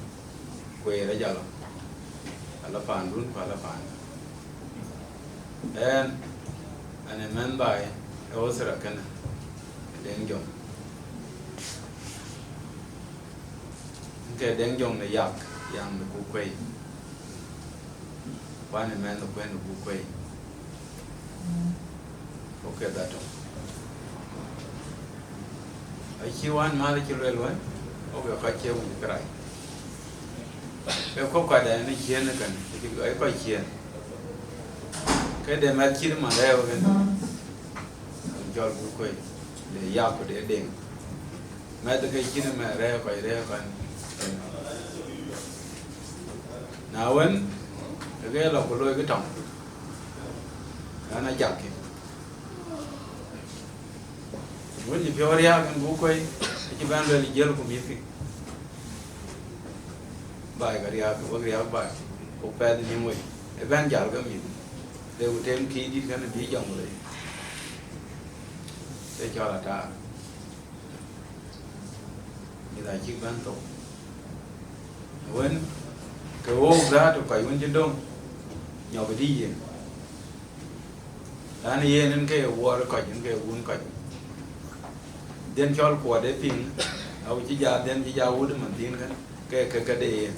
quê ra giờ là phản luôn phải là phản anh em mình bài ở sửa cái này đen dùng cái đen dùng này yak yang được cú quay và anh em mình được quen được cú quay ok đó thôi ai chịu anh mà đi chịu luôn ok phải chịu một cái này cái không phải để nó chiến nữa cần cái ấy phải chiến cái để mà chiến mà đeo cái cho bố quay để giao của để đền mẹ tôi cái chín mẹ ra còn nào vẫn cái lọc của lôi cái trọng nó chặt kì vẫn chỉ phiêu ra cái bố quay cái ban rồi giờ cũng biết cái bài cái ria cái bài cũng phải đi nhiều người cái ban giờ cái gì đều thêm khí đi cái này bị dòng rồi để cho là trả như là chiếc ban tổ vẫn cái ô ra tụi quậy vẫn trên đông nhỏ phải đi gì đó này nên cái ô nó quậy những cái uốn quậy đến cho quả để pinเอาchỉ ra đến chỉ ra uốn để mình tin cái đề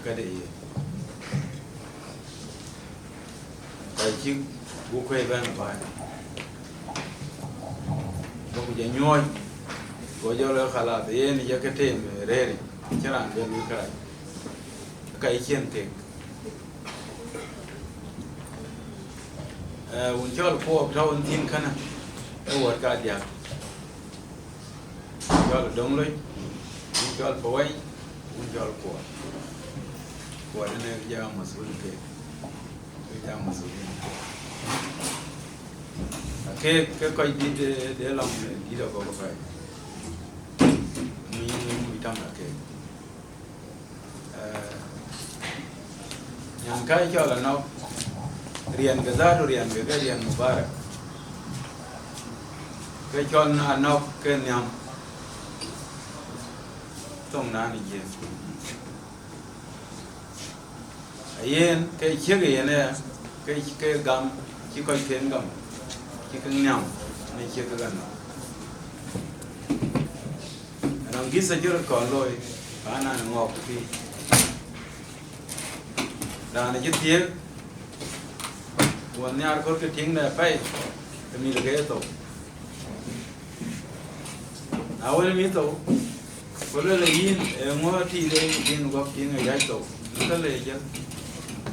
cái đề cái chiếc bố quay bên phải không có nhoi có cho là khá là thế này cho cái thêm rẻ này chứ là bên cái cái chiên tiền un cho là phô thâu un tin khana cái word cả dia cho là đông lấy un cho là phơi un cho là của đây này cái mà số cái mà số cái coi đi để làm đi đâu có phải mi tâm là cái yang cái cho là nó riêng cái giá rồi riêng cái riêng mubarak cái cho nó cái nhầm tông nani gì yên cái chiếc gì này cái gam chỉ coi tiền gam chỉ cần nhầm này chiếc cái gam nó ghi sao cho còn rồi anh nó ngọc thì đàn này chút tiếng buồn nhà có cái tiếng này phải cái mi cái tổ áo cái mi tổ có lẽ là yên ngõ thì đây yên có tiếng người giải tổ nó lấy chứ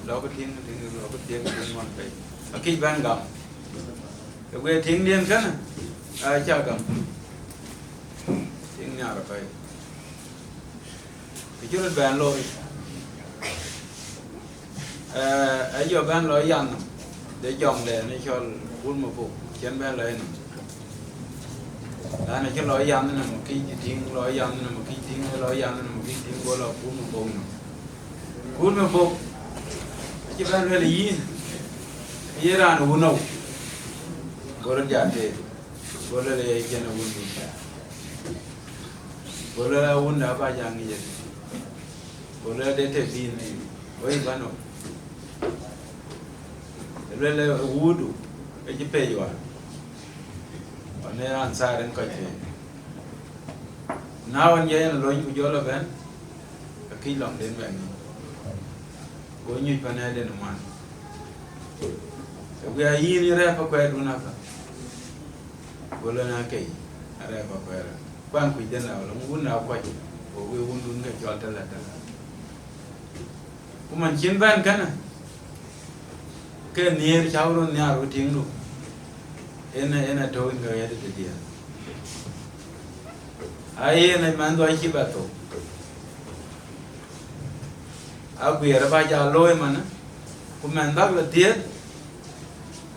đó cái tiếng ngon vậy cái ban gặp cái về tiếng điên cái này ai cha gặp tiếng nhà là phải cái chỗ là bàn lôi ở giờ ban lôi dần để chồng để nó cho cuốn một phục trên ban lôi này đó này cho lôi dần là một cái tiếng lôi dần là một cái tiếng lôi dần là một cái tiếng của là cuốn một phục chỉ ban lôi là gì ये रान उन्नो बोलन जाते बोले ले ये ना उन दूसरा बोले ला उन ना पा जाएंगे ये बोले देते दिन नहीं वही बनो बोले वुडू ये पे युवा और ने आंसर इन का चे ना वन ये ना लोग जो लोग हैं कहीं लॉन्ग दिन में कोई नहीं पहने दिन मान we are in here for quite one of them. Well, I can't. I have a query. One we didn't know, wouldn't have quite, or we wouldn't get your letter. Woman Chin Van Canna came near Chowron Yarrow Tingu in a towing her head at the deer. I ain't a man do I keep at all. I'll be a Rabaja Loyman, who man dog the deer.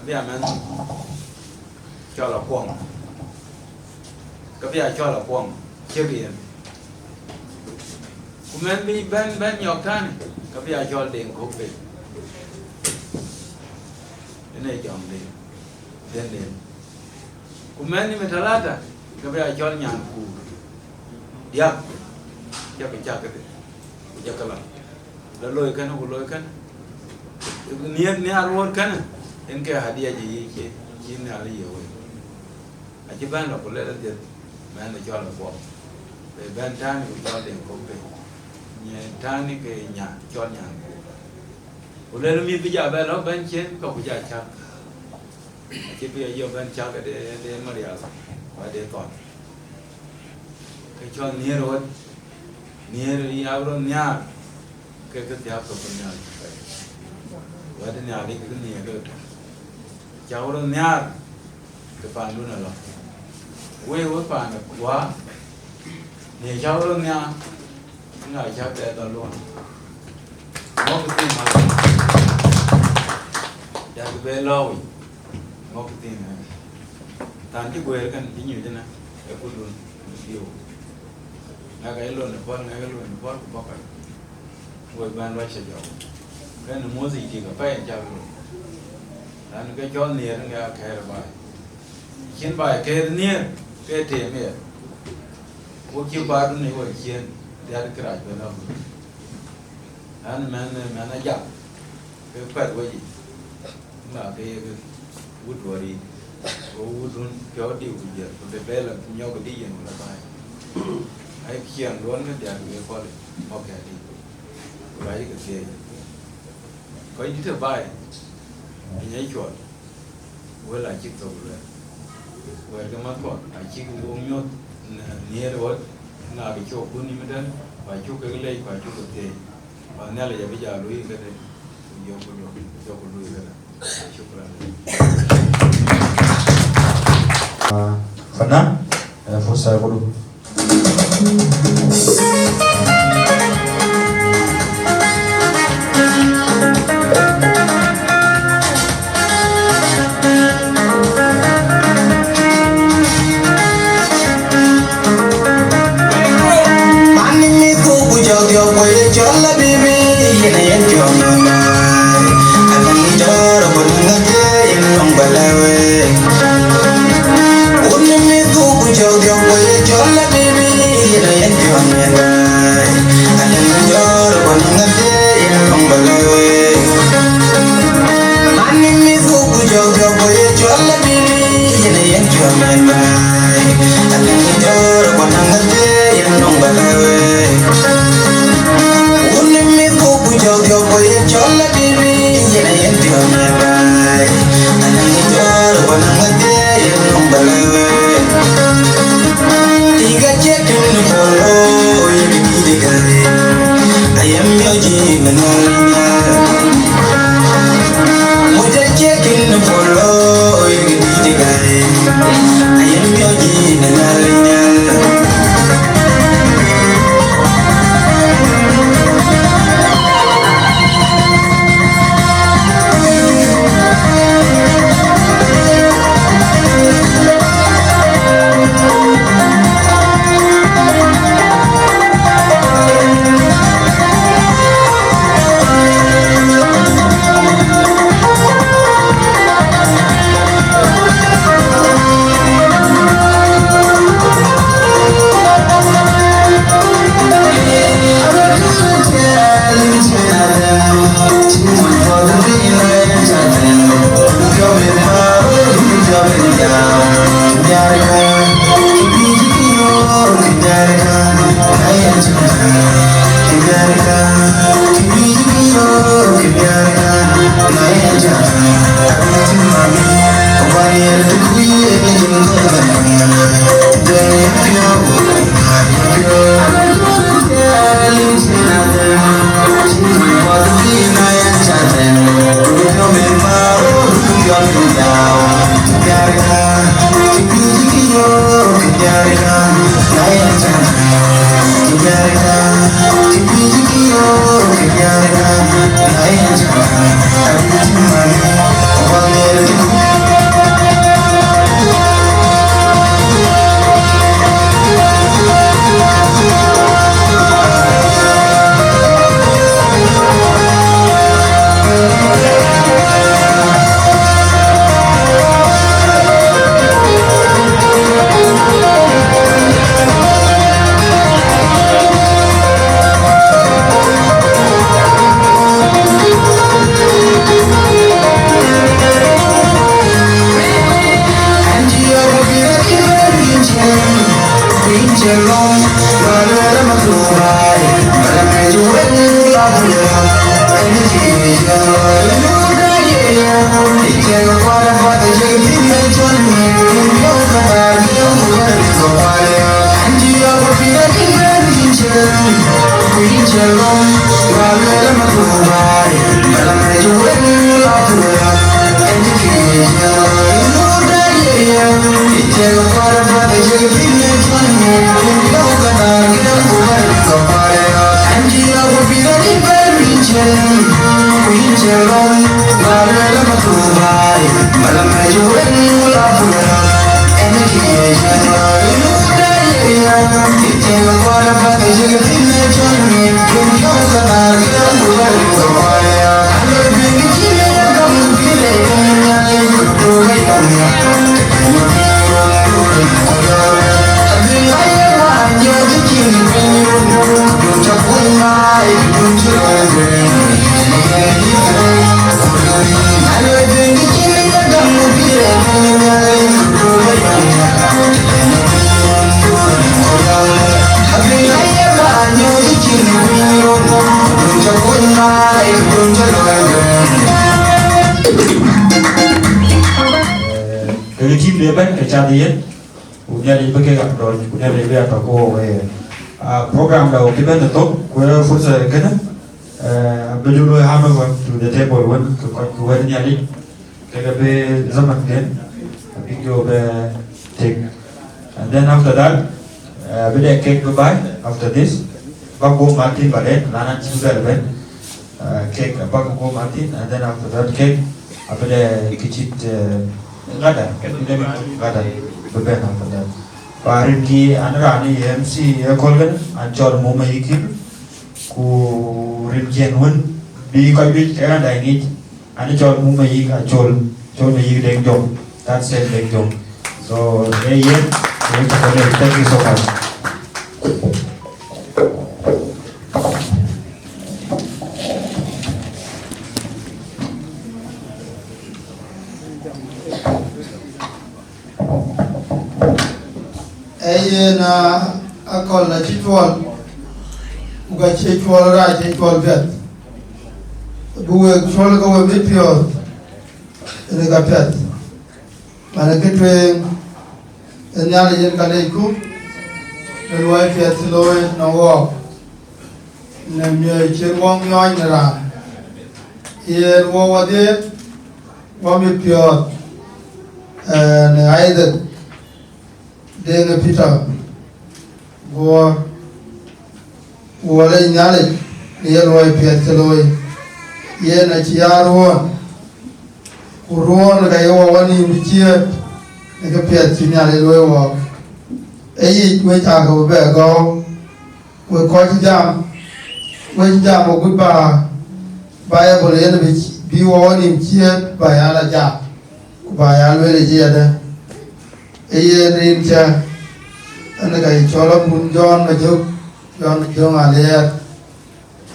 Bây giờ mình cho là quăng cái bây giờ cho là quăng chưa kìa mình bị bên nhọc than cái bây giờ cho điện khúc đi cái này chọn điện mình đi mình thà lát à cái bây giờ cho nhàn cù điệp cho cái cha cái cho cái là lôi cái nó lôi cái niên luôn cái này in cái hadiah gì chứ chín là gì vậy? Chỉ ban là có lẽ là tiền, ban là cho là quà, về ban thang thì cho tiền công về, nhà thang thì cái nhà cho nhà, có lẽ là mình bây giờ ban đó ban chết có bây giờ chắc, chỉ bây giờ ban chắc cái để mà để và để toàn, cái cho nhiều rồi, nhiều áo rồi nhà, cái tiếp tục con nhà, và đến nhà đi cái nhiều rồi. cháu đó nhà cái bàn luôn là quê với bàn là quá thì cháu đó nhà ngày cháu để đó luôn ngó cái tim mà giờ cái bé lâu ngó cái tim này tan cái quê cái chỉ nhiều thế này cái quê luôn nhiều cái luôn là con cái luôn là con của bác quê ban loay sẽ giàu cái nó mua gì thì cả phải cháu luôn anh cái cho nia nó nghe khe bài khiến bài khe nia khe tiền mẹ vô chiêu ba đứa này vô chiên ra cái rải bên đó anh mà nó dặm cái quẹt cái gì là cái vút vào đi vút luôn kéo điều gì vậy để bé là nhau cái đi gì là bài ấy khiêng luôn cái đẹp cái con này ok đi bài cái gì có những thứ bài nhảy chuột với lại chiếc tàu rồi với cái mắt còn chiếc uống nhốt nia rồi là cái chỗ cuốn đi mới đến và chỗ cái lấy và chỗ cái tiền và nên là bây giờ lui cái này nhiều cái rồi cho cái lui cái này chúc là Fernand Fosa Bodo. Yeah. cái team dia ben ke cha dia punya di bagi kat do punya di biar tak ko program dah kita ben tu ko fursa kena bejulu hammer work to the table one ko wen nyali ke be zaman den tapi yo be take and then after that we take cake goodbye after this Bago Martin balik lana juga ben cake Bago Martin and then after that cake apa dia kecil gada beben after that parin ki anra ni MC kolgan ancol mo maikil ku rinjen hun bi ko bi ka dai ni ani chol mo mai ancol chol mai deng jong that said deng jong so thank you so much. na akol na chitwal uga chitwal ra chitwal vet buwe chwal ko we pio ne ga pet mana ketwe nyale yen kale ku ne wa pet loe no wo ne mye chen wong nyoy na ra ye wo wa de wa mi pio ne aide de Peter go wala nyale ye loy pet loy ye na chiaro kuron ga yo wani michie ne ga pet nyale loy wo e we ta go be go we ko jam o gudba bible ye ne bi wo wani michie ba ya la ja ba ya lo le je da e rincha ana ga chola bun John na John jong ale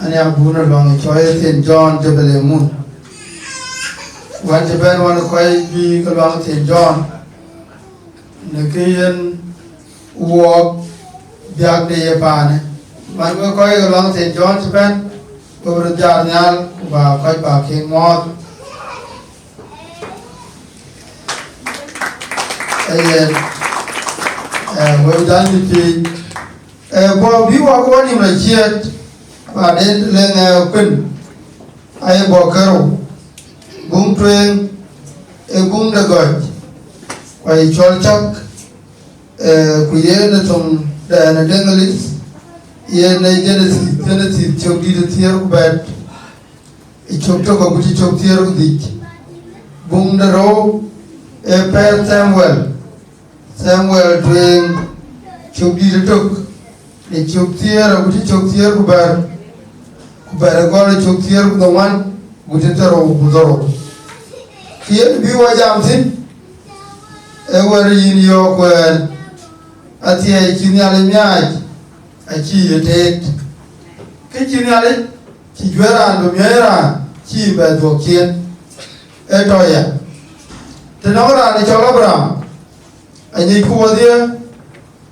ani abuna long choy ten John jebele mun wan jeben wan koy bi ko long ten John ne kiyen wo biag de bane man ko koy ko long ten John jeben ko ro jar nyal ba koy ba ke mot we dan ti bo bi wa ko ni na chiet ba den le na kun ai bo karo bung twen bung da god ai chol chak ku ye na tum da na dengalis ye na genesis chok di de tier ku bet chok to ko ti chok tier ku dik bung da ro per Samuel twen chok di de tok ni chok tier ku ti chok tier ku ber go chok tier ku the one ku ti tero ku zoro ye bi wa jam tin e war yin yo ko ati ai kinyale nyaaj a chi yetet ke kinyale ki gwera ndo mera chi ba do kien e to ya tenora ni chola ani ku wadia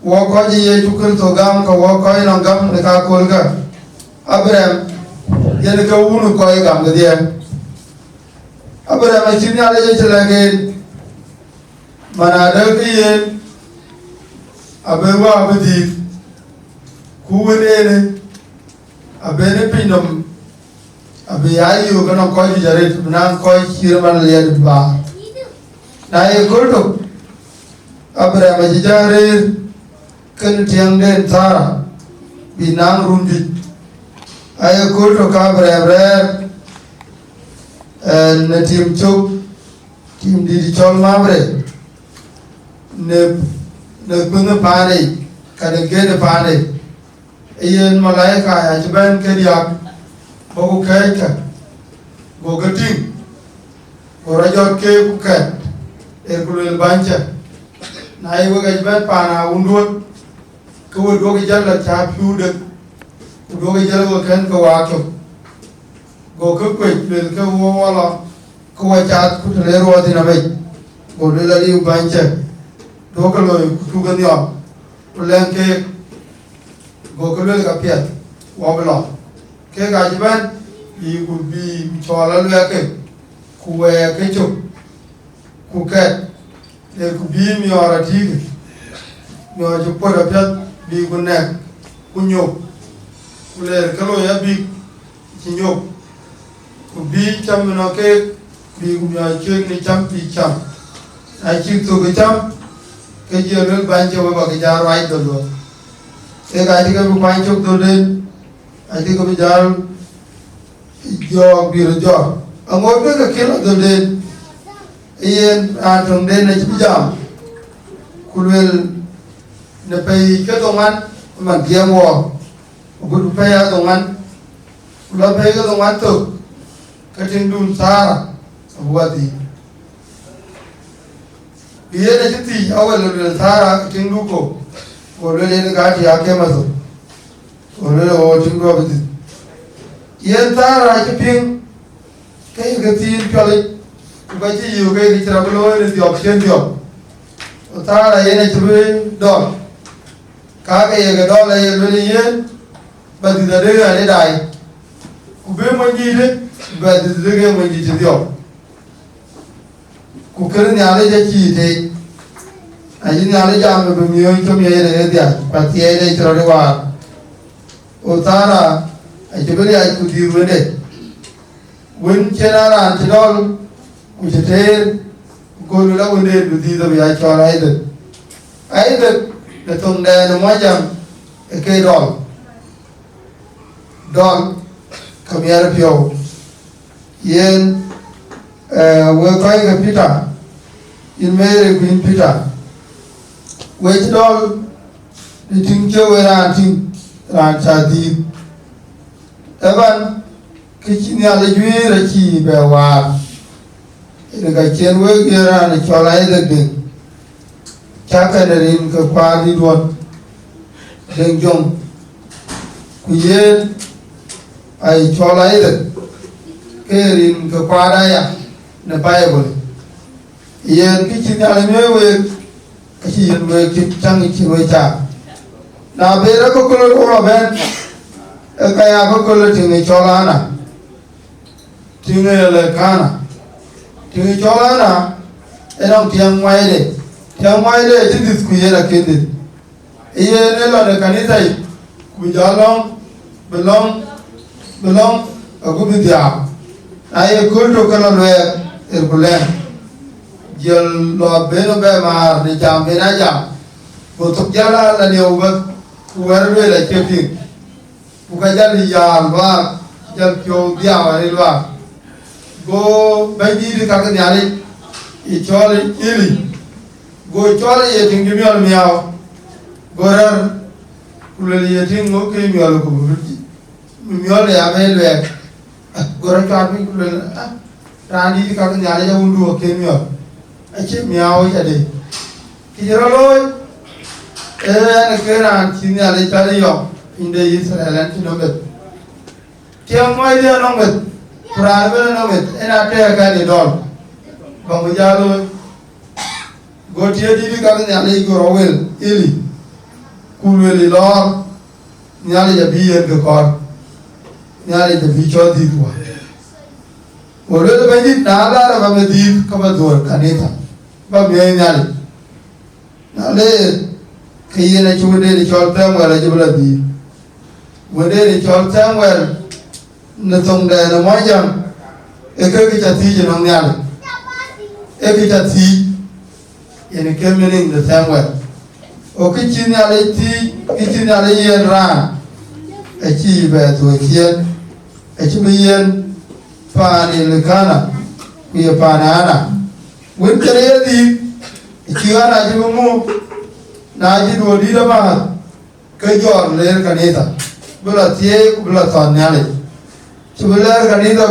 wo ko ji ye tukul to gam ko wo ko ino gam ne ka ko ga Abraham ye ne ka unu ko gam ga dia Abraham chi ni ale je chelage mana da ki ye abewa abedi ku wene abene pinom abe ayo kana ko ji jare na ko kirman le ba na ye ko to Abraham jare kan tiang den tara binang rundi ay ko to ka Abraham na tim chok tim di chol mabre ne bunga pane kada gede pane yen malaika ya jiban kediak bogo kaika bogo ting orajo ke kukat kulul bancha na yi waga jiban pana undot ko wodo ga jalla ta piude wodo ga jalla kan ko wato go ko ko le ko wala ko wachat ku le ro dina mai go le la ri bancha do ko lo ku ga nyo to len ke go ko le ga piat wa bla ke ga jiban yi ku bi chola le ke ku we ke chu ku ke le ku bi mi ora tigi mi o ju pora pet bi ku nek ku ñop ku le kalo ya bi ci ñop ku bi cham no ke bi ku ya che ni cham bi cham ai chi to ke cham ke je le ban che ba ke ja rai do do e ga ti ke bu ban chok do den ai ti ko bi ja jo bi ro jo ango be ke ke do den yen a tong den na chi jam kulwel ne pay ke dongan man diam wo gudu pay a dongan kula pay ke dongan to katin dun sara abwati biye ne chiti awal le sara katin du ko le ne ga ti ake maso le o tin go bi yen sara ke ping ke ke tin kale ba ji yu ke ni tra blo ne di option dio Tara yene chube dol ka ye ga dol ye le yen ba di da de ne dai ku be mo ji de ba di de ge mo ji ti dio ku ker ni ale je chi te ai ni ale ja me be mi yo to mi ye ne dia pa ti ye ne tro de wa o tara ai te be ai ku di ru de wen chena ran ti dol ku te golu la wonde du di do ya chora aide de tong de no majam e ke dol kamiar pio yen we kai ga pita in mere kuin pita we dol di ting che we ran cha di eban kichini ale juire chi be wa daga ken we gera na chola de chaka da rin ka kwadi don den jom ku yen ai chola de kerin ka kwada ya na bible yen ki chi ala me we ka chi yen we ki tang chi we cha na be ra ko ko lo ben e ka ya ko lo tin chola na tin le kana tingi chola na enong tiang mai de ti diskuye na kende iye ne lo de kanisa ku jalong belong agu bidia aye kulto kala lo erbulen jel lo beno be mar ni jam be na jam ko to jala la ne ubat ku war lo la kepi ku ka jali ya ba jal kyo dia wa ni lo go bayi di kaka nyale i chole ili go chole ye tingi miol miao gorar kuleli ye tingo ke miol ko miol ya belwe gorar ka mi kuleli rani di kaka nyale ja undu ke miol ache miao ya de kijero loy na kera tini ale tali yo inde Israel an tinomet tiang moi dia nomet Quran bela nomet ena te ka ni dol bangu jalo go tie di ka ni ale go rowel ili kulweli lor ni ale ja biye de kor ni ale de bi chodi kwa ore de bangi na la ba me di ka ba dor kaneta ba me ni ale kiye na chude ni chol tam wala jibla di wode ni chol tam wala na tong de na mojam e ke ki chati je no nyal e ki chati ene kemening de tam wala o ki chin ale ti ki chin ale yen ra e chi be to yen e chi be yen pa ni le kana ki pa na ana won tere di ki ana ji mu na ji do di da ba ke jor le kanita bula tie bula ton nyale Sebelah kan itu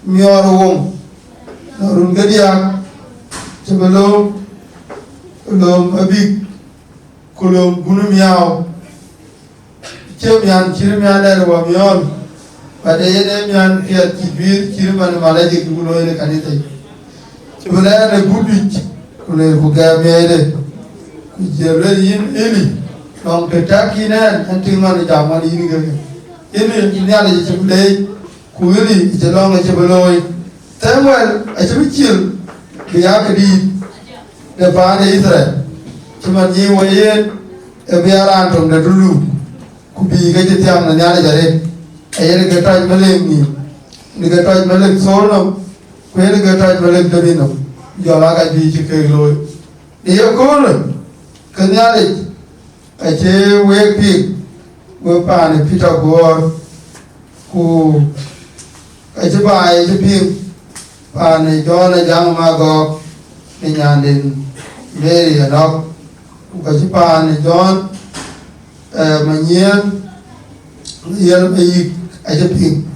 miorong, norun kedia sebelum abik kulum gunung miau, cemian cirian dari wamion, pada ini mian kiat kibir cirian mana di kulum ini kan itu. Sebelah ada budut kulum buka miade, kujalan ini, orang ketakinan nanti mana zaman ini kan. Ini ada sebelah kuili, jalan sebelah. Samuel, sebelah biar kedi de paane Israel cuma ni wayen e biaran tom de dulu ku bi ga ci tiam na nyaale jare ayene ga taj maleng ni ga taj maleng solo ku yene ga taj maleng domino jola ga bi ci kay loy e ko le ka nyaale a ce we pi wo paane pita gor ku a ce ba ai ci pi paane jona jang ma go ni nyandin Mary Anok Ukachipani John Manyen Yen Bayi Ajaping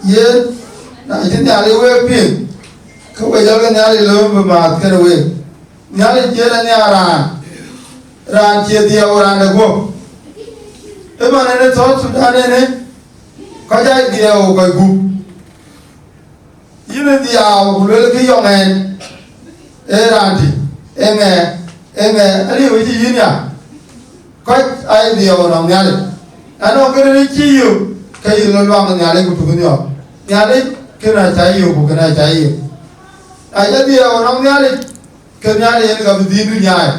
Yen Na Ajin Nyali We Ping Kawa Jalga Nyali Lom Bamat Kana We Nyali Jela Nyara Ran Chia Dia Orang Dago Ema Nene South Sudan Nene Kajai Dia Ukai Gu Yine Dia Ukulele Ki Yongen Eranti ali we ji yinya ko ai dio no nyale ano kene chi yu kai lo lo nyale ku tu nyo nyale kena chai yu ku kena chai yu ai dio no nyale ke nyale yen ga di du nyai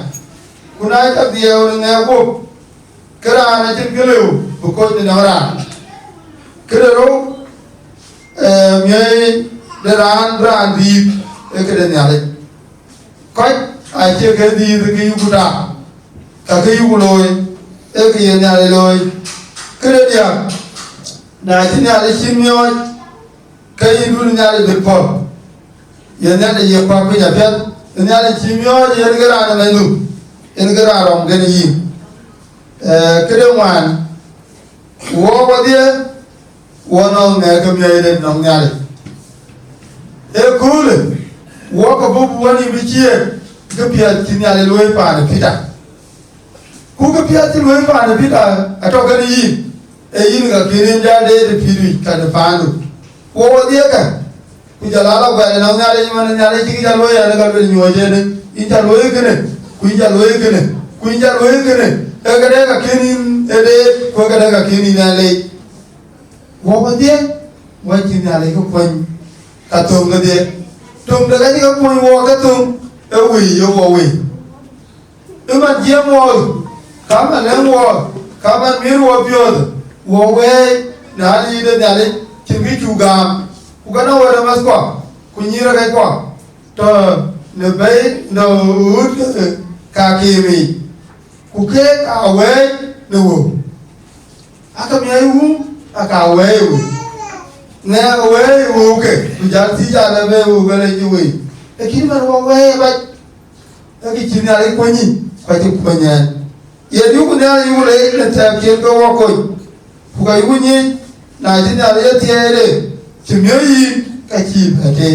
kuna ka dio no ne ku kera na chin gelu bu ko ni na ra kere ro me de ran di e ke de nyale ko ai che ke di ke yu kuda ka ke yu loy e ke yen ya loy kre dia na tin ya le shin myo ke yu dun ya le po yen ya le ye pa pe ya pet yen ya le shin myo ye ke ra na ndu yen ke ra rom ke ni kre wan wo ba dia wo no me ke me ye no ya le e kule wo ko bu wani bi chie ke pia tinyale loe pa ne pita ku ke pia ti loe pa ne pita atoka ni yin e yin ga kinin ja de piri ka de panu wo dia ka ku jalala ga na nyale ni man nyale ti ja loe ya ga be nyoje ne in ja loe kene ku ja loe kene ku ja loe kene e ga de ga kinin e de ko ga de ga kinin na le wo dia wa ti nyale ko pon ka tom ga de tom da ga ko pon wo ka tom ewi yo wo wi ima je mo kama le wo kama mir wo biod wo we na li de dale tingi juga ukana wa mas ko kunyira kai ko to ne bai no ut ka kimi ku ke ka we ne wo aka mi ayu aka we wo ne we wo ke ku ja ti ja na be wo gele ji we lakini man wa we ba ki chini ali kwani kwa ti kwanya ye yuko na yuko le na ta ke go wa ko ku ga yuko ni na ti na le ti ere chimyo yi ka chi ba ke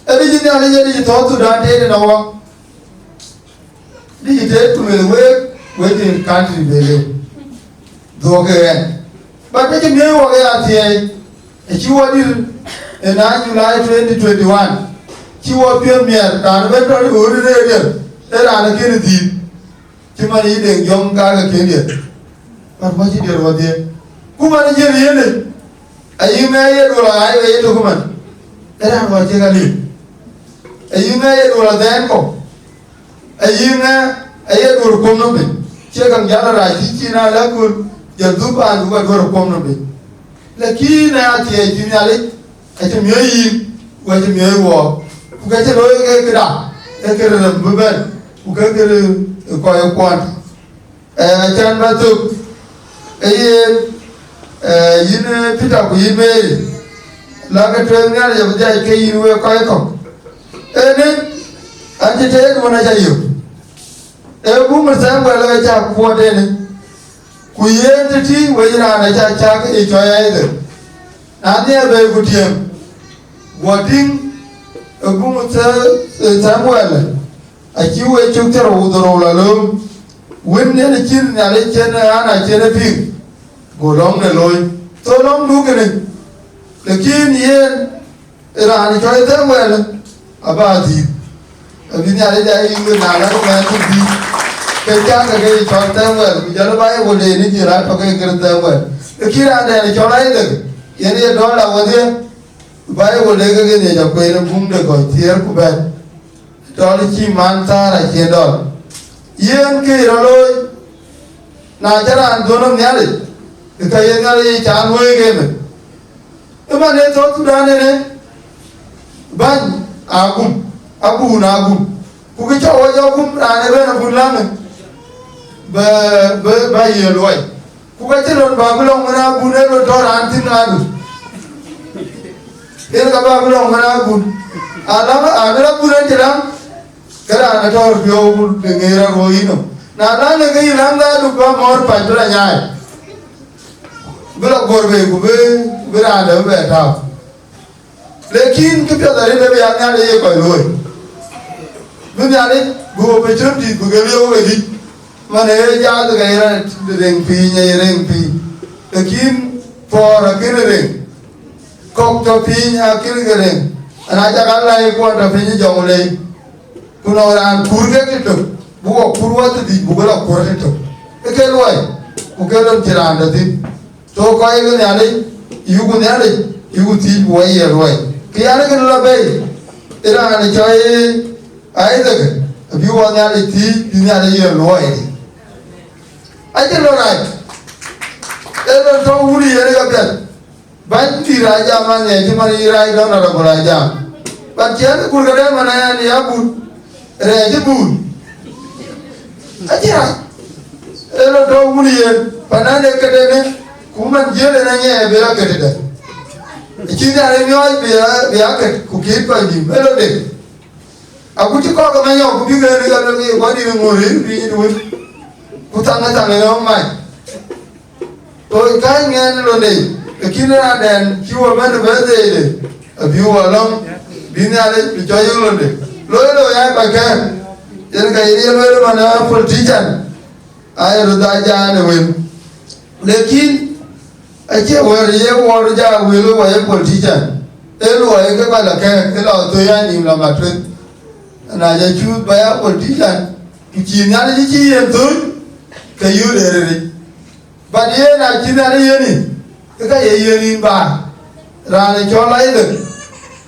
e bi ni ali ye ni to tu da te na wa ni te tu me we ti country be le do ke ba te chimyo wa ga ti e chi wa di in July 2021 chi wo pio mier dan be to uri ne de era na kini di chi ma ni de yong ga ga kini par ma ji de ro de kuma ni je ne ayi me ye do la ai we to kuma era ro je ga ni ayi me ye do la den ko ayi me ayi do ko no be che ga ja ra ji na la ku ya du ba du ga do ko no be lakini na ti ji na le ete myo yi wa te myo wo ku ka te lo ke kra e ke re mbe ben ku ka ke re ko e kwant chan ba tu yin pita ku yin me la ka te ngar ya ja ke yin we ko e ko ne anje te ko na ja yo e bu ma sa ba la ja ku de ne ku yen te ti we na na ja cha ke e cho ya ide na ne be ku tiem Wading Samuel a kiwe chukter udoro lalum win ne chin na le chen ana chen pi golong ne loy to long du kene lekin yen era ni choy Samuel abadi abi ne ale dai ngi na la ma tu bi ke cha ka ke choy Samuel bi jalo bai wo de ni jira to ke kir Samuel lekin ane ne choy de yen ye do la wode bai wo le ke ne ja ko ne bum de ko tier ku ben cho đi chi man ta là chuyện đó yên kia rồi na chả là anh nó nhá đi cái yên nga đi chán huê cái mình mà nên thôi tu đàn này ban agum ku cái chỗ cho agum đàn này bên agum lắm này ba ye loy ku cái chuyện đó ba belong mana agum này rồi đó anh tin adu ini ka ba belong mana agum ada bulan jalan kera ana tor bio ngera roino na na ne ngai langa du ba mor pa jula nyai bela gorbe ku be ra da be ta lekin ke pya dare be ya na le ko loi bin ya le go be chum di ku ge yo be di mane ya da ga ra reng pi nyai reng pi lekin por akire reng kok to pi nya akire reng ana ja kan lai ko ta pi ni jong le kuno ran kurge gitu buko kurwa di bugala kurge gitu ke loi ku ke don tiranda di to ko ay ne ale yugu ti boy ye loi ke ale ke la bay ira ne chai ay de bi wa ne ale ti ni ale ye loi ay ke lo rai e to wuri ye ga bet ban ti raja man ne ti mari rai don na ko raja ban ti ale kurge mana ya ni abu reje bun ajira elo do wuniye panane kadene kuman jele na nye bela kadede ikindi ale nyoy biya ka kukit pa di elo de akuti ko ga manyo ku bi ga ni ga ni ko di ngori bi ni won kutanga tanga no mai to kan ngen lo ne ikindi na den kiwo man be de abi walong binale bi joyo lo de lo ya ba ka yen ga iri lo mana politician ay ro da ja ne wen lekin ache wer ye wor ja we lo wa politician e lo wa ke ba la ka e lo to ya ni la ma tret na ja chu ba ya politician ki nya ni chi yen to ka yu de re ba ye na chi na ye ni ka ye ni ba ra ne cho lai de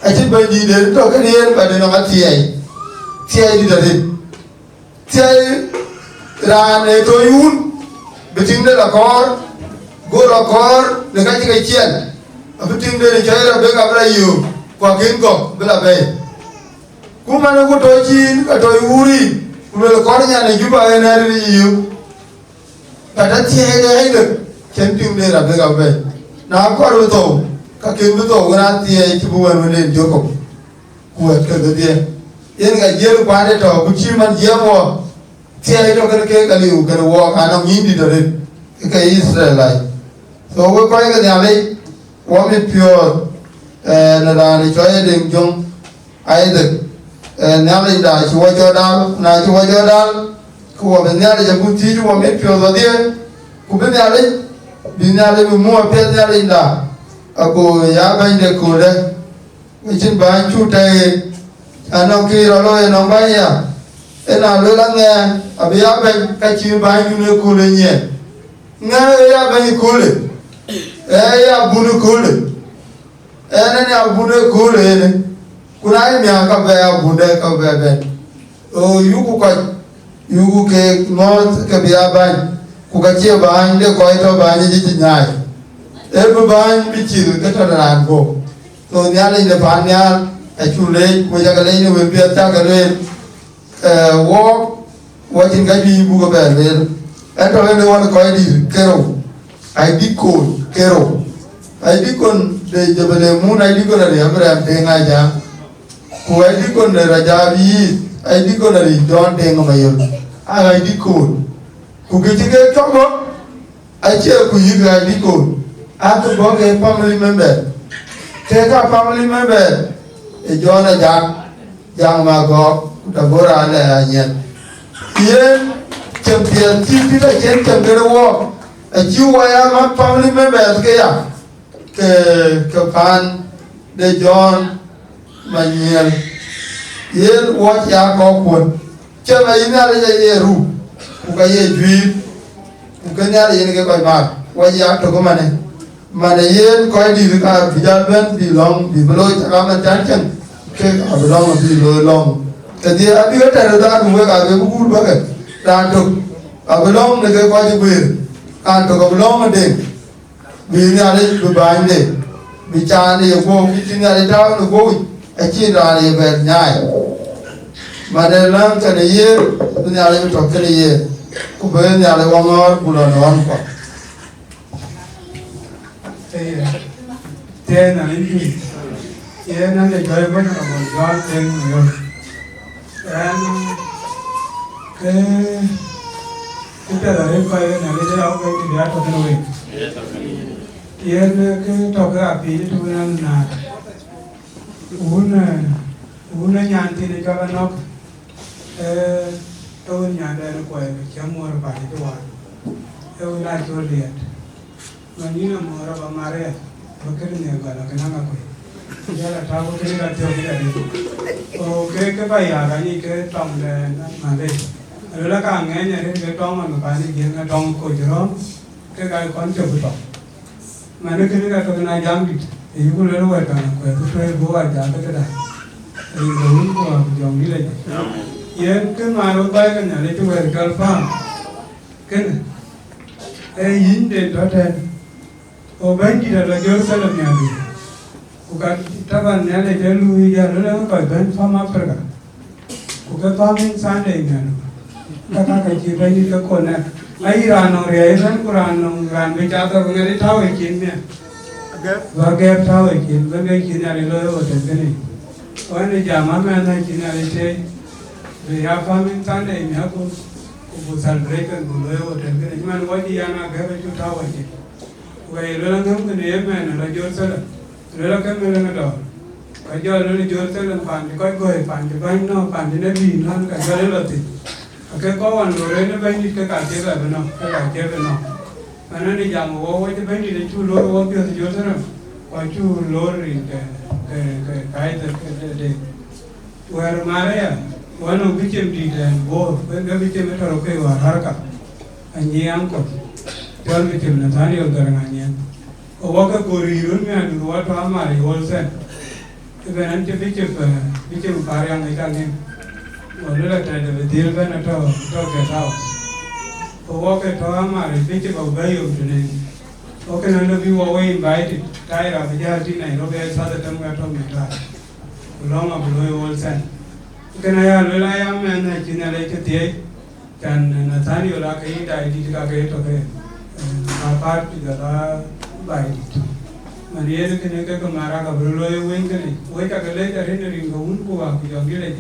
ache ba ni de to ka yen ba de no ma ti ai di da de tiai ran e to yun beting de la kor go la kor le ka ti chien a beting de chai ra be ka bra yu kwa kin ko be la be ku ma ne ku to chin ka to yuri ku le kor nya ne ju ba na ri yu ka ta tiai de ai de ken ting de ra be ka be na kor to ka kin to ga tiai ti bu wa ne jo ko ku ka de de yen ga jelu pande to ku chi man jemo tie to ke liu ke wo ana ngindi do re ke Israel ai so wo ko ga ya le wo mi pure na da ni choye ding jong ai de na le da chi wo jo dal na chi wo jo dal ku wo ne ale ja ku ti wo mi pure do die ku be ne ale mu pe ne ale da ako ya ba inde ko de ni chin ba chu tai ano ki ro lo no ba ya ena lo la nge abia ba ka chi ba ni ne ko le nye nga ya ba ni ko le ya bu ni ko le ena ni abu ne ko le ne kuna mi aka ba ya bu de ka ba be o yuku ke north ka bia ba ku ka chi ba ni de ko to ba ni ji nyai e ba ni chi ka to na ko to nya le ne pa nya achule ko jaga le ni we bia ta ga le wo tin ga bi bu ga ba le eto le won ko di kero ai di ko kero ai di kon de jabale mun ai di ko na Abraham te nga ja ko ai di kon de rajabi ai di ko na ri don te nga mayo ai di ko ku ke ke ko mo ai che ku yi ga di ko a to go ke family member te ka family member e jona jang ma go da bora le anya yen champion ti da chen cham de wo a ju wa ya ma family members ke ya ke pan de John Manuel yen wo ya ko kun chama ina le ye ru ku ka ye jui ku ka nya le ke ko ma wa ya to ko mane yen ko di ka bijal ben di long di blo ta ma chan chan ke abdong di lo long cái gì anh biết là ta cũng với cả cái bút bác ấy đàn tục ở bên long này cái coi như quyền đàn tục ở bên long mà để vì nhà đây bị bài để bị cha này vô cái nhà đây trao nó vô cái chi ra này về nhà mà đây là cái này nhà đây trọc cái này cũng về nhà đây vong ngor cũng là nó ăn quả tên là những gì tên là để chơi với nó một con tên rồi em cái là đấy coi là cái áo cái gì đó thôi rồi yên cái trò cái áp phí chúng ta là uống nhàn thì để cho nó tôi nhàn đây nó quay chấm mua rồi phải cho vào tôi lại cho liền mà như là mua rồi mà rồi cái này gọi là cái năng quay giờ là thao cái này là theo cái này cái bài à cái gì cái trong này mà đây rồi là càng nghe nhảy cái trong mà cái này kia cái trong coi cho cái con chụp được mà nó cái tôi này dám đi thì cũng lấy rồi cả cái tôi bố ai dám cái đó thì đúng của dòng đi lên yên cái mà nó bay cái nhà này tôi về cái farm cái này yến đến đó trên bên kia là giờ sẽ làm nhà đi Kuka taban nyale jelu ya lele ko ben fama perga kuka famin sande ngano kaka ka ji bai ka ko na ai rano re ran kuran ran be cha ta ngari thawe kin ne wa ge thawe kin ben ge kin ya lo yo te ne o ne jama ma na kin ya te be ya famin sande ne ko ko sal break ko lo yo te ne man wa di ya na ge be chu thawe kin wa lo ngam ne me na la jor sala rồi cái mình là đó cái giờ nó đi chơi tới lần phản thì coi phản thì bánh nó phản thì nó bì nó cả giờ đấy là thì cái có hoàn rồi nó bánh đi cái cả chế lại bên nó cái cả chế bên nó mà nó đi làm một cái bánh đi để chu lối vô kia thì chơi thế nào coi chu lối thì cái để vừa mà đấy à vừa nó bị chém đi lên vô cái bị chém cái cái vào hở cả anh em có cho bị chém là thani ở gần anh em Oka korirun me adu wa to amari wholesale even ante biche pariang ikane wala ta de deal bana to get out oka to amari biche ba bayo tune oka no bi wa we invite taira bija ti nai ro be sa da tam ga to me ta longa bulo wholesale kana ya lela ya me na china le che tie kan na thani ola kai dai di ka ke to ke apart da bài mà đi đến cái mà cái bự lôi quên cái này với cả cái lấy cái này thì có uống của cái dòng cái này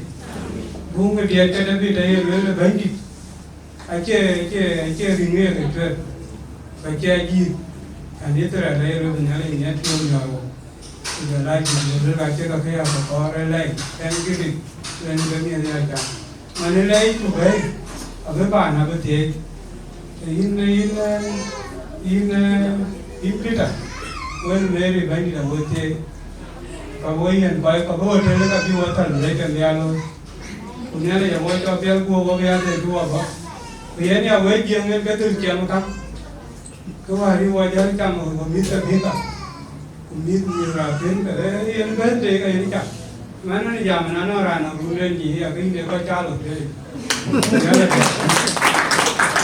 uống cái điện cái này đây là bánh đi ai chơi riêng cái chuyện phải chơi gì anh ấy là đây rồi nhà này nhà chung nhau rồi lại thì rồi lại chơi cái gì có rồi lại cái gì lên cái gì này cả mà nên lấy chụp ấy ở cái bàn nào cái thế Ipita, when very bad in a wote, Kavoyan by Kavo, Teleka, you water, Lake and Yellow. Unelli, a white of Yellow, over the other two of us. We any away young and better Jamaka. Go are you what young come over Mr. Pita? Meet me rapping, and then take a Erika. Man and Yamana ran a good and ye, I think they got child.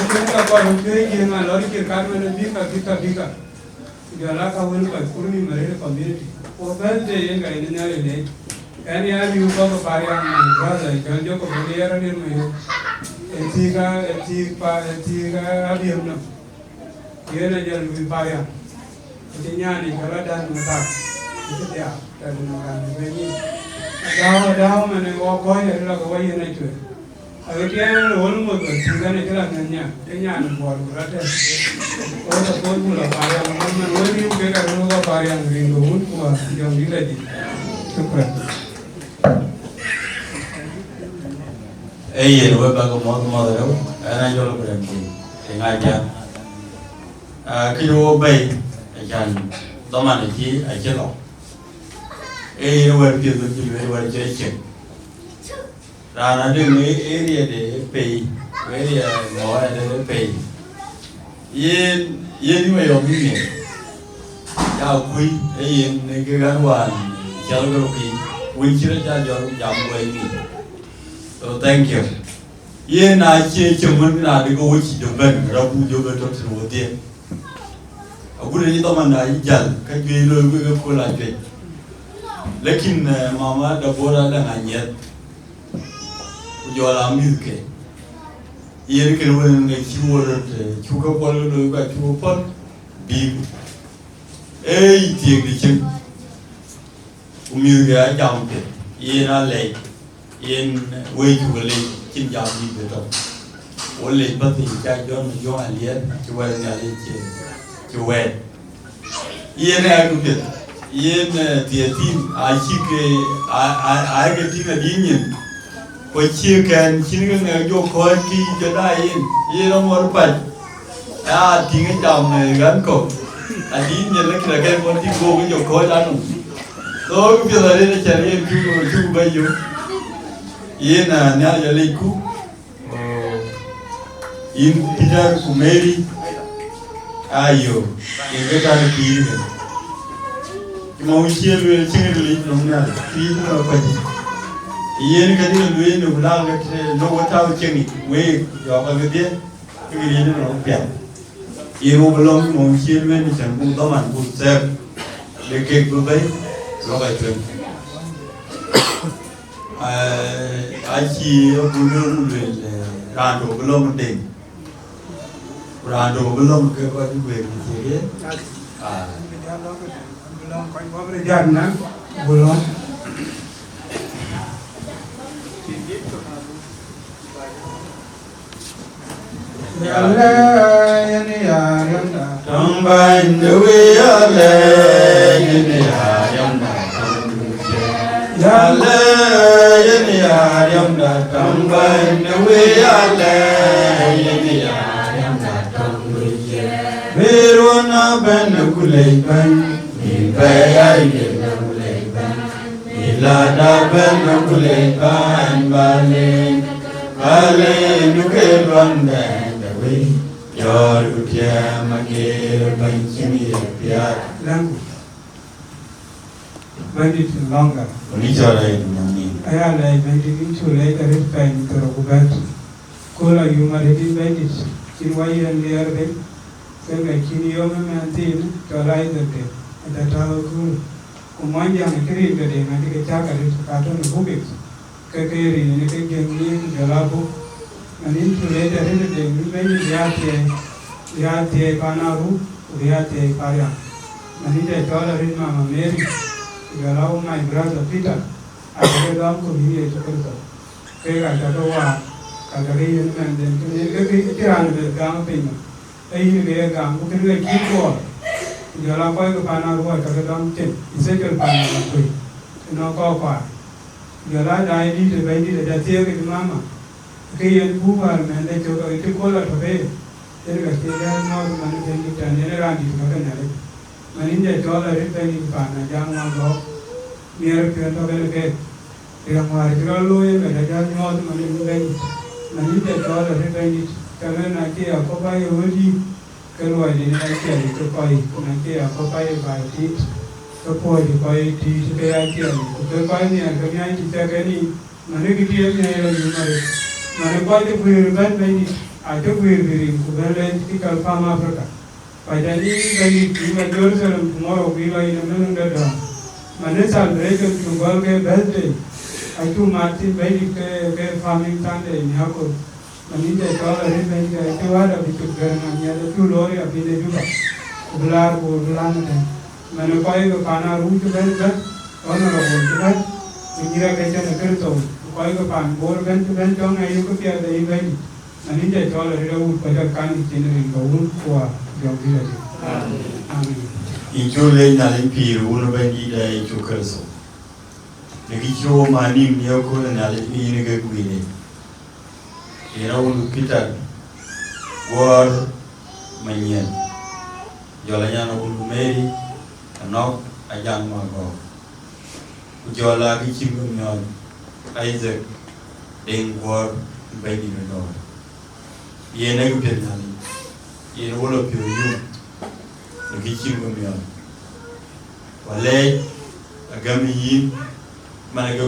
Kita kalau jual dia ngan lori kira mana bika. Jala kawan kau kurni mereka community. Obat je yang kau ini nyari ni. Kan ya di upah keparian berada. Kalau kau beli orang ni mahu. Etika abis mana. Dia nak jual lebih parian. Jadi ni kalau dah mutak. Itu dia. Dan orang ini. Dah mana kau yang kau yang nak jual. Agar dia orang mau tinggal ni kalau nanya, dia ni buat berada. Orang tak pula pariang, orang orang ni mereka orang pariang rindu pun buat jauh di lagi. Syukur. Iya, dua bagai mau tu, anak jual berhenti, tengah jam. Kilo bay, ajan, doman itu aja lo. Dua dua cek. Rana đừng area để pay, area ngõ để pay. Yên như vậy ông biết nhỉ? Chào quý, yên cái gắn hoàn, chào cái gì? Quý chưa cha cho giảm quay gì? So thank you. Ye na che chemun na de go chi do ben rabu jo be to tro de. Agu ni to man na jal ka ge lo go ko la je. Lekin mama da bora da nganyet. Jo la milke. Ye ke wo ne chi wo de chu ko ko lo ga chu pon bi. Ei ti gi chi. Umil ga jam ke. Ye na le. Yen way to a lake in Yami better. Only but the John and yet to wear the lake to wear. Yen aggregate. Yen the team, I get in a union. But you can chinning your quality to die in. You don't want but ting it down gun coat. I didn't look again what you go with your coat. So if you're a little chariot, you by you. Yena na yaliku in Peter Kumeri ayo ingeka ni kiri kimauchie lwe chingeli nomna kiri na kwaji yeni kadini lwe no bulanga no wata chingi we yo ka gede kiri ni no pya yero bulong mauchie lwe ni changu doman bu ser de ke bu bai lo ga twen achi bulung le rando bulung ding rando bulung ke ko di we ni bulung ko ko bre janna bulung yalla yani yalla tamban we yalla yani yalla Yalla yani yam da tamban we yalla yani yam da tambuye Verona ben kulay ban mi bayay ben kulay ban ilada ben kulay ban bale nuke banda we yor utya magir ban kimi pya langu bandit longer. Aya lai bandit into later if I need to robat. Kola you married bandits. Kinway and the other then I kini yom and thin to lie the day. At that hour cool. Kumanya and carry the day and take a chaka to carton of books. Kakeri and a game the labo. And into later in the day, we made the Yate Panaru, the Yate Paya. And it told Mama Mary. You allow my brother Peter. I said, Uncle, here to Peter. Take a Tatawa, Katarian, and then Tiran with Gang Payment. A year gang, who can make you go. You allow by the Panama, Katadam Tin, the second Panama, no copper. You allow the idea to buy the theory Mama. Okay, and Puma, and they took a call out of it. Then I stayed there, no money, and then around it. Maninja chola ripeni pana jangwa go near pento belke ramar grolo e meraja nyod manin ben maninja chola ripeni kame na ke akopa e wodi kelwa ni na ke to pai na ke akopa e bai ti to po di pai ti se ya ke ni to pai ni a kanya ti ta ke ni mane ki ti ni ya ni mane pai de puir ben ben ni a to puir biri ku belen ti kal fama afrika Padani bagi lima Jerusalem tomorrow we are in a minute. Manesa break to Golge birthday. I do Martin Bedi farming Sunday in Yako. Manita Tola Ribbon, I do other bit and the two lorry of the Juba. Blar or Blanton. Manakoy Pana root to Belga, honorable to that. In Yaka Kirito, Koyga Bor went to Benton, I look at the event. Manita Tola Riddle for the kind in the wood for. Inchule na limpiru uno bendi da ichukerso. Nikicho manim niyoko na limpi inige kuine. Ina unu Peter war manyen. Jola nyana unu Mary anok ajang mago. Jola kichimbo nyon Isaac deng war bendi no. Yena gupet nali. In all of you, the kitchen women. Wale, a gummy, Manago